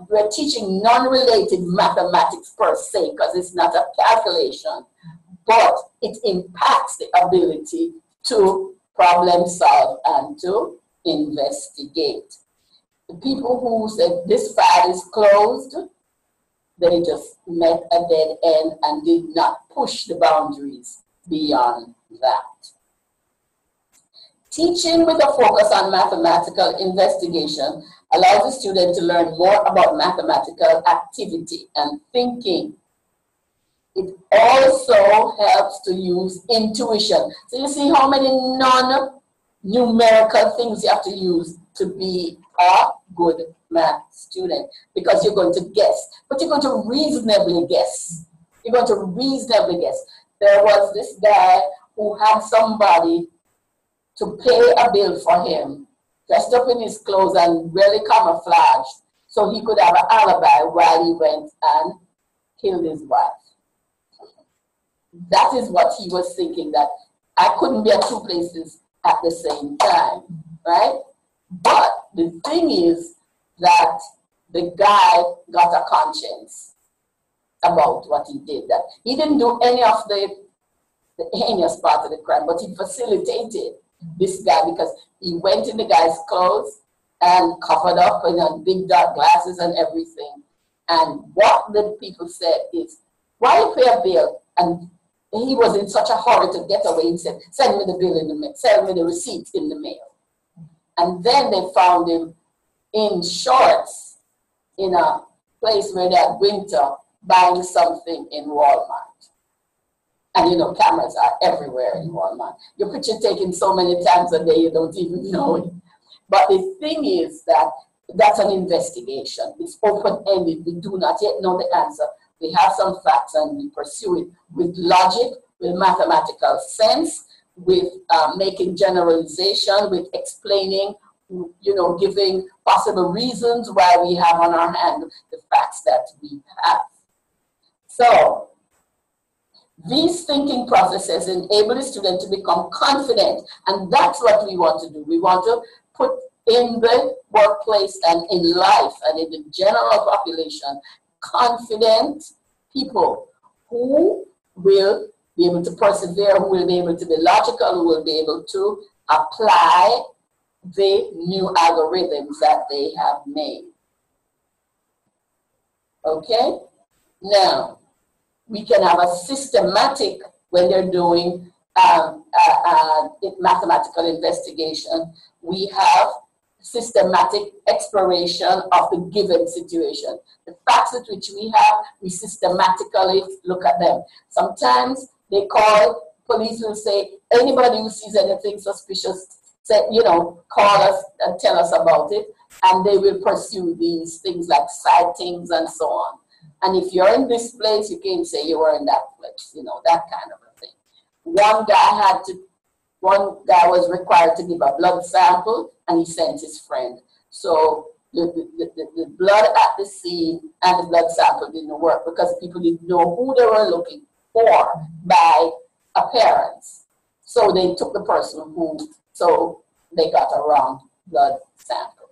we're teaching non-related mathematics per se, because it's not a calculation, but it impacts the ability to problem solve and to investigate. The people who said this file is closed, they just met a dead end and did not push the boundaries beyond that. Teaching with a focus on mathematical investigation allows the student to learn more about mathematical activity and thinking. It also helps to use intuition. So you see how many non-numerical things you have to use to be a good math student, because you're going to guess, but you're going to reasonably guess. You're going to reasonably guess. There was this guy who had somebody to pay a bill for him, dressed up in his clothes and really camouflaged, so he could have an alibi while he went and killed his wife. That is what he was thinking, that I couldn't be at two places at the same time, right? But the thing is that the guy got a conscience about what he did. That he didn't do any of the heinous part of the crime, but he facilitated this guy, because he went in the guy's clothes and covered up in big dark glasses and everything. And what the people said is, why you pay a bill? And he was in such a hurry to get away. He said, send me the bill in the mail, send me the receipt in the mail. And then they found him in shorts in a place where they're winter buying something in Walmart. And you know, cameras are everywhere in Walmart. Your picture taken so many times a day you don't even know it. But the thing is that that's an investigation. It's open-ended. We do not yet know the answer. We have some facts and we pursue it with logic, with mathematical sense, with making generalization, with explaining, you know, giving possible reasons why we have on our hand the facts that we have. So these thinking processes enable the student to become confident, and that's what we want to do. We want to put in the workplace and in life and in the general population confident people who will be able to persevere, who will be able to be logical, who will be able to apply the new algorithms that they have made. Okay? Now, we can have a systematic, when they're doing mathematical investigation, we have systematic exploration of the given situation. The facts at which we have, we systematically look at them. Sometimes they call, police will say, anybody who sees anything suspicious, say, you know, call us and tell us about it, and they will pursue these things like sightings and so on. And if you're in this place, you can say you were in that place, you know, that kind of a thing. One guy was required to give a blood sample, and he sent his friend. So the blood at the scene and the blood sample didn't work because people didn't know who they were looking for by appearance. So they took the person so they got a wrong blood sample,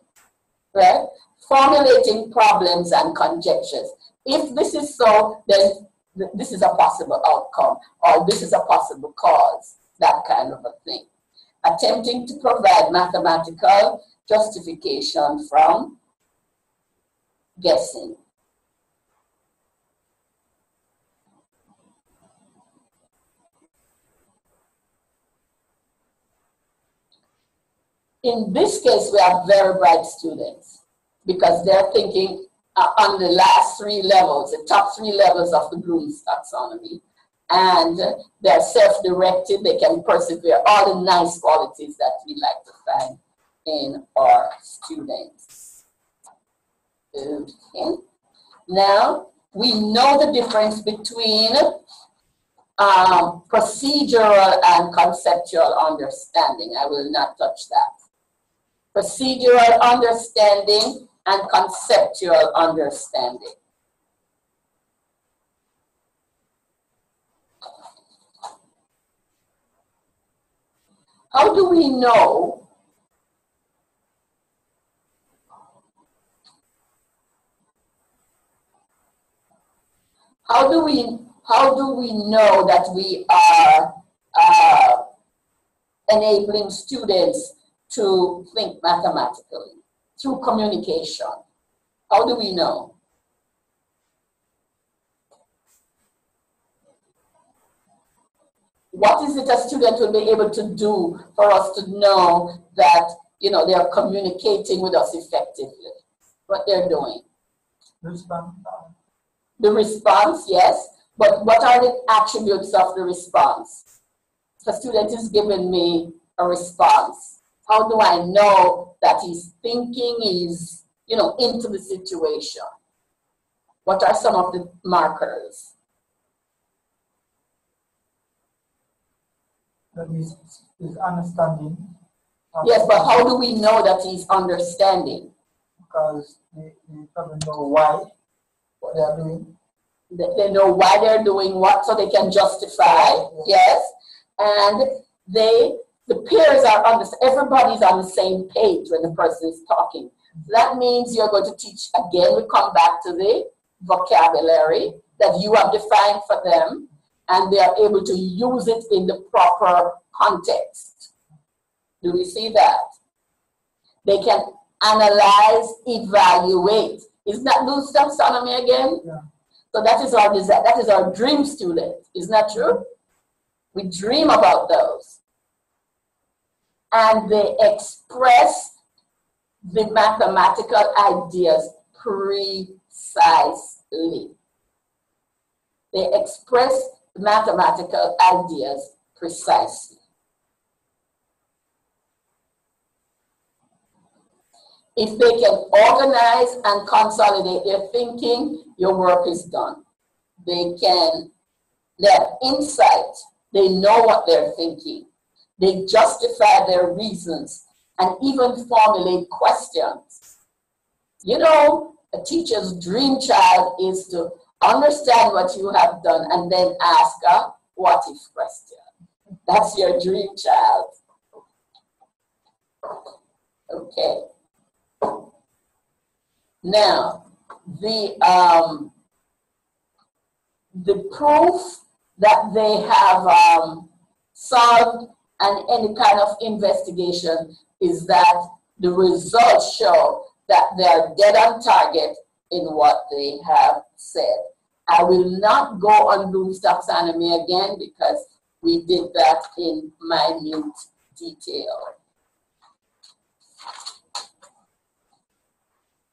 right? Formulating problems and conjectures. If this is so, then this is a possible outcome, or this is a possible cause, that kind of a thing. Attempting to provide mathematical justification from guessing. In this case, we have very bright students because they're thinking on the last 3 levels, the top 3 levels of the Bloom's taxonomy. And they're self-directed, they can persevere, all the nice qualities that we like to find in our students. Okay. Now, we know the difference between procedural and conceptual understanding. I will not touch that. Procedural understanding and conceptual understanding. How do we know that we are enabling students to think mathematically? Through communication. How do we know? What is it a student will be able to do for us to know that, you know, they are communicating with us effectively? What they're doing? Response. The response, yes. But what are the attributes of the response? The student is giving me a response. How do I know that he's thinking, he's, you know, into the situation? What are some of the markers? That is understanding. Yes, but how do we know that he's understanding? Because they probably know why, what they are doing. They know why they're doing what, so they can justify, yes. And the peers are everybody's on the same page when the person is talking. So that means you're going to teach, again, we come back to the vocabulary that you have defined for them, and they are able to use it in the proper context. Do we see that? They can analyze, evaluate. Isn't that Bloom's taxonomy again? Yeah. So that is our desire. That is our dream student. Isn't that true? We dream about those. And they express the mathematical ideas precisely. They express mathematical ideas precisely. If they can organize and consolidate their thinking, your work is done. They have insight. They know what they're thinking. They justify their reasons and even formulate questions. You know, a teacher's dream child is to understand what you have done and then ask a what if question. That's your dream child. Okay. Now, the proof that they have solved any kind of investigation is that the results show that they are dead on target in what they have said. I will not go on Bloom's taxonomy again because we did that in minute detail.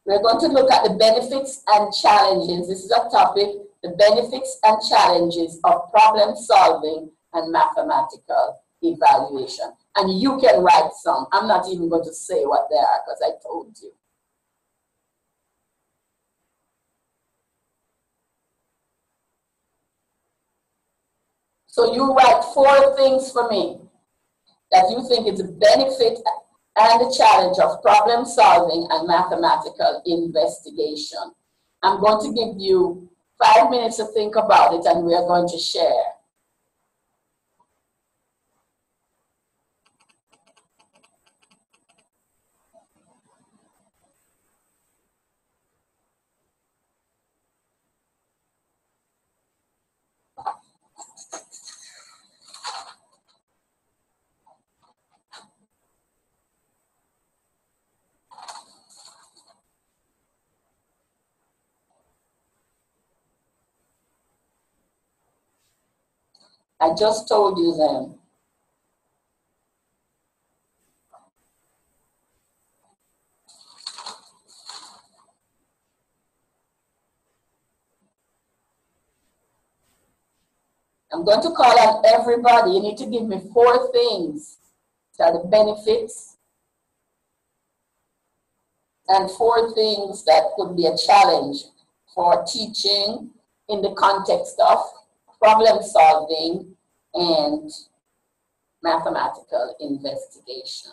We're going to look at the benefits and challenges. This is a topic, the benefits and challenges of problem solving and mathematical evaluation. And you can write some. I'm not even going to say what they are because I told you. So you write 4 things for me that you think is a benefit and the challenge of problem solving and mathematical investigation. I'm going to give you 5 minutes to think about it and we are going to share. I just told you them. I'm going to call on everybody. You need to give me 4 things that are the benefits and 4 things that could be a challenge for teaching in the context of problem solving and mathematical investigation.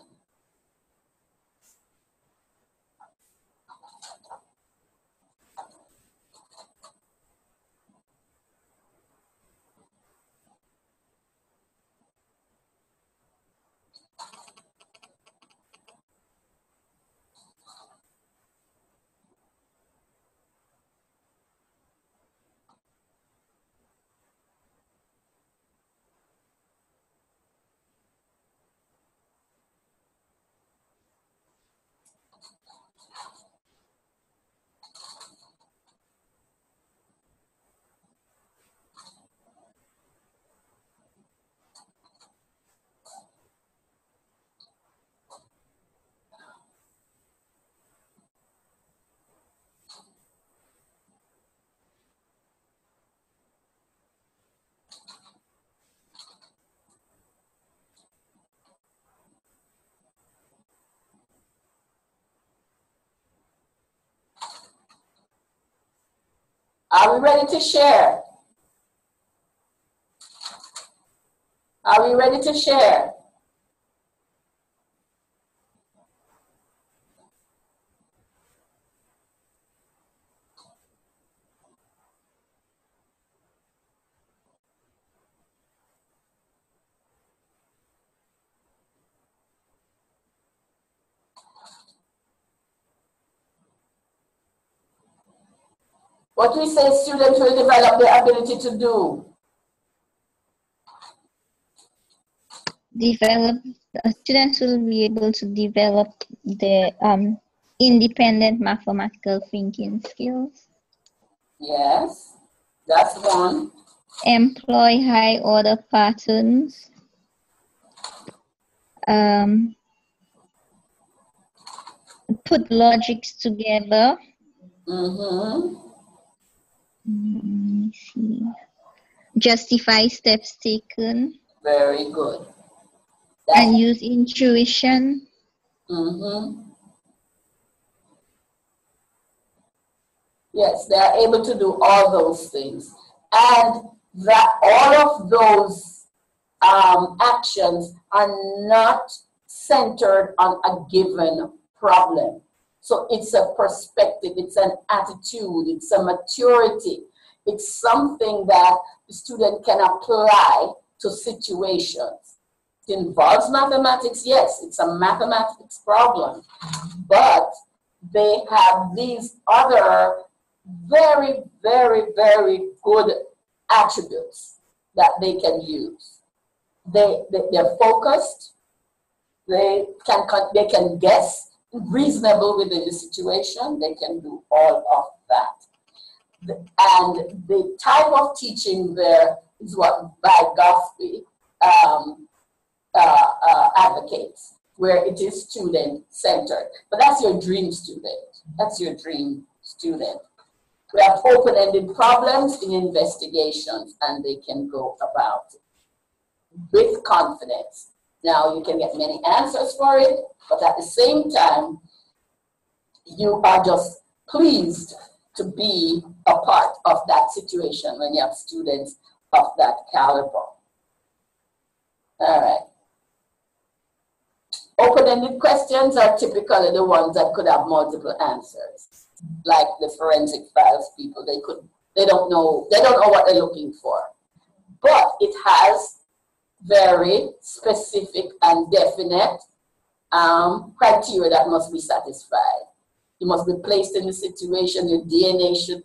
Are we ready to share? Are we ready to share? What we say students will develop the ability to do. Students will be able to develop their independent mathematical thinking skills. Yes, that's one. Employ high order patterns. Put logics together. Mm-hmm. Let me see. Justify steps taken. Very good. And use intuition. Mm-hmm. Yes, they are able to do all those things. And that all of those actions are not centered on a given problem. So it's a perspective, it's an attitude, it's a maturity. It's something that the student can apply to situations. It involves mathematics, yes, it's a mathematics problem, but they have these other very, very, very good attributes that they can use. They're focused, they can guess, reasonable within the situation, they can do all of that. And the type of teaching there is what Vygotsky advocates, where it is student-centered. But that's your dream student. That's your dream student. We have open-ended problems in investigations, and they can go about it with confidence. Now, you can get many answers for it, but at the same time, you are just pleased to be a part of that situation when you have students of that caliber. All right. Open-ended questions are typically the ones that could have multiple answers, like the forensic files people. They don't know what they're looking for, but it has very specific and definite criteria that must be satisfied. You must be placed in the situation. Your DNA should,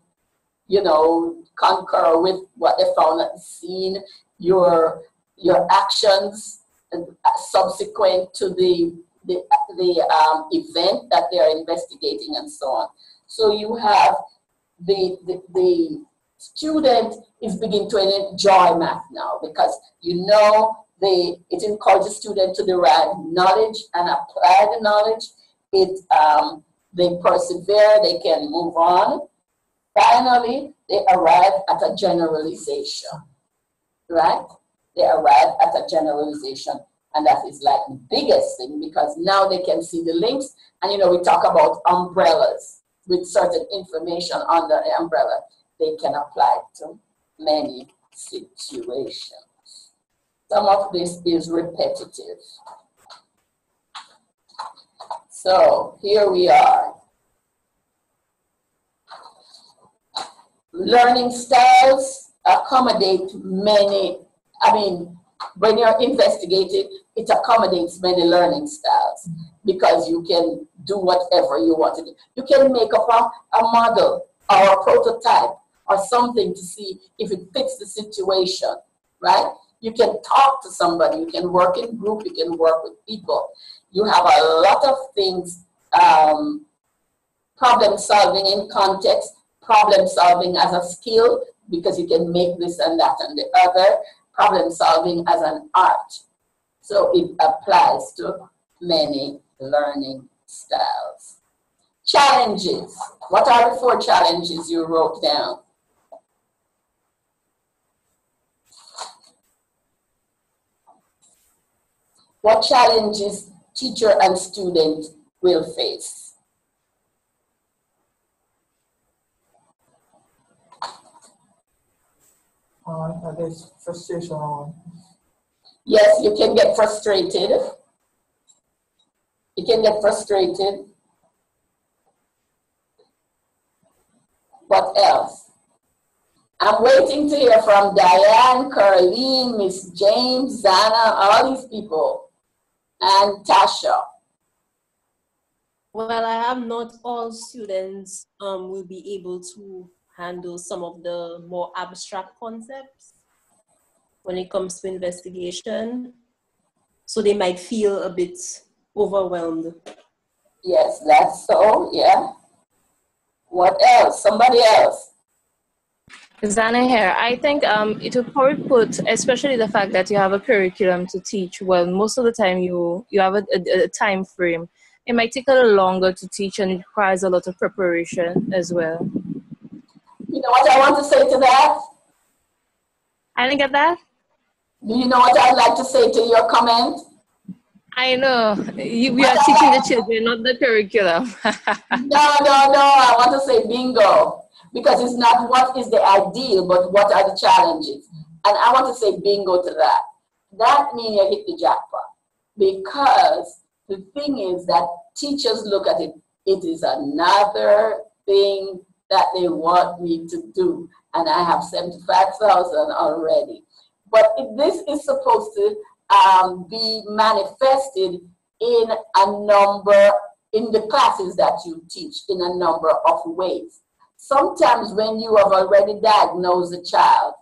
concur with what they found at the scene. Your actions subsequent to the event that they are investigating, and so on. So you have the student is beginning to enjoy math now, because it encourages students to derive knowledge and apply the knowledge. They persevere, they can move on. Finally, they arrive at a generalization, right? They arrive at a generalization, and that is like the biggest thing, because now they can see the links. And we talk about umbrellas with certain information under the umbrella. They can apply to many situations. Some of this is repetitive. So here we are. Learning styles accommodate many. When you're investigating, it accommodates many learning styles, because you can do whatever you want to do. You can make up a model or a prototype or something to see if it fits the situation, right? You can talk to somebody, you can work in group, you can work with people. You have a lot of things, problem solving in context, problem solving as a skill, because you can make this and that and the other, problem solving as an art. So it applies to many learning styles. Challenges. What are the 4 challenges you wrote down? What challenges teacher and student will face? I guess frustration. Yes, you can get frustrated. You can get frustrated. What else? I'm waiting to hear from Diane, Caroline, Miss James, Zana, all these people, and Tasha. Well, I have not all students will be able to handle some of the more abstract concepts when it comes to investigation. So they might feel a bit overwhelmed. Yes, that's so, yeah. What else? Somebody else? Zana here. I think it would probably put, especially the fact that you have a curriculum to teach. Well, most of the time you have a time frame it might take a little longer to teach and it requires a lot of preparation as well. You know what I want to say to that? I didn't get that. Do you know what I'd like to say to your comment? I know. We are teaching the children, not the curriculum. No. I want to say bingo. Because it's not what is the ideal, but what are the challenges. And I want to say bingo to that. That means you hit the jackpot. Because the thing is that teachers look at it, it is another thing that they want me to do. And I have 75,000 already. But this is supposed to be manifested in the classes that you teach in a number of ways. Sometimes when you have already diagnosed a child,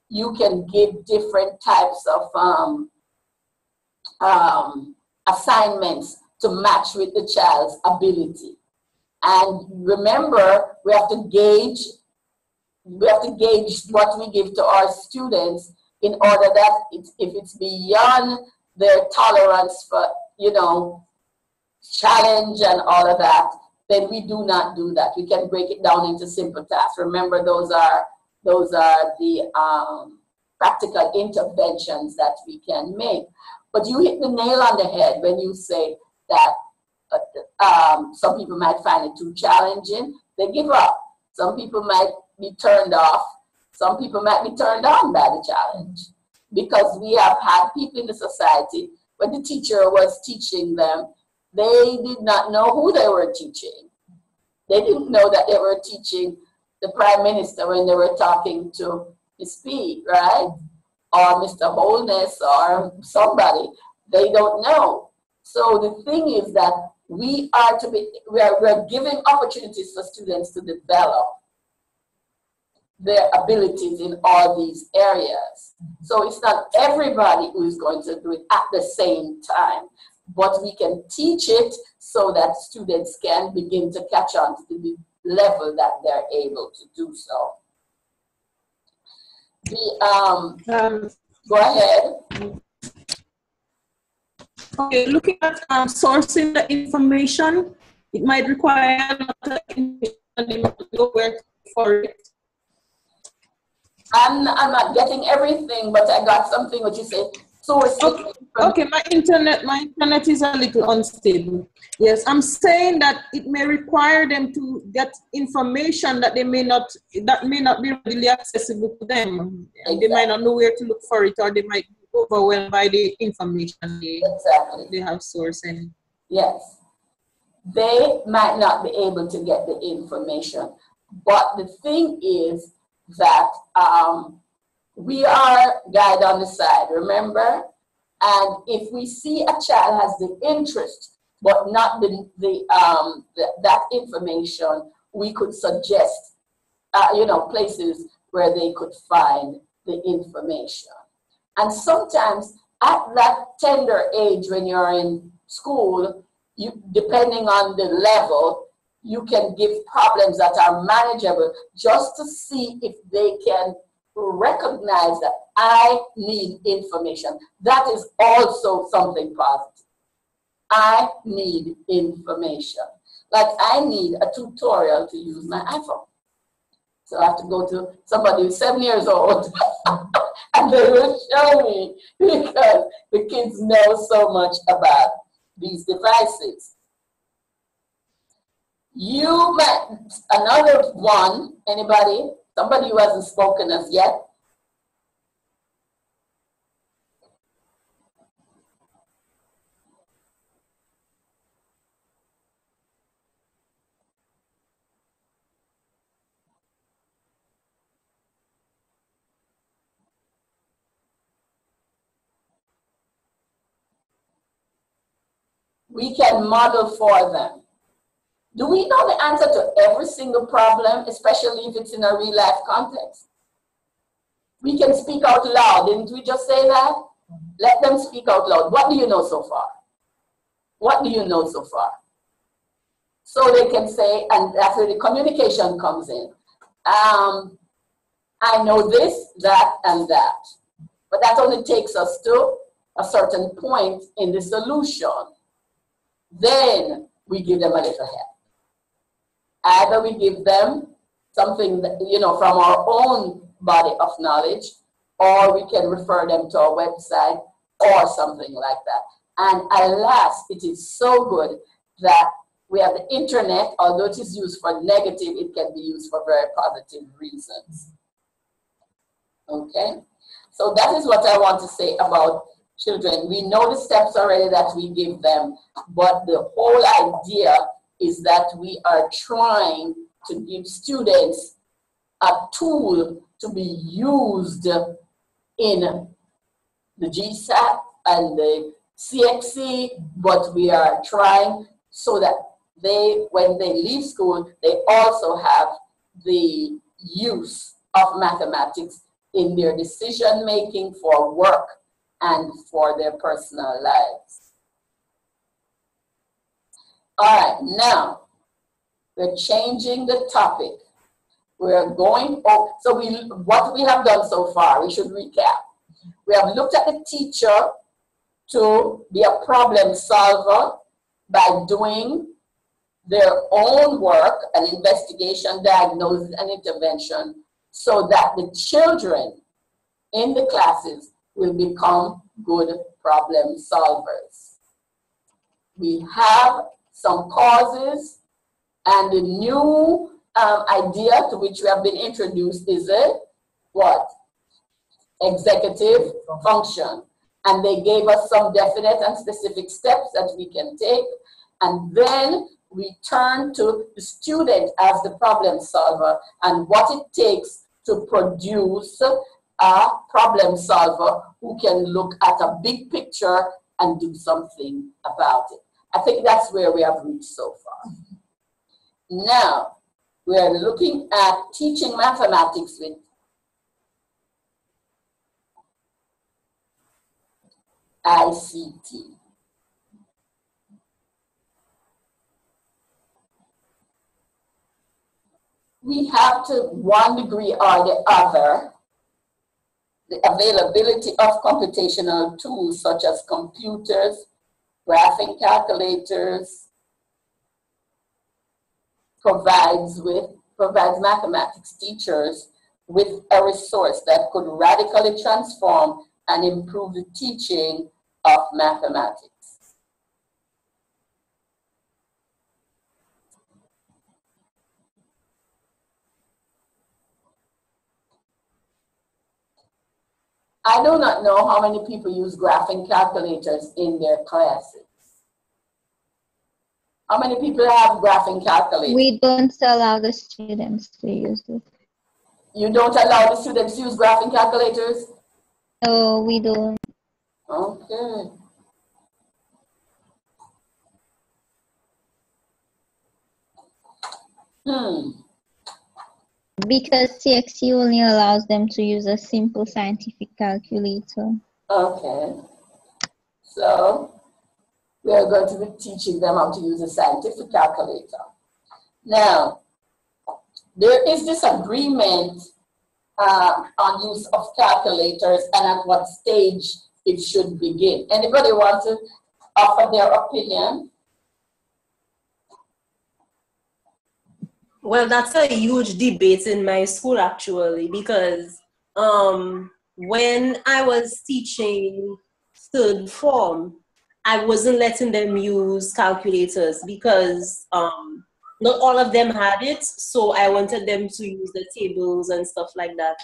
you can give different types of assignments to match with the child's ability. And remember, we have to gauge what we give to our students in order that if it's beyond their tolerance for, challenge and all of that, then we do not do that. We can break it down into simple tasks. Remember, those are the practical interventions that we can make. But you hit the nail on the head when you say that some people might find it too challenging. They give up. Some people might be turned off. Some people might be turned on by the challenge. Because we have had people in the society, when the teacher was teaching them, they did not know who they were teaching. They didn't know that they were teaching the Prime Minister when they were talking to Ms. P, right? Or Mr. Holness or somebody. They don't know. So the thing is that we're giving opportunities for students to develop their abilities in all these areas. So it's not everybody who is going to do it at the same time, but we can teach it so that students can begin to catch on to the level that they're able to do so. Go ahead. Okay, looking at sourcing the information, it might require a lot of information and they might know where to look for it. I'm not getting everything, but I got something what you say. Okay, my internet is a little unstable. Yes, I'm saying that it may require them to get information that may not be readily accessible to them. Exactly. They might not know where to look for it, or they might be overwhelmed by the information they have sourcing. Yes, they might not be able to get the information, but the thing is that we are guide on the side, remember? And if we see a child has the interest, but not that information, we could suggest, places where they could find the information. And sometimes at that tender age when you're in school, depending on the level, you can give problems that are manageable just to see if they can recognize that I need information. That is also something positive. I need information. Like I need a tutorial to use my iPhone. So I have to go to somebody who's 7 years old and they will show me because the kids know so much about these devices. You met another one, anybody? Somebody who hasn't spoken as yet? We can model for them. Do we know the answer to every single problem, especially if it's in a real life context? We can speak out loud. Didn't we just say that? Let them speak out loud. What do you know so far? What do you know so far? So they can say, and that's where the communication comes in. I know this, that, and that. But that only takes us to a certain point in the solution. Then we give them a little help. Either we give them something that, from our own body of knowledge, or we can refer them to our website or something like that. And alas, it is so good that we have the internet. Although it is used for negative, it can be used for very positive reasons. Okay, so that is what I want to say about children. We know the steps already that we give them, but the whole idea is that we are trying to give students a tool to be used in the GSAT and the CXC, but we are trying so that when they leave school, they also have the use of mathematics in their decision making for work and for their personal lives. All right, now we're changing the topic. We're going over, so what we have done so far, we should recap. We have looked at the teacher to be a problem solver by doing their own work, an investigation, diagnosis, and intervention, so that the children in the classes will become good problem solvers. We have some causes, and the new idea to which we have been introduced is what? Executive function. And they gave us some definite and specific steps that we can take, and then we turn to the student as the problem solver and what it takes to produce a problem solver who can look at a big picture and do something about it. I think that's where we have reached so far. Now, we are looking at teaching mathematics with ICT. We have to one degree or the other, the availability of computational tools such as computers, graphing calculators, provides mathematics teachers with a resource that could radically transform and improve the teaching of mathematics. I do not know how many people use graphing calculators in their classes. How many people have graphing calculators? We don't allow the students to use it. You don't allow the students to use graphing calculators? No, we don't. Okay. Because CXC only allows them to use a simple scientific calculator. Okay. So we are going to be teaching them how to use a scientific calculator. Now, there is disagreement on use of calculators and at what stage it should begin. Anybody want to offer their opinion? Well, that's a huge debate in my school actually, because when I was teaching third form, I wasn't letting them use calculators because not all of them had it, so I wanted them to use the tables and stuff like that.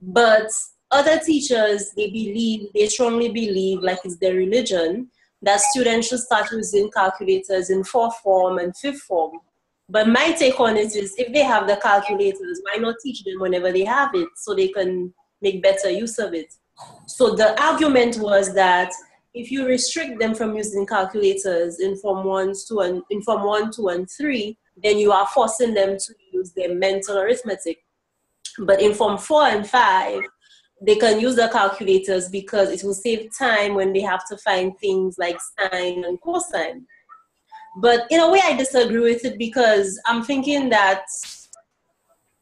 But other teachers, they strongly believe, like it's their religion, that students should start using calculators in fourth form and fifth form. But my take on it is, if they have the calculators, why not teach them whenever they have it so they can make better use of it? So the argument was that if you restrict them from using calculators in Form 1, 2, and 3, then you are forcing them to use their mental arithmetic. But in Form 4 and 5, they can use the calculators because it will save time when they have to find things like sine and cosine. But in a way, I disagree with it because I'm thinking that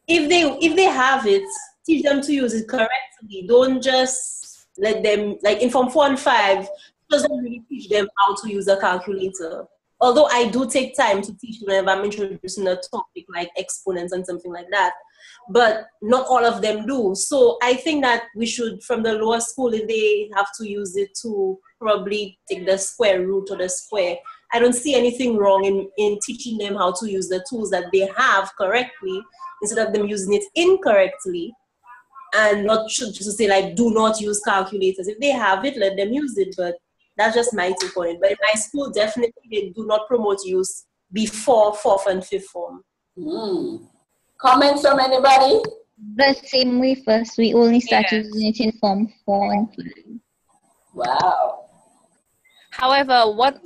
if they have it, teach them to use it correctly. Don't just let them, like in Form 4 and 5, doesn't really teach them how to use a calculator. Although I do take time to teach whenever I'm introducing a topic like exponents and something like that, but not all of them do. So I think that we should, from the lower school, if they have to use it to probably take the square root or the square, I don't see anything wrong in teaching them how to use the tools that they have correctly instead of them using it incorrectly. And not just to say like, do not use calculators. If they have it, let them use it. But that's just my take on it. But in my school, definitely they do not promote use before 4th and 5th form. Comments from anybody? The same way first, we only start using it in Form 4 and 5. Wow. However, what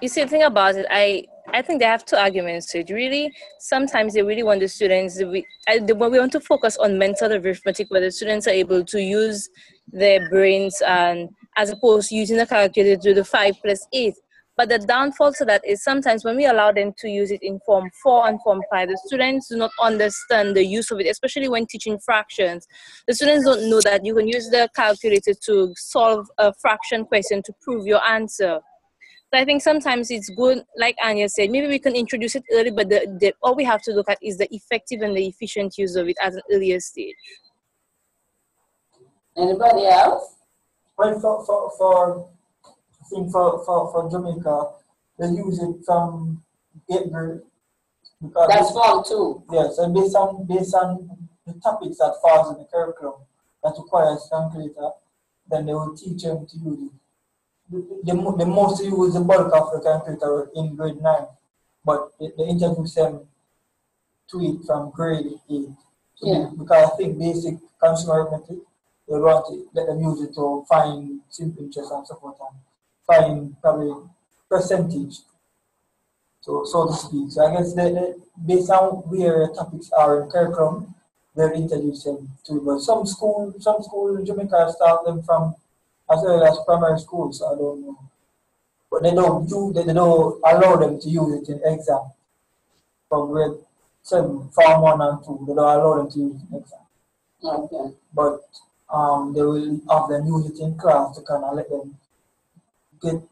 you see, the thing about it, I think they have two arguments to it. Really, sometimes they really want the students. We want to focus on mental arithmetic, where the students are able to use their brains, and as opposed to using a calculator to do the 5 plus 8. But the downfall to that is sometimes when we allow them to use it in Form 4 and Form 5, the students do not understand the use of it, especially when teaching fractions. The students don't know that you can use the calculator to solve a fraction question to prove your answer. So I think sometimes it's good, like Anya said, maybe we can introduce it early, but all we have to look at is the effective and the efficient use of it at an earlier stage. Anybody else? Well, I think for Jamaica, they use it from 8th grade. Because that's Form 2. Yes, and based on the topics that falls in the curriculum that requires calculator, then they will teach them to use it. They mostly use the bulk of the calculator in grade 9, but they introduce them to it from grade 8. So because I think basic consumer arithmetic, they want to let them use it to find simple interest and so forth, and find probably percentage, so to speak. So I guess they based on where topics are in curriculum, they're introduced them to. But some school in Jamaica start them from as early as primary school, so I don't know. But they don't allow them to use it in exam from grade 7, Form 1 and 2. They don't allow them to use it in exam. Okay. But they will have them use it in class to kind of let them get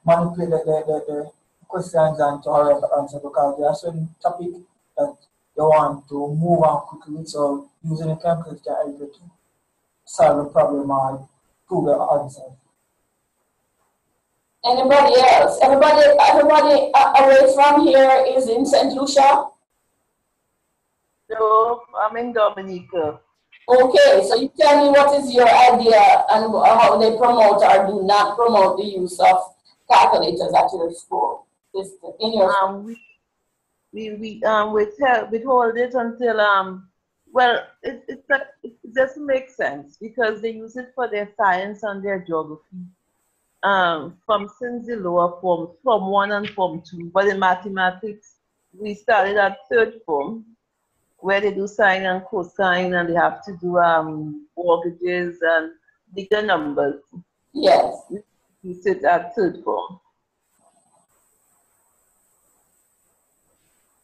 manipulate the questions and to hurry up the answer, because there are certain topics that you want to move on quickly, so using a calculator can help you to solve the problem or prove the answer. Anybody else? Everybody away from here is in St. Lucia? No, I'm in Dominica. Okay, so you tell me what is your idea and how they promote or do not promote the use of calculators at your school. In your we withhold it until well, it doesn't make sense because they use it for their science and their geography. Since the lower forms, Form 1 and Form 2, but in mathematics we started at 3rd form, where they do sine and cosine, and they have to do mortgages and bigger numbers. Yes. We sit at 3rd form.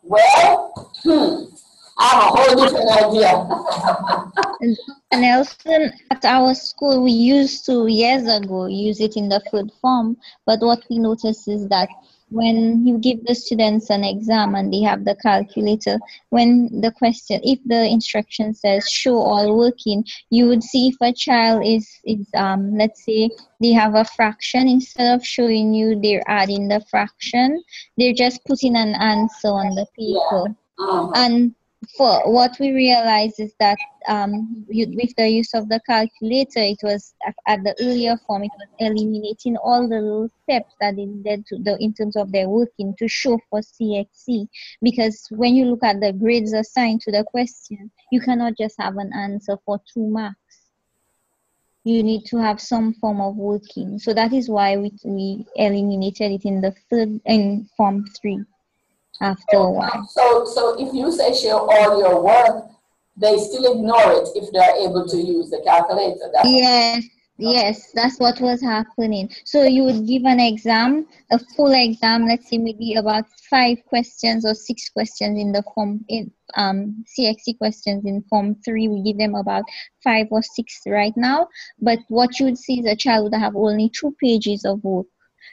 Well, I have a whole different idea. And Nelson, at our school, we used to, years ago, use it in the 3rd form, but what we noticed is that when you give the students an exam and they have the calculator, when the question, if the instruction says show all working, you would see if a child is let's say they have a fraction, instead of showing you they're adding the fraction, they're just putting an answer on the paper. And for what we realized is that with the use of the calculator, it was at the earlier form, it was eliminating all the little steps that they needed to in terms of their working to show for CXC. Because when you look at the grades assigned to the question, you cannot just have an answer for 2 marks. You need to have some form of working. So that is why we eliminated it in Form 3. After a while. So if you say show all your work, they still ignore it if they're able to use the calculator. Yes, that's what was happening. So you would give an exam, a full exam, let's say maybe about 5 questions or 6 questions in the form, CXC questions in Form 3. We give them about 5 or 6 right now. But what you would see is a child would have only 2 pages of work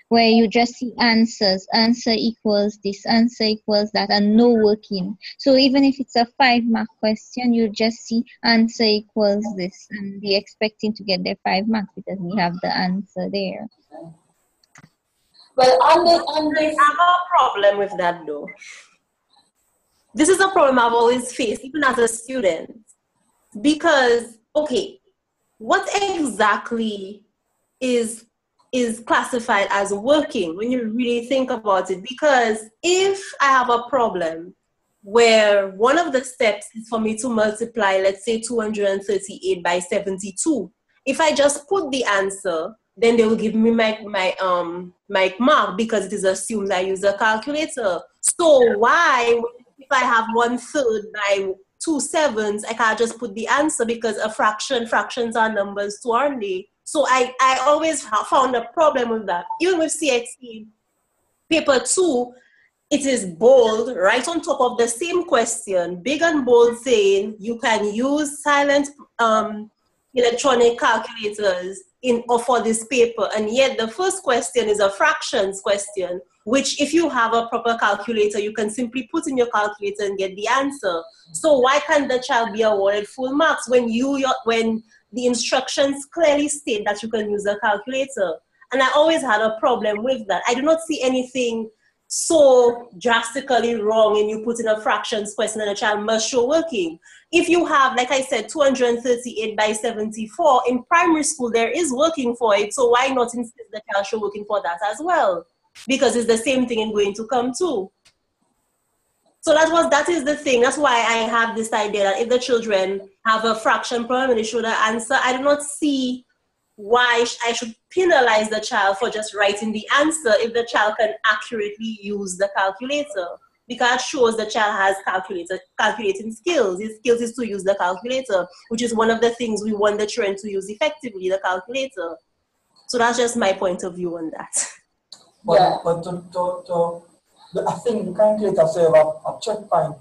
where you just see answers, answer equals this, answer equals that, and no working. So even if it's a 5-mark question, you just see answer equals this, and be expecting to get their 5 marks because we have the answer there. Well, on this, I have a problem with that though. This is a problem I've always faced, even as a student, because, okay, what exactly is classified as working when you really think about it? Because if I have a problem where one of the steps is for me to multiply, let's say 238 by 72, if I just put the answer, then they will give me my mark because it is assumed I use a calculator. So why, if I have 1/3 by 2 7s, I can't just put the answer because fractions are numbers too, aren't they? So I always have found a problem with that. Even with CXE paper 2, it is bold right on top of the same question, big and bold, saying you can use silent electronic calculators for this paper, and yet the first question is a fractions question, which if you have a proper calculator, you can simply put in your calculator and get the answer. So why can't the child be awarded full marks when the instructions clearly state that you can use a calculator? And I always had a problem with that. I do not see anything so drastically wrong in you putting a fractions question and a child must show working. If you have, like I said, 238 by 74, in primary school there is working for it, so why not insist the child show working for that as well? Because it's the same thing and going to come too. So that is the thing. That's why I have this idea that if the children have a fraction problem and they show the answer, I do not see why I should penalize the child for just writing the answer if the child can accurately use the calculator, because it shows the child has calculating skills. His skills is to use the calculator, which is one of the things we want the children to use effectively, the calculator. So that's just my point of view on that. But I think the calculator serve a checkpoint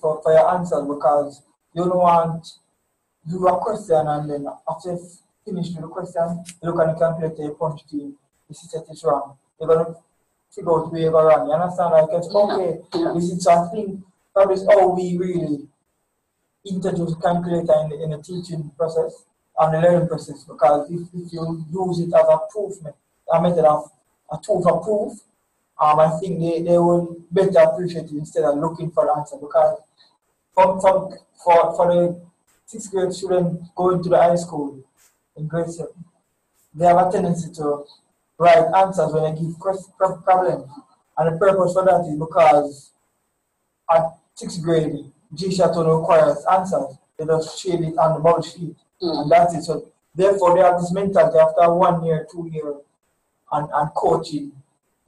for your answers, because you don't want do a question and then after you finish with the question, you look at the calculator, you punch it in, you see that it's wrong. You're going to figure out where you're wrong. You understand? Like, it's okay. This is, I think that is how we really introduce calculator in the teaching process and the learning process, because if you use it as a proof, a method of a tool for proof, I think they will better appreciate it instead of looking for the answer, because for the 6th grade student going to the high school in grade 7, they have a tendency to write answers when they give problems. And the purpose for that is because at 6th grade, GSHAT requires answers. They just shade it on the bubble sheet. And that's it. So therefore, they have this mentality after 1 year, 2 years, and coaching.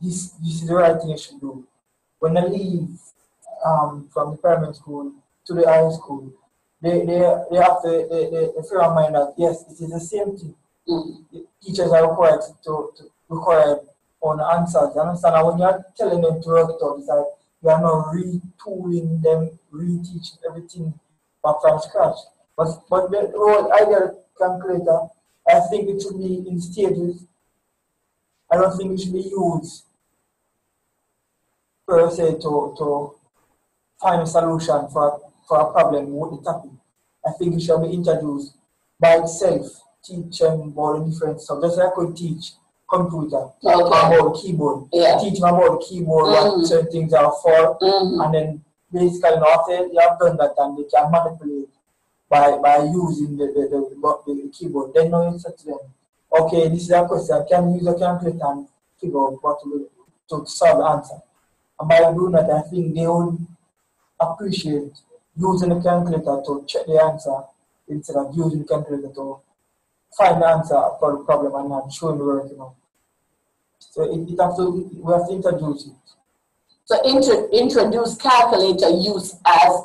This is the right thing you should do. When they leave from the primary school to the high school, they have the fear of mind that yes, it is the same thing. The teachers are required to require on answers. You understand? And when you're telling them to work it out, it's like you are not retooling them, reteaching everything back from scratch. But the whole ideal calculator, I think it should be in stages. I don't think it should be used per se to find a solution for a problem with the topic. I think it should be introduced by itself, teach them about the different stuff. Just like I could teach computer about keyboard. Teach them about keyboard, what certain things are for, and then basically after you have done that, and they can manipulate by using the keyboard. Then now you say to them, okay, this is a question, can you use a calculator and figure out what to solve the answer? And by doing that, I think they will appreciate using the calculator to check the answer instead of using the calculator to find the answer for the problem and not showing the work, So we have to introduce it. So introduce calculator use as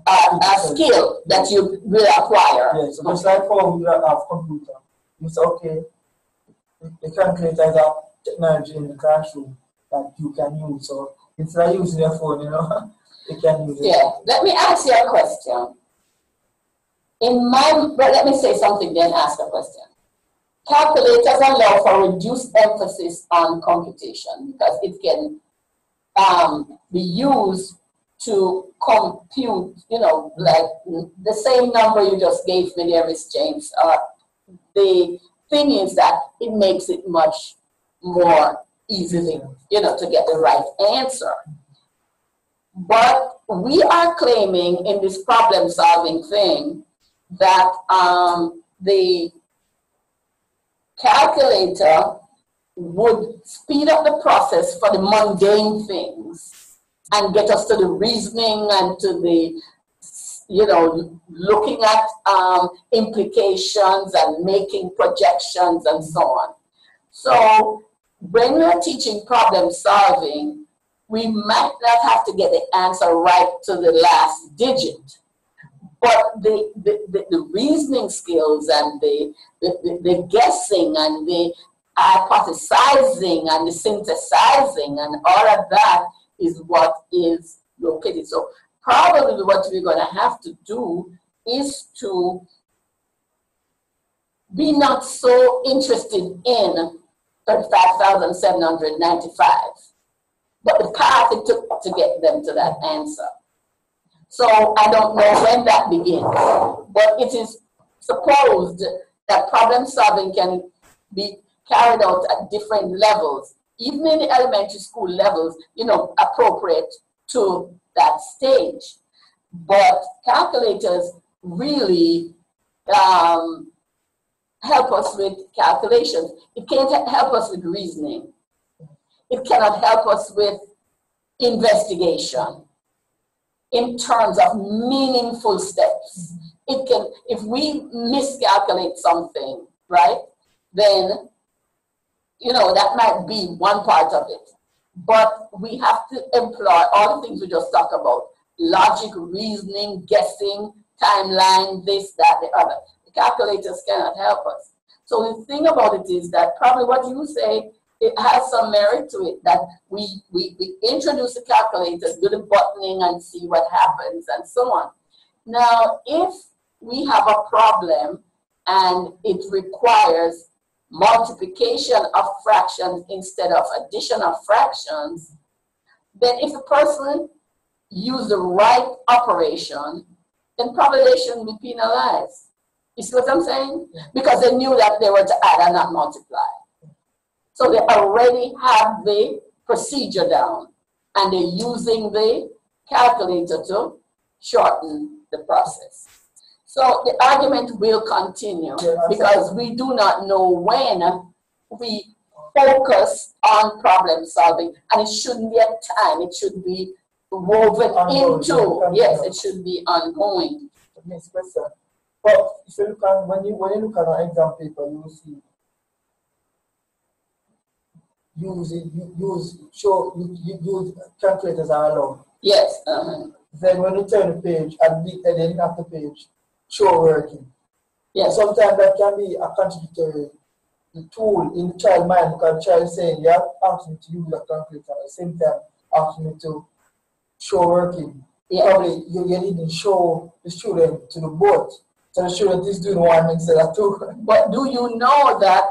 a skill that you will acquire. Yes, so just like how we have computer. You say, okay, the calculator is a technology in the classroom that you can use. So instead of using your phone, you can use it. Yeah, let me ask you a question. Let me say something, then ask a question. calculators allow for reduced emphasis on computation because it can be used to compute, you know, like the same number you just gave me there, Miss James. The thing is that it makes it much more easily, you know, to get the right answer. But we are claiming in this problem solving thing that the calculator would speed up the process for the mundane things and get us to the reasoning and to the, you know, looking at implications and making projections and so on. So when we're teaching problem solving, we might not have to get the answer right to the last digit. But the reasoning skills and the guessing and the hypothesizing and the synthesizing and all of that is what is located. So probably what we're going to have to do is to be not so interested in 35,795, but the path it took to get them to that answer. So I don't know when that begins, but it is supposed that problem solving can be carried out at different levels, even in the elementary school levels, you know, appropriate to that stage. But calculators really help us with calculations. It can't help us with reasoning. It cannot help us with investigation in terms of meaningful steps. It can, if we miscalculate something, right, then, you know, that might be one part of it. But we have to employ all the things we just talked about: logic, reasoning, guessing, timeline, this, that, the other. The calculators cannot help us. So the thing about it is that probably what you say, it has some merit to it, that we introduce the calculators, do the buttoning and see what happens and so on. Now, if we have a problem and it requires multiplication of fractions instead of addition of fractions, then if a person used the right operation, then probably they shouldn't be penalized. You see what I'm saying? Because they knew that they were to add and not multiply. So they already have the procedure down, and they're using the calculator to shorten the process. So the argument will continue because we do not know when we focus on problem solving, and it shouldn't be at time. It should be woven into. Yes, it should be ongoing. Next question. But if you look at when you look at an exam paper, you will see use calculators are allowed. Yes. Then when you turn the page and the end of the page, show working. Yes. Sometimes that can be a contributory tool in the child mind, because the child is saying, you have asked me to use a calculator at the same time asking me to show working. Yeah. Probably you didn't show the student to the board. So the student is doing one instead of two. But do you know that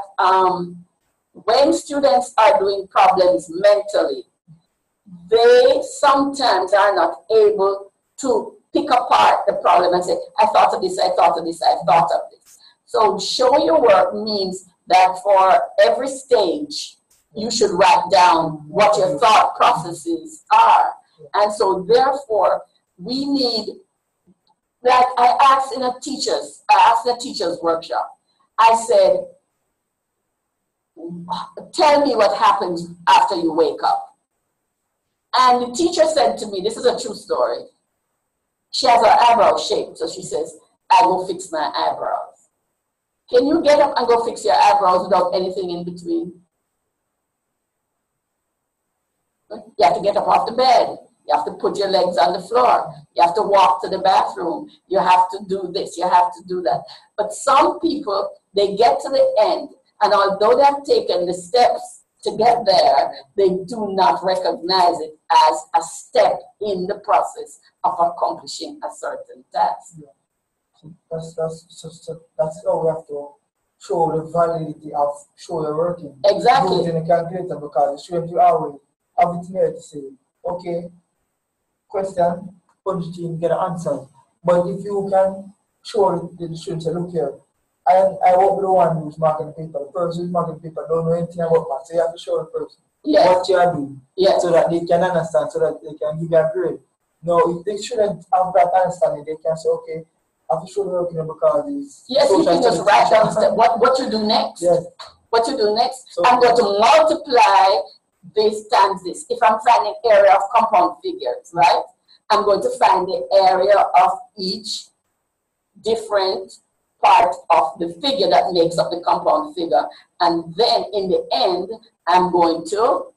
when students are doing problems mentally, they sometimes are not able to pick apart the problem and say, I thought of this, I thought of this, I thought of this. So show your work means that for every stage, you should write down what your thought processes are. And so therefore, we need, like I asked in a teacher's workshop, I said, tell me what happens after you wake up. And the teacher said to me, this is a true story. She has her eyebrow shaped, so she says, I go fix my eyebrows. Can you get up and go fix your eyebrows without anything in between? You have to get up off the bed. You have to put your legs on the floor. You have to walk to the bathroom. You have to do this. You have to do that. But some people, they get to the end, and although they have taken the steps to get there, they do not recognize it as a step in the process of accomplishing a certain task. Yeah. That's how we have to show the validity of show your working. Exactly. Using a calculator because the student will always have it here to say, okay, question, punch it in, get an answer. But if you can show the student, say, look here, I won't be the one who's marking the paper. The person who's marking the paper don't know anything about math. So you have to show the person what you are doing so that they can understand, so that they can give you a grade. No, if they shouldn't have that understanding, they can say, okay, I have to show the working because it's yes, you can just write down what you do next. Yes. What you do next. So, I'm going to multiply this times this. If I'm finding area of compound figures, right? I'm going to find the area of each different part of the figure that makes up the compound figure. And then in the end, I'm going to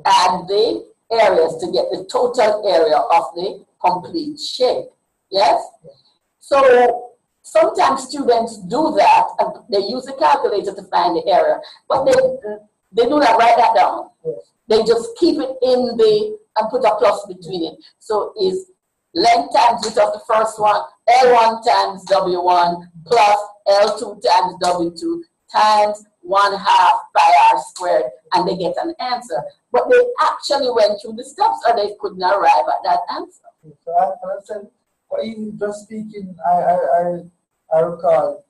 add the areas to get the total area of the complete shape. Yes? So sometimes students do that, and they use a calculator to find the area, but they do not write that down. Yes. They just keep it in the, and put a plus between it. So is length times width of the first one, L1 times W1 plus L2 times W2 times 1/2 pi r squared, and they get an answer. But they actually went through the steps, or they could not arrive at that answer. So I understand. But even just speaking, I recall,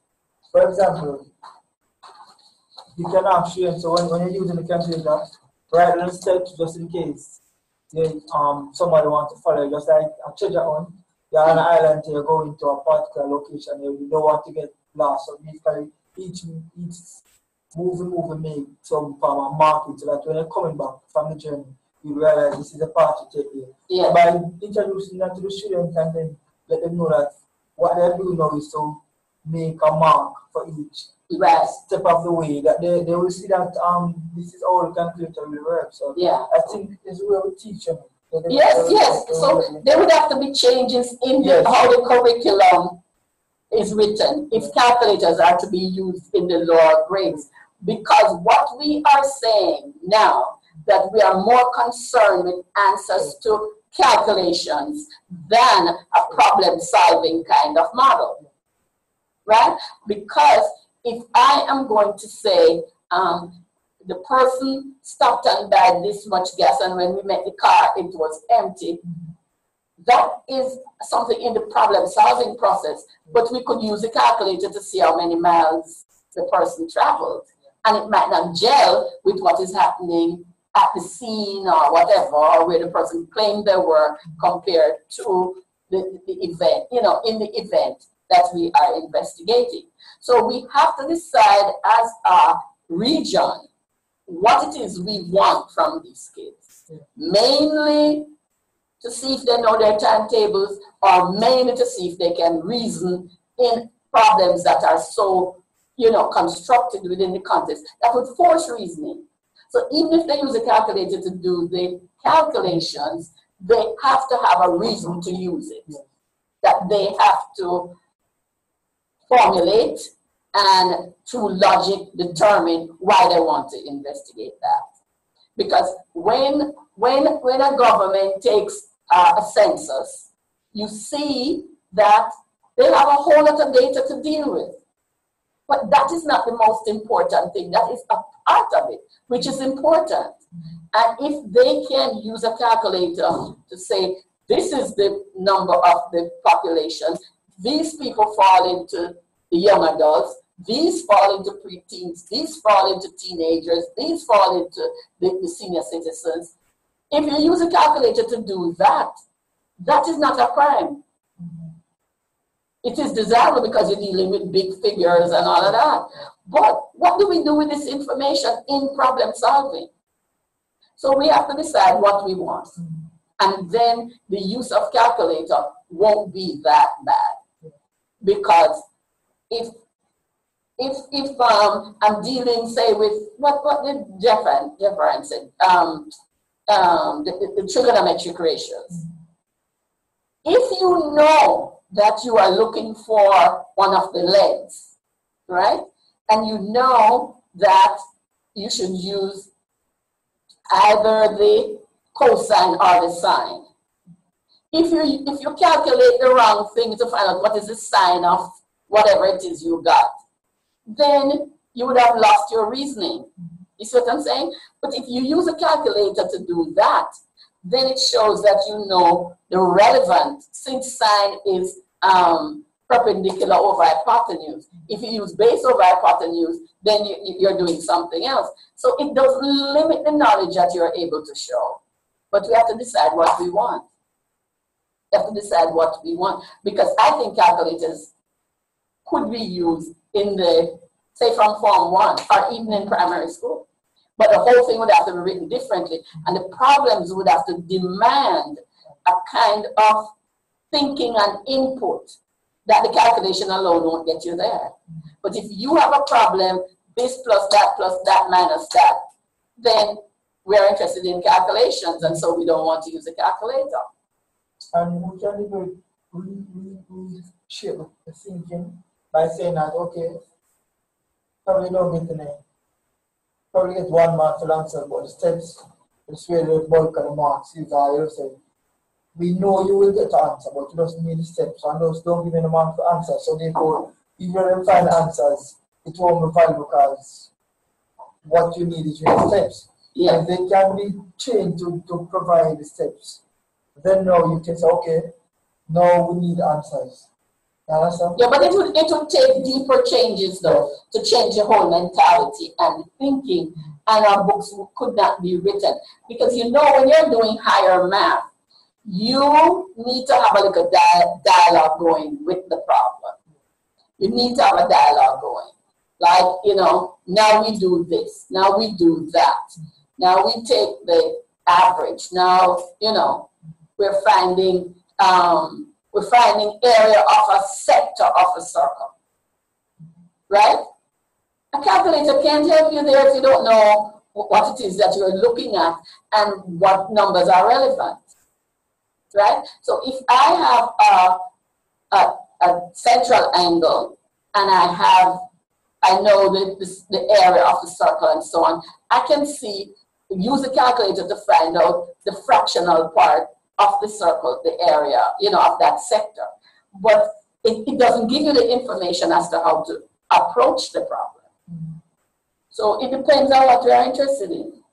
for example, you can ask students, so when you're using the calculator, write down steps just in case somebody wants to follow, just like a treasure hunt. You're on an island, you're going to a particular location, you don't want to get lost. So basically, each move make some form of marking so that when you're coming back from the journey, you realize this is the path to take you. Yeah. By introducing that to the students and then let them know that what they're doing now is to make a mark for each step of the way, that they will see that this is all the calculator will work. So yeah, I think this is where we teach them. Yes. So there would have to be changes in how the curriculum is written if calculators are to be used in the lower grades. Because what we are saying now, that we are more concerned with answers to calculations than a problem-solving kind of model, right? Because if I am going to say, the person stopped and buy this much gas, and when we met the car, it was empty, that is something in the problem-solving process, but we could use a calculator to see how many miles the person traveled, and it might not gel with what is happening at the scene or whatever, or where the person claimed they were compared to the event, in the event that we are investigating. So we have to decide as a region what it is we want from these kids. Mainly to see if they know their timetables, or mainly to see if they can reason in problems that are so, constructed within the context that would force reasoning. So even if they use a calculator to do the calculations, they have to have a reason to use it. That they have to formulate and through logic determine why they want to investigate that. Because when a government takes a census, you see that they have a whole lot of data to deal with. But that is not the most important thing. That is a part of it, which is important. And if they can use a calculator to say, this is the number of the population, these people fall into the young adults, these fall into preteens, these fall into teenagers, these fall into the senior citizens. If you use a calculator to do that, that is not a crime. It is desirable because you're dealing with big figures and all of that. But what do we do with this information in problem solving? So we have to decide what we want. And then the use of calculator won't be that bad. Because if I'm dealing, say, with what did Jeffrey said, the trigonometric ratios. If you know that you are looking for one of the legs, right? And you know that you should use either the cosine or the sine. If you calculate the wrong thing to find out what is the sine of whatever it is you got, then you would have lost your reasoning. You see what I'm saying? But if you use a calculator to do that, then it shows that you know the relevant, since sine is perpendicular over hypotenuse. If you use base over hypotenuse, then you're doing something else. So it doesn't limit the knowledge that you're able to show. But we have to decide what we want. We have to decide what we want. Because I think calculators could be used in the, say from Form 1 or even in primary school. But the whole thing would have to be written differently. And the problems would have to demand a kind of thinking and input that the calculation alone won't get you there. But if you have a problem, this plus that minus that, then we're interested in calculations, and so we don't want to use a calculator. And we can we shape the thinking by saying that, okay, probably don't get the name. Probably get 1 mark for the answer, but the steps is where the bulk of the marks is. You say, we know you will get the answer, but you just need the steps, and those don't give me the mark for answer. So therefore, if you don't find answers, it won't be valid because what you need is your steps. Yeah. And they can be trained to provide the steps. Then now you can say, okay, now we need answers. You understand? Yeah, but it would take deeper changes though to change the whole mentality and thinking, and our books could not be written. Because you know, when you're doing higher math, you need to have a little dialogue going with the problem. You need to have a dialogue going. Like, you know, now we do this, now we do that. Now we take the average. Now, you know, we're finding area of a sector of a circle, right? A calculator can't help you there if you don't know what it is that you're looking at and what numbers are relevant, right? So if I have a central angle and I know the area of the circle and so on, I can use a calculator to find out the fractional part of the circle, the area, you know, of that sector. But it doesn't give you the information as to how to approach the problem. So it depends on what you are interested in.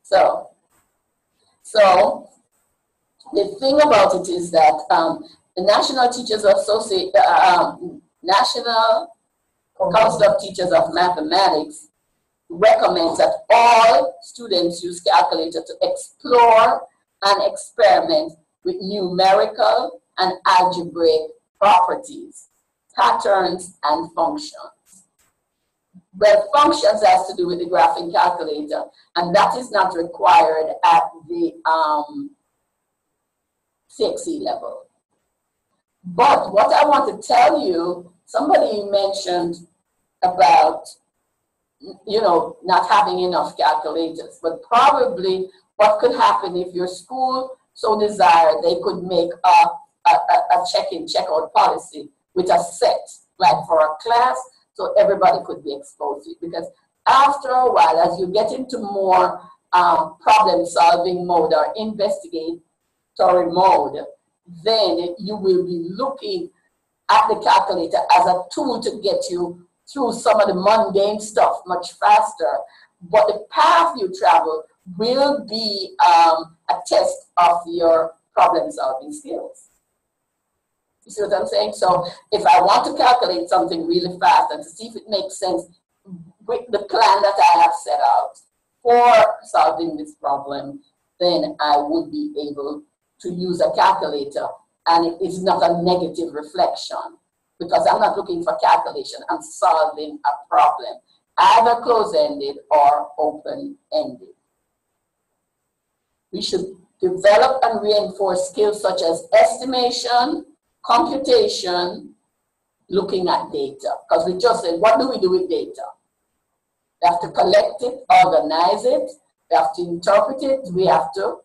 So the thing about it is that the National Teachers Association, National Council of Teachers of Mathematics recommends that all students use calculator to explore and experiment with numerical and algebraic properties, patterns, and functions. Well, functions has to do with the graphing calculator, and that is not required at the CXE level. But what I want to tell you, somebody mentioned about, you know, not having enough calculators, but probably what could happen if your school so desired, they could make a check-in, check-out policy with a set, like for a class, so everybody could be exposed to it. Because after a while, as you get into more problem-solving mode or investigatory mode, then you will be looking at the calculator as a tool to get you through some of the mundane stuff much faster. But the path you travel will be a test of your problem-solving skills. You see what I'm saying? So if I want to calculate something really fast and to see if it makes sense with the plan that I have set out for solving this problem, then I would be able to use a calculator, and it is not a negative reflection because I'm not looking for calculation, I'm solving a problem, either close-ended or open-ended. We should develop and reinforce skills such as estimation, computation, looking at data. Because we just said, what do we do with data? We have to collect it, organize it, we have to interpret it, we have to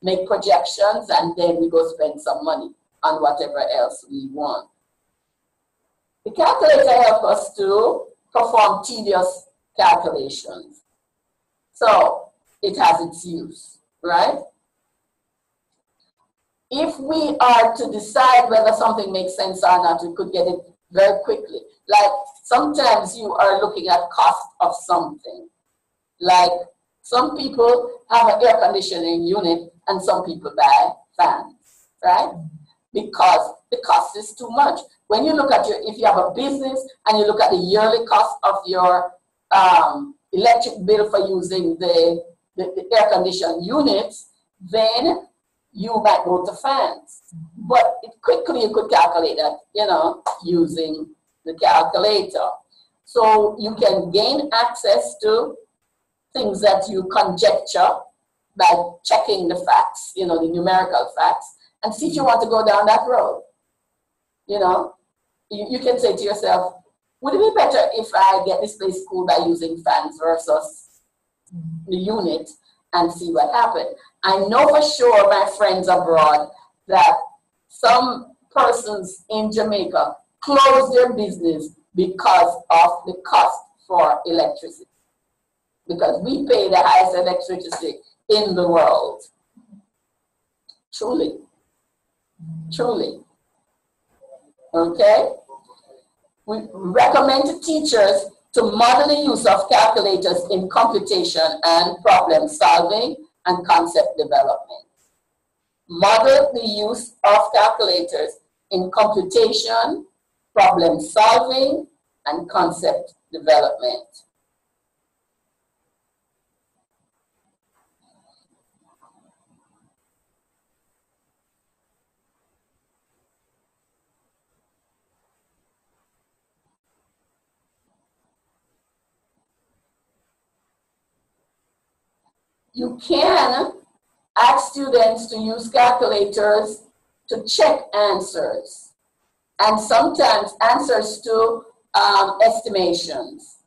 make projections, and then we go spend some money on whatever else we want. The calculator helps us to perform tedious calculations. So it has its use, right? If we are to decide whether something makes sense or not, we could get it very quickly. Like sometimes you are looking at cost of something. Like some people have an air conditioning unit and some people buy fans, right? Because the cost is too much. When you look at if you have a business and you look at the yearly cost of your electric bill for using the air conditioned units, then you might go to fans. But quickly you could calculate that, using the calculator. So you can gain access to things that you conjecture by checking the facts, the numerical facts, and see if you want to go down that road. You can say to yourself, would it be better if I get this place cooled by using fans versus the unit, and see what happens? I know for sure, my friends abroad, that some persons in Jamaica close their business because of the cost for electricity. Because we pay the highest electricity in the world. Truly. Truly. Okay? We recommend to teachers to model the use of calculators in computation and problem solving and concept development. Model the use of calculators in computation, problem solving, and concept development. You can ask students to use calculators to check answers, and sometimes answers to estimations.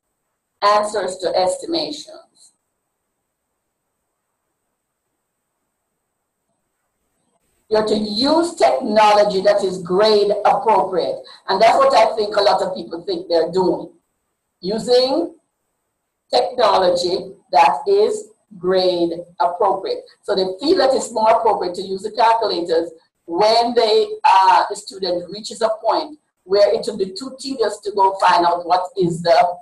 Answers to estimations. You're to use technology that is grade appropriate, and that's what I think a lot of people think they're doing. Using technology that is grade appropriate. So they feel that it's more appropriate to use the calculators when the student reaches a point where it will be too tedious to go find out what is the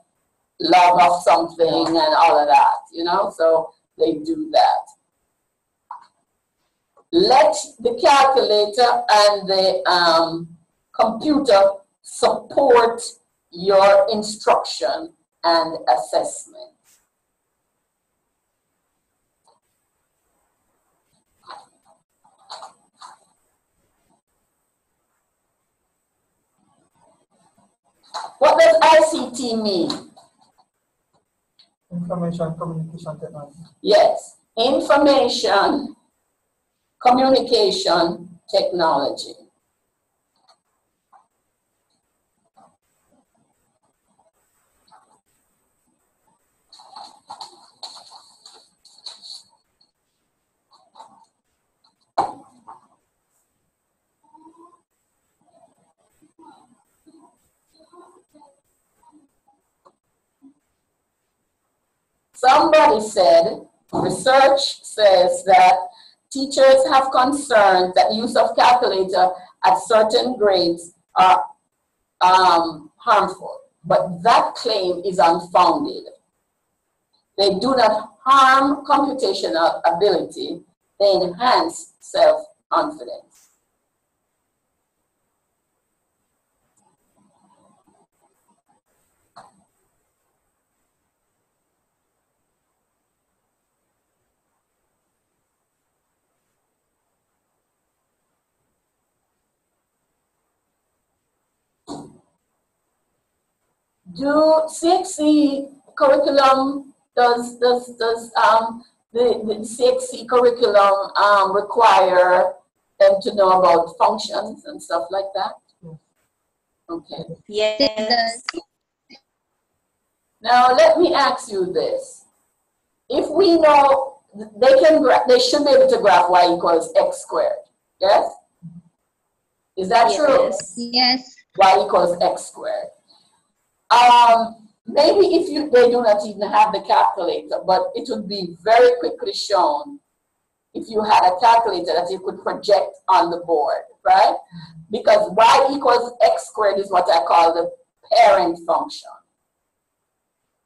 log of something and all of that, so they do that. Let the calculator and the computer support your instruction and assessment. What does ICT mean? Information Communication Technology. Yes, information communication technology. Somebody said, research says that teachers have concerns that use of calculator at certain grades are harmful, but that claim is unfounded. They do not harm computational ability, they enhance self-confidence. Do CXC curriculum, does the CXC curriculum require them to know about functions and stuff like that? Okay. Yes. Now let me ask you this. If we know they should be able to graph y equals x squared, yes? Is that true? Yes. Y equals x squared. Maybe if they do not even have the calculator, but it would be very quickly shown if you had a calculator that you could project on the board, right? Because y equals x squared is what I call the parent function.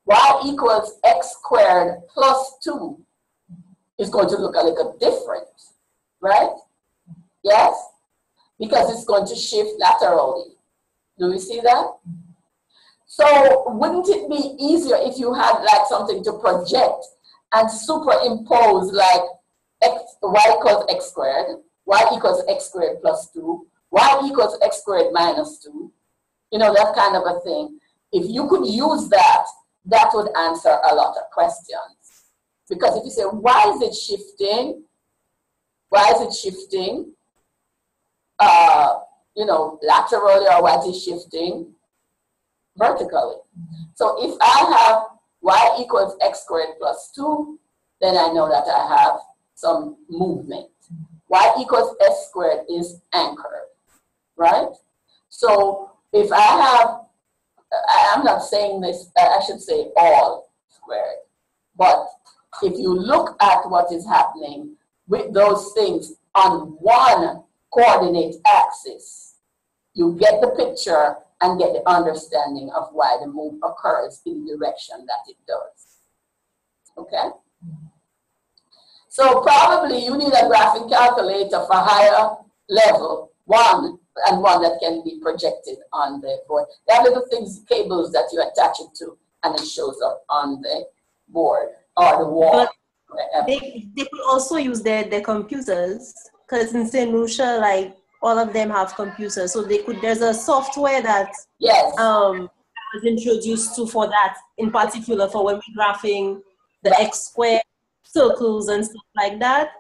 Y equals x squared plus 2 is going to look a little different, right? Yes? Because it's going to shift laterally. Do we see that? So wouldn't it be easier if you had like something to project and superimpose like y equals x squared, y equals x squared plus 2, y equals x squared minus 2, you know, that kind of a thing. If you could use that, that would answer a lot of questions. Because if you say, why is it shifting? Why is it shifting? You know, laterally, or why is it shifting vertically? So if I have y equals x squared plus 2, then I know that I have some movement. Y equals s squared is anchored, right? So if I have, I'm not saying this, I should say all squared, but if you look at what is happening with those things on one coordinate axis, you get the picture and get the understanding of why the move occurs in the direction that it does. Okay? So probably you need a graphing calculator for higher level, one that can be projected on the board. There are little things, cables that you attach it to, and it shows up on the board or the wall. But they could also use their computers, because in St. Lucia, like, all of them have computers, so they could. There's a software that was introduced to for that, in particular for when we're graphing the x squared circles and stuff like that.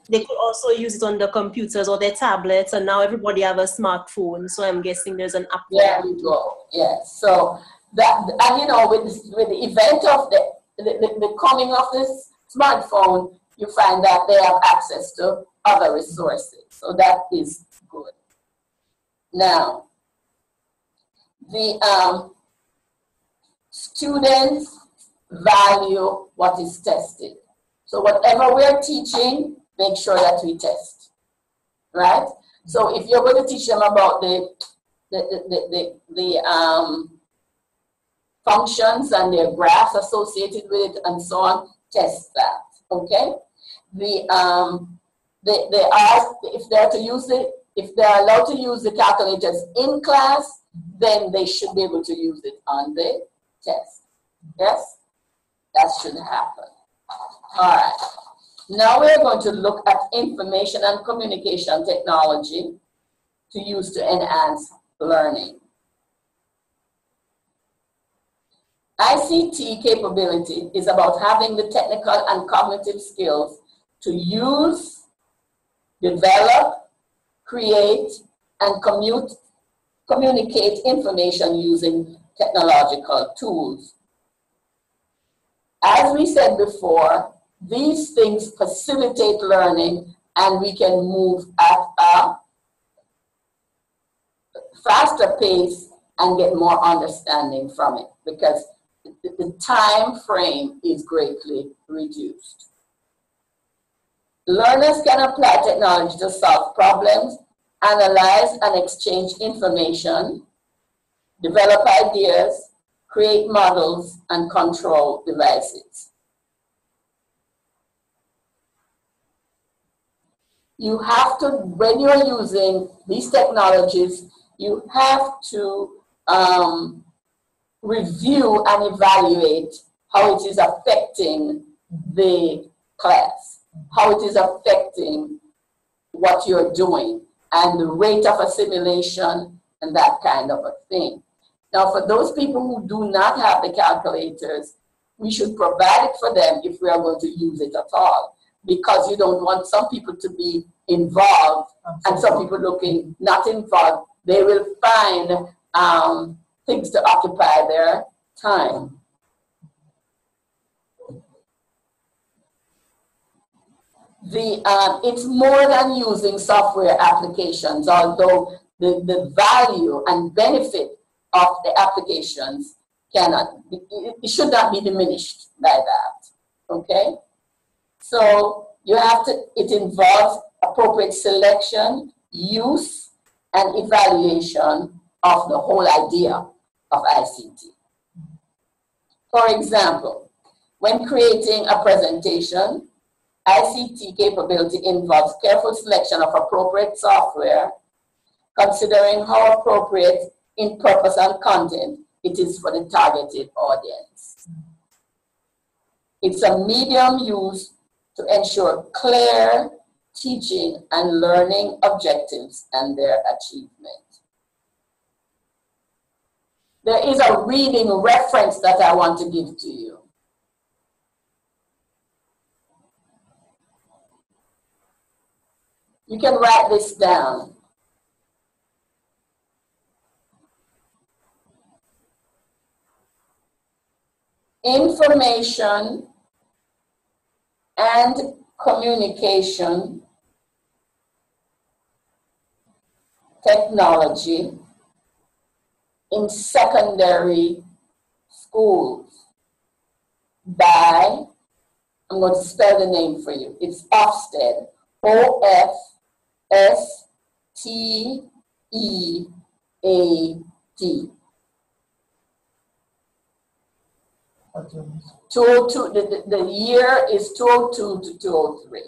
They could also use it on the computers or their tablets, and now everybody have a smartphone. So I'm guessing there's an app there. There we go. Yes. So that, and you know, with the event of the coming of this smartphone, you find that they have access to other resources. So that is good. Now, the students value what is tested. So whatever we're teaching, make sure that we test, right? So if you're going to teach them about the functions and their graphs associated with it and so on, test that, okay? They are, if they're to use it, if they're allowed to use the calculators in class, then they should be able to use it on the test. Yes? That should happen. All right. Now we're going to look at information and communication technology to use to enhance learning. ICT capability is about having the technical and cognitive skills to use, develop, create, and communicate information using technological tools. As we said before, these things facilitate learning, and we can move at a faster pace and get more understanding from it, because the time frame is greatly reduced. Learners can apply technology to solve problems, analyze and exchange information, develop ideas, create models, and control devices. You have to, when you're using these technologies, you have to review and evaluate how it is affecting the class, how it is affecting what you're doing, and the rate of assimilation and that kind of a thing. Now, for those people who do not have the calculators, we should provide it for them if we are going to use it at all, because you don't want some people to be involved and some people looking not involved. They will find things to occupy their time. It's more than using software applications, although the value and benefit of the applications it should not be diminished by that, okay? So It involves appropriate selection, use, and evaluation of the whole idea of ICT. For example, when creating a presentation, ICT capability involves careful selection of appropriate software, considering how appropriate in purpose and content it is for the targeted audience. It's a medium used to ensure clear teaching and learning objectives and their achievement. There is a reading reference that I want to give to you. You can write this down. Information and communication technology in secondary schools by, I'm going to spell the name for you. It's Ofsted, O-F-S-T-E-A-D. 202, the year is 202 to 203.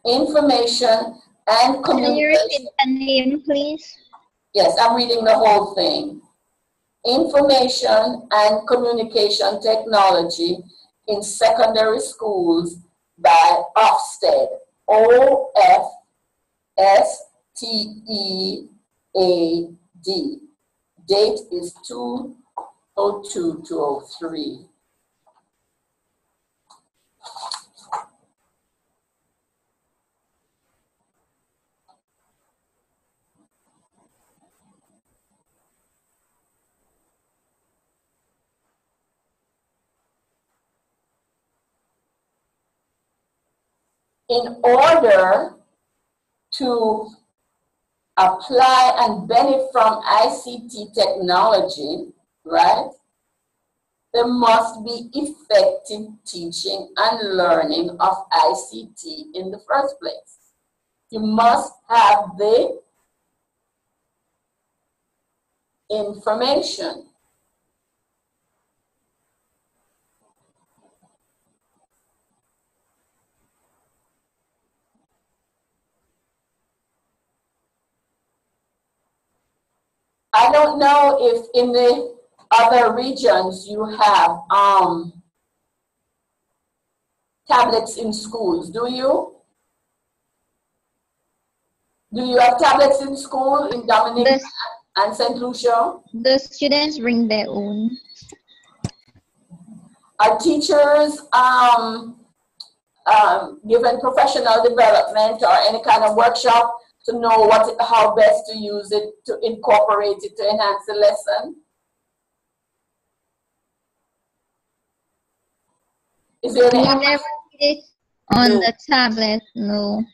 Information and communication. Can you repeat the name, please? Yes, I'm reading the whole thing. Information and communication technology in secondary schools by Ofsted, O-F-S-T-E-A-D. Date is 202-203. In order to apply and benefit from ICT technology, right, there must be effective teaching and learning of ICT in the first place. You must have the information. I don't know if in the other regions you have tablets in schools. Do you? Do you have tablets in school in Dominic and St. Lucia? The students bring their own. Are teachers given professional development or any kind of workshop to know how best to use it, to incorporate it, to enhance the lesson? Is there any? We never did it on the tablet, no.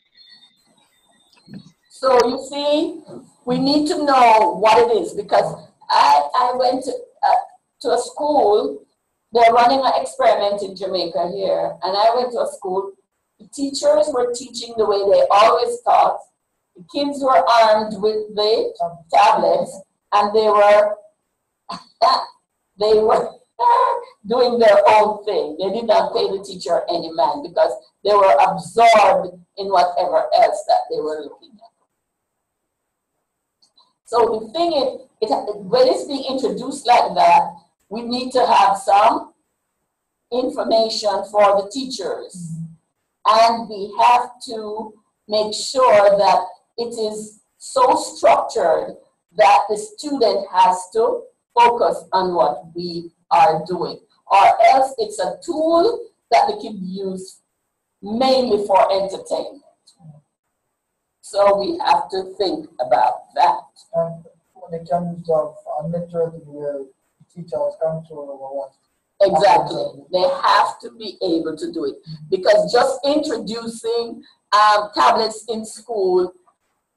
So you see, we need to know what it is, because I went to a school. They're running an experiment in Jamaica here, and I went to a school. The teachers were teaching the way they always taught. The kids were armed with the tablets, and they were doing their own thing. They did not pay the teacher any mind because they were absorbed in whatever else that they were looking at. So the thing is, when it's being introduced like that, we need to have some information for the teachers. And we have to make sure that it is so structured that the student has to focus on what we are doing. Or else it's a tool that they can use mainly for entertainment. So we have to think about that. And when it comes to a network where teachers control over what? Exactly. They have to be able to do it. Because just introducing tablets in school,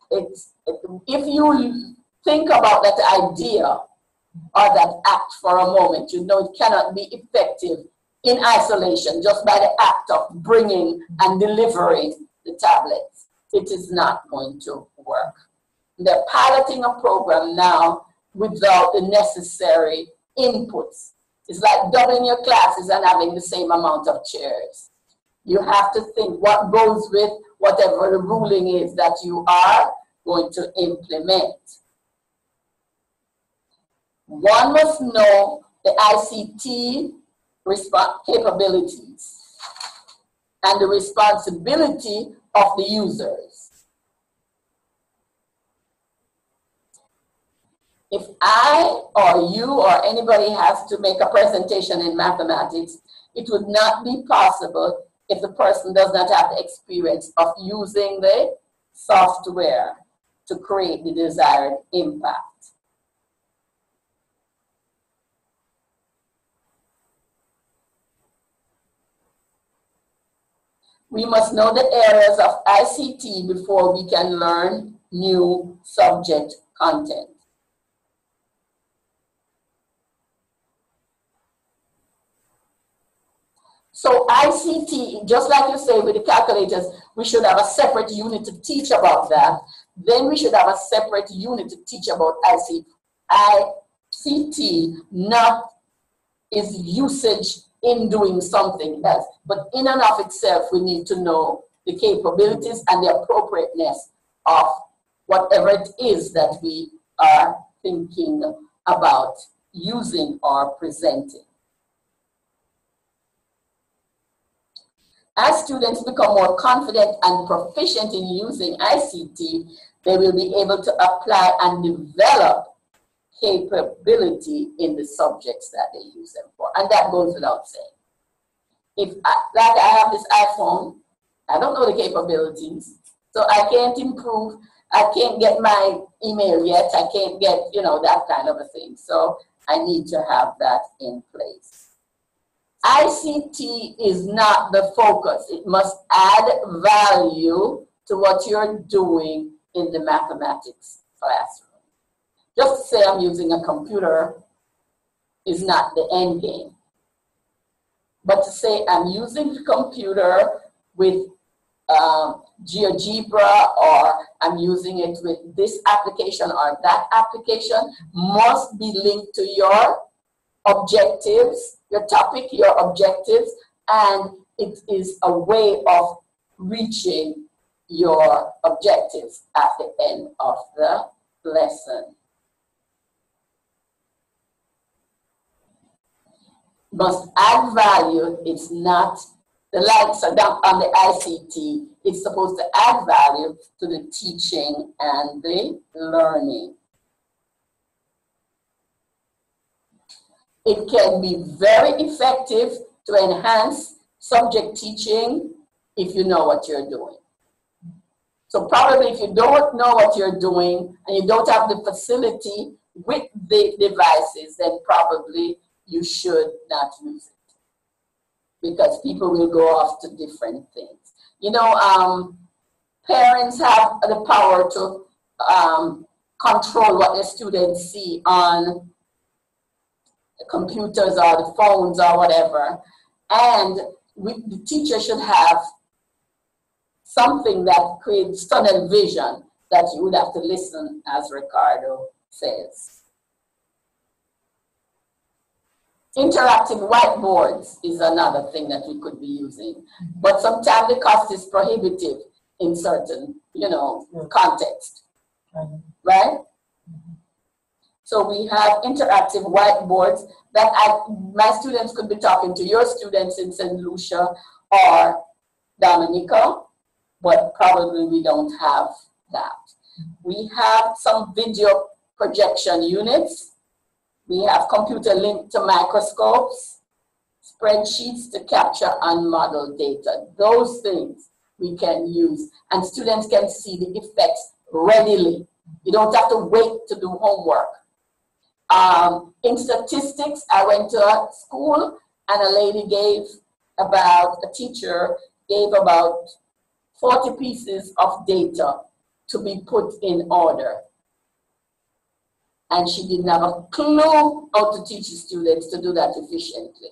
if you think about that idea or that act for a moment, you know it cannot be effective in isolation, just by the act of bringing and delivering the tablets. It is not going to work. They're piloting a program now without the necessary inputs. It's like doubling your classes and having the same amount of chairs. You have to think what goes with whatever the ruling is that you are going to implement. One must know the ICT capabilities and the responsibility of the users. If I or you or anybody has to make a presentation in mathematics, it would not be possible if the person does not have the experience of using the software to create the desired impact. We must know the areas of ICT before we can learn new subject content. So ICT, just like you say with the calculators, we should have a separate unit to teach about that. Then we should have a separate unit to teach about ICT, not is usage in doing something else. But in and of itself, we need to know the capabilities and the appropriateness of whatever it is that we are thinking about using or presenting. As students become more confident and proficient in using ICT, they will be able to apply and develop capability in the subjects that they use them for. And that goes without saying. If like I have this iPhone, I don't know the capabilities, so I can't improve. I can't get my email yet. I can't get, that kind of a thing. So I need to have that in place. ICT is not the focus. It must add value to what you're doing in the mathematics classroom. Just to say I'm using a computer is not the end game. But to say I'm using the computer with GeoGebra, or I'm using it with this application or that application, must be linked to your objectives, your topic, your objectives, and it is a way of reaching your objectives at the end of the lesson. Must add value. It's not the lights are down on the ICT. It's supposed to add value to the teaching and the learning. It can be very effective to enhance subject teaching if you know what you're doing. So probably if you don't know what you're doing and you don't have the facility with the devices, then probably you should not use it, because people will go off to different things. Parents have the power to control what their students see on the computers or the phones or whatever. And the teacher should have something that creates tunnel vision that you would have to listen, as Ricardo says. Interactive whiteboards is another thing that we could be using. But sometimes the cost is prohibitive in certain, context, right? So we have interactive whiteboards that my students could be talking to your students in St. Lucia or Dominica, but probably we don't have that. We have some video projection units. We have computer linked to microscopes, spreadsheets to capture and model data. Those things we can use, and students can see the effects readily. You don't have to wait to do homework. In statistics, I went to a school and a teacher gave about 40 pieces of data to be put in order. And she didn't have a clue how to teach the students to do that efficiently.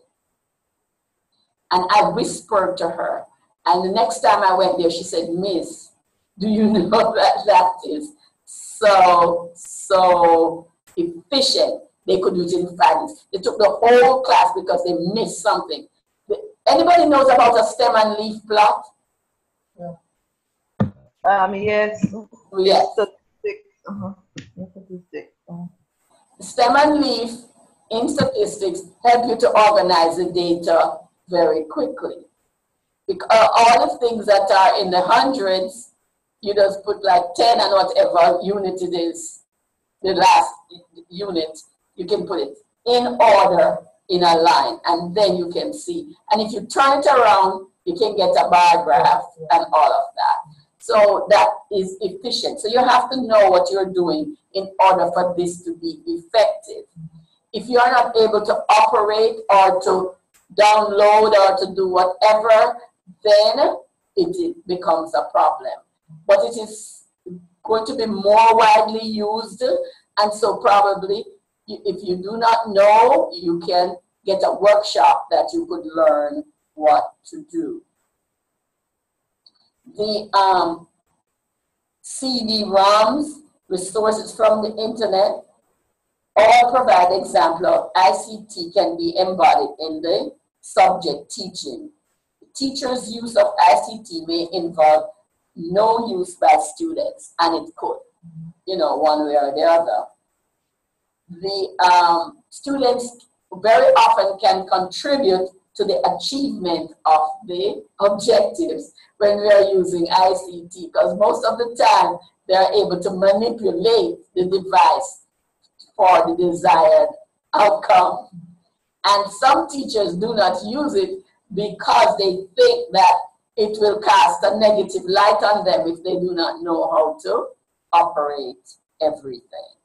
And I whispered to her. And the next time I went there, she said, Miss, do you know that that is so efficient? They could use it in 5 minutes. They took the whole class because they missed something. Anybody knows about a stem and leaf plot? Yes. Yes. Statistics. Statistics. Stem and leaf in statistics help you to organize the data very quickly. Because all the things that are in the hundreds, you just put like 10 and whatever unit it is, the last unit, you can put it in order in a line, and then you can see. And if you turn it around, you can get a bar graph and all of that. So that is efficient. So you have to know what you're doing in order for this to be effective. If you are not able to operate or to download or to do whatever, then it becomes a problem. But it is going to be more widely used, and so probably if you do not know, you can get a workshop that you could learn what to do. The CD-ROMs, resources from the internet, all provide example of ICT can be embodied in the subject teaching. The teacher's use of ICT may involve no use by students, and it could, one way or the other. The students very often can contribute to the achievement of the objectives when we are using ICT, because most of the time they are able to manipulate the device for the desired outcome. And some teachers do not use it because they think that it will cast a negative light on them if they do not know how to operate everything.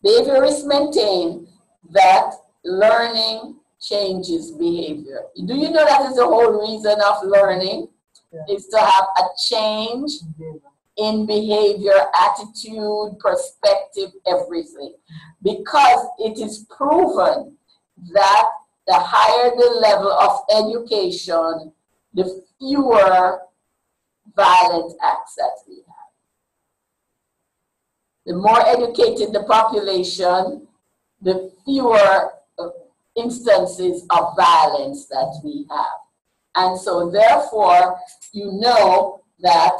Behaviorists maintain that learning changes behavior. Do you know that is the whole reason of learning? Is to have a change in behavior, attitude, perspective, everything. Because it is proven that the higher the level of education, the fewer violent acts that we have. The more educated the population, the fewer instances of violence that we have. And so therefore, you know that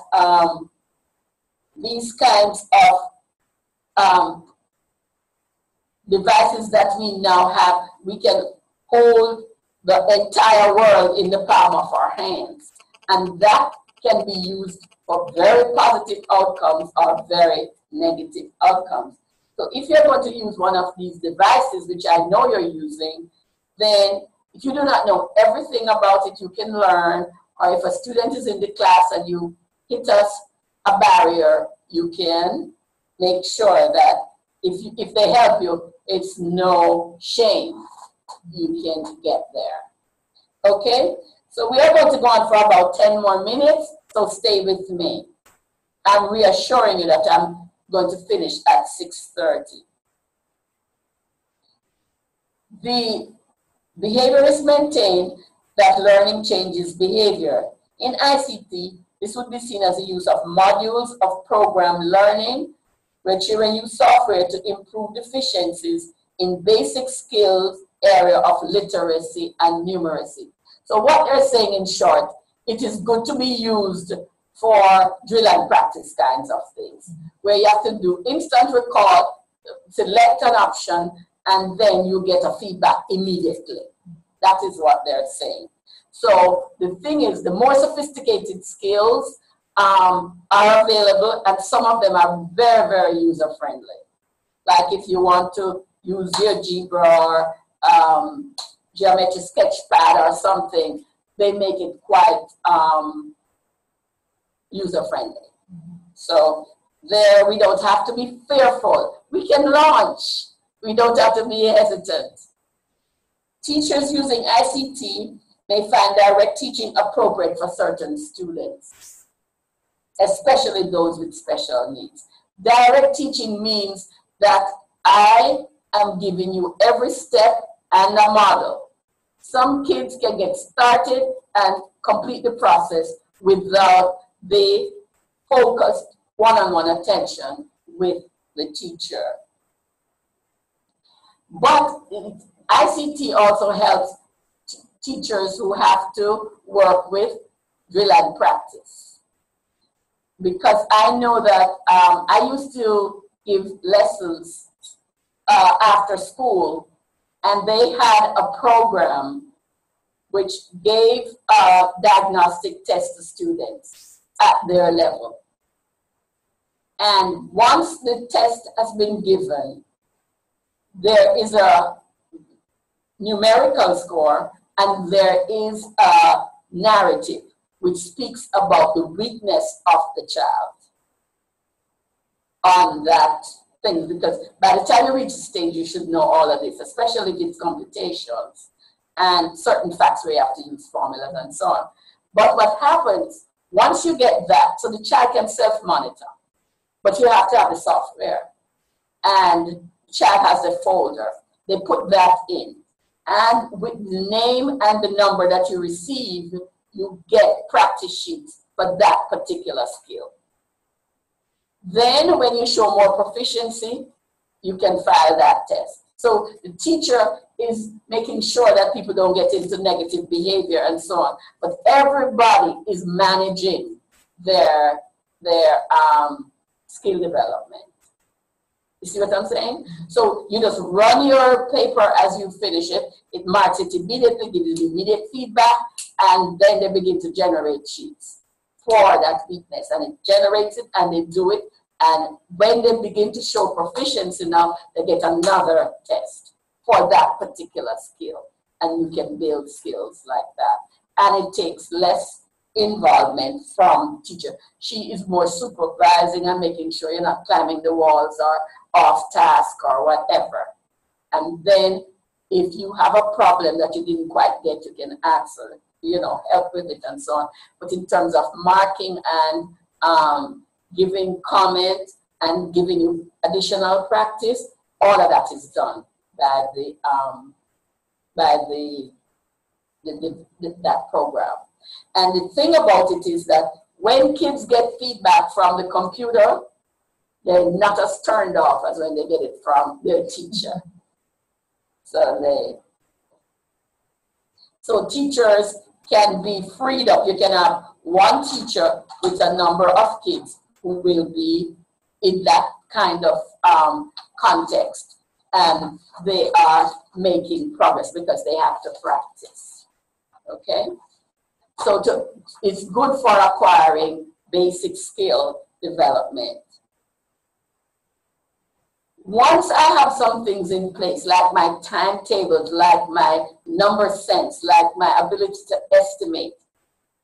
these kinds of devices that we now have, we can hold the entire world in the palm of our hands. And that can be used for very positive outcomes or very negative outcomes. So if you're going to use one of these devices, which I know you're using, then if you do not know everything about it, you can learn. Or if a student is in the class and you hit a barrier, you can make sure that if they help you, it's no shame. You can get there. Okay? So we are going to go on for about 10 more minutes, so stay with me. I'm reassuring you that I'm going to finish at 6:30. The behaviorists maintain that learning changes behavior. In ICT, this would be seen as the use of modules of program learning, where children use software to improve deficiencies in basic skills area of literacy and numeracy. So what they're saying in short, it is good to be used for drill and practice kinds of things, where you have to do instant recall, select an option, and then you get a feedback immediately. That is what they're saying. So the thing is, the more sophisticated skills are available, and some of them are very, very user-friendly. Like if you want to use GeoGebra or Geometry Sketchpad or something, they make it quite user-friendly. So there, we don't have to be fearful. We can launch. We don't have to be hesitant. Teachers using ICT may find direct teaching appropriate for certain students, especially those with special needs. Direct teaching means that I am giving you every step and a model. Some kids can get started and complete the process without the focused one-on-one attention with the teacher. But ICT also helps teachers who have to work with drill and practice. Because I know that I used to give lessons after school, and they had a program which gave a diagnostic test to students at their level. And once the test has been given, there is a numerical score and there is a narrative which speaks about the weakness of the child on that thing. Because by the time you reach the stage, you should know all of this, especially if it's computations and certain facts where you have to use formulas and so on. But what happens, once you get that, so the child can self-monitor, but you have to have the software. And the child has a folder. They put that in. And with the name and the number that you receive, you get practice sheets for that particular skill. Then when you show more proficiency, you can file that test. So the teacher is making sure that people don't get into negative behavior and so on. But everybody is managing their skill development. You see what I'm saying? So you just run your paper as you finish it. It marks it immediately, gives you immediate feedback, and then they begin to generate sheets for that weakness. And it generates it, and they do it. And when they begin to show proficiency now, they get another test for that particular skill. And you can build skills like that. And it takes less involvement from teacher. She is more supervising and making sure you're not climbing the walls or off task or whatever. And then if you have a problem that you didn't quite get, you can ask her, help with it and so on. But in terms of marking and giving comment and giving you additional practice, all of that is done by that program. And the thing about it is that when kids get feedback from the computer, they're not as turned off as when they get it from their teacher. So teachers can be freed up. You can have one teacher with a number of kids who will be in that kind of context, and they are making progress because they have to practice. Okay? So it's good for acquiring basic skill development. Once I have some things in place, like my timetables, like my number sense, like my ability to estimate,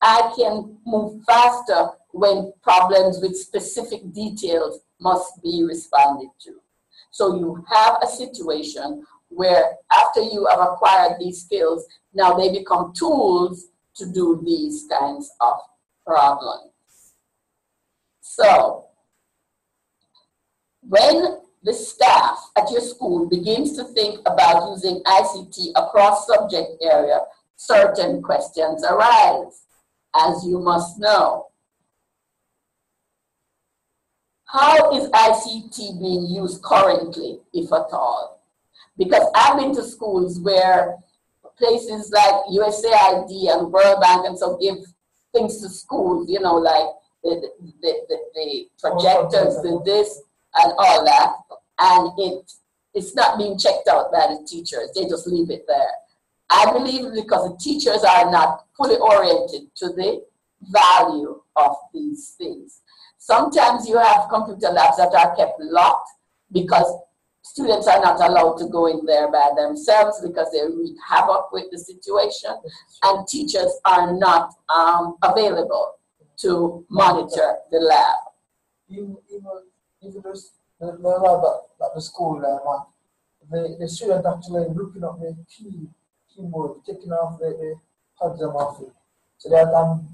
I can move faster when problems with specific details must be responded to. So you have a situation where after you have acquired these skills, now they become tools to do these kinds of problems. So when the staff at your school begins to think about using ICT across subject area, certain questions arise, as you must know. How is ICT being used currently, if at all? Because I've been to schools where places like USAID and World Bank and so give things to schools, like the projectors, the this, and all that, and it's not being checked out by the teachers. They just leave it there. I believe because the teachers are not fully oriented to the value of these things. Sometimes you have computer labs that are kept locked because students are not allowed to go in there by themselves because they wreak havoc with the situation, and teachers are not available to monitor the lab. Even the lab at the school, the student actually looking up the keyboard, taking off the pads off it. So that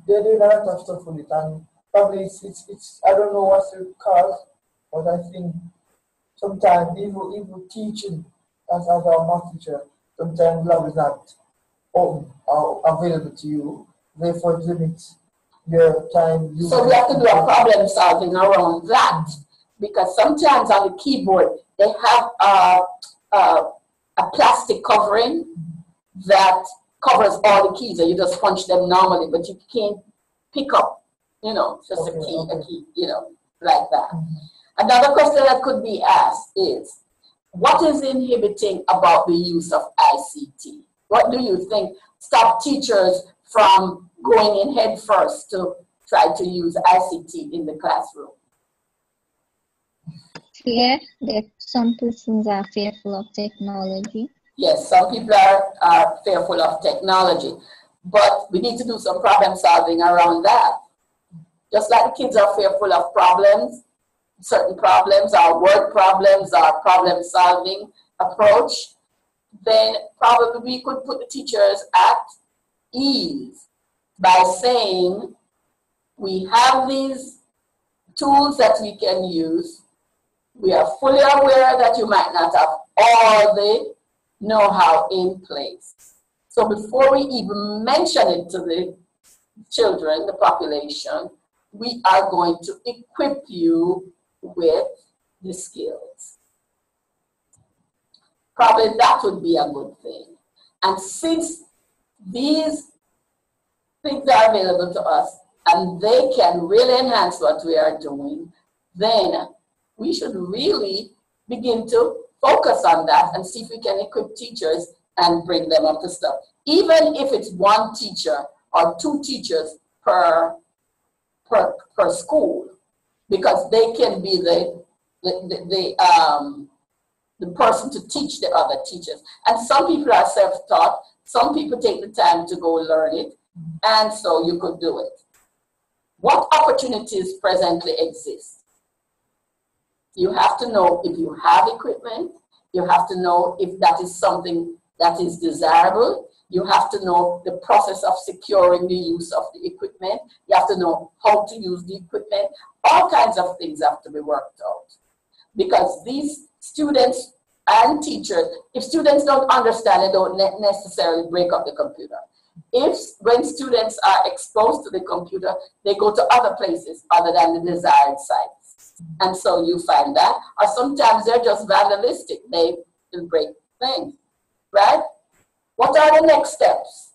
they're doing a lot of stuff with it, and probably it's I don't know what's the cause, but I think sometimes even teaching as our math teacher, Sometimes lab is not open or available to you. Therefore, it limits your time. So we have to do a problem solving around that, because sometimes on the keyboard they have a plastic covering that covers all the keys, and you just punch them normally, but you can't pick up, just a key, like that. Another question that could be asked is, what is inhibiting about the use of ICT? What do you think stop teachers from going in head first to try to use ICT in the classroom? Fear that some persons are fearful of technology. Yes, some people are fearful of technology, but we need to do some problem solving around that. Just like the kids are fearful of problems, certain problems, our word problems, our problem solving approach, then probably we could put the teachers at ease by saying, we have these tools that we can use. We are fully aware that you might not have all the know-how in place. So before we even mention it to the children, the population, we are going to equip you with the skills. Probably that would be a good thing. And since these things are available to us and they can really enhance what we are doing, then we should really begin to focus on that and see if we can equip teachers and bring them up to stuff. Even if it's one teacher or two teachers per school, because they can be the person to teach the other teachers. And some people are self-taught, some people take the time to go learn it, and so you could do it. What opportunities presently exist? You have to know if you have equipment. You have to know if that is something that is desirable. You have to know the process of securing the use of the equipment. You have to know how to use the equipment. All kinds of things have to be worked out. Because these students and teachers, if students don't understand, they don't necessarily break up the computer. When students are exposed to the computer, they go to other places other than the desired sites. And so you find that, or sometimes they're just vandalistic. They will break things, right? What are the next steps?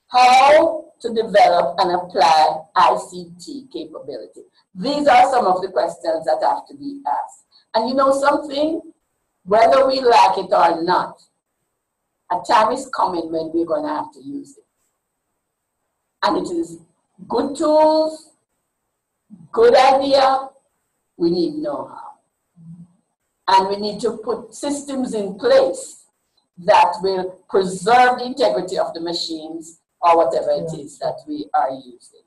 How to develop and apply ICT capability. These are some of the questions that have to be asked. And you know something? Whether we like it or not, a time is coming when we're going to have to use it. And it is good tools, good idea, we need know-how. And we need to put systems in place that will preserve the integrity of the machines or whatever it is that we are using.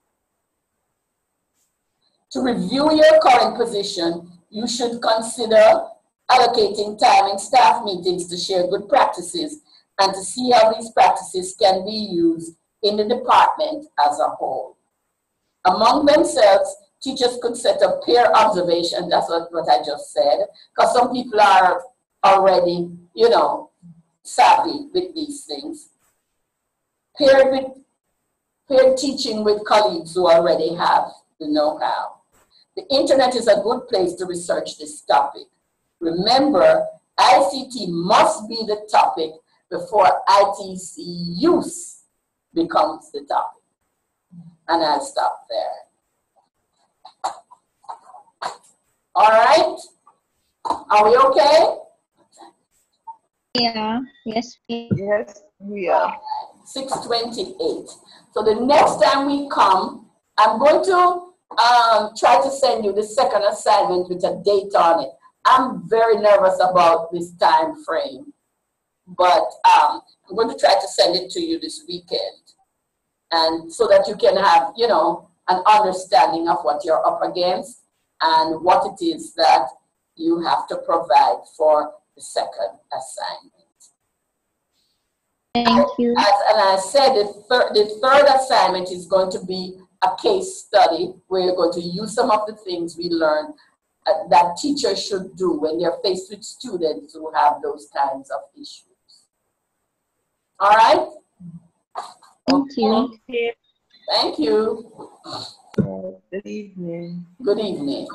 To review your current position, you should consider allocating time in staff meetings to share good practices and to see how these practices can be used in the department as a whole. Among themselves, teachers could set up peer observation, that's what I just said, because some people are already, savvy with these things. Peer teaching with colleagues who already have the know-how. The internet is a good place to research this topic. Remember, ICT must be the topic before ITC use becomes the topic. And I'll stop there. All right? Are we okay? Yeah, yes, please. Yes, we are. 6:28. So the next time we come, I'm going to try to send you the second assignment with a date on it. I'm very nervous about this time frame, but I'm going to try to send it to you this weekend, and so that you can have, an understanding of what you're up against and what it is that you have to provide for the second assignment. Thank you. And I said the third assignment is going to be a case study where you're going to use some of the things we learned that teachers should do when they're faced with students who have those kinds of issues. All right? Thank you. Thank you. Good evening. Good evening.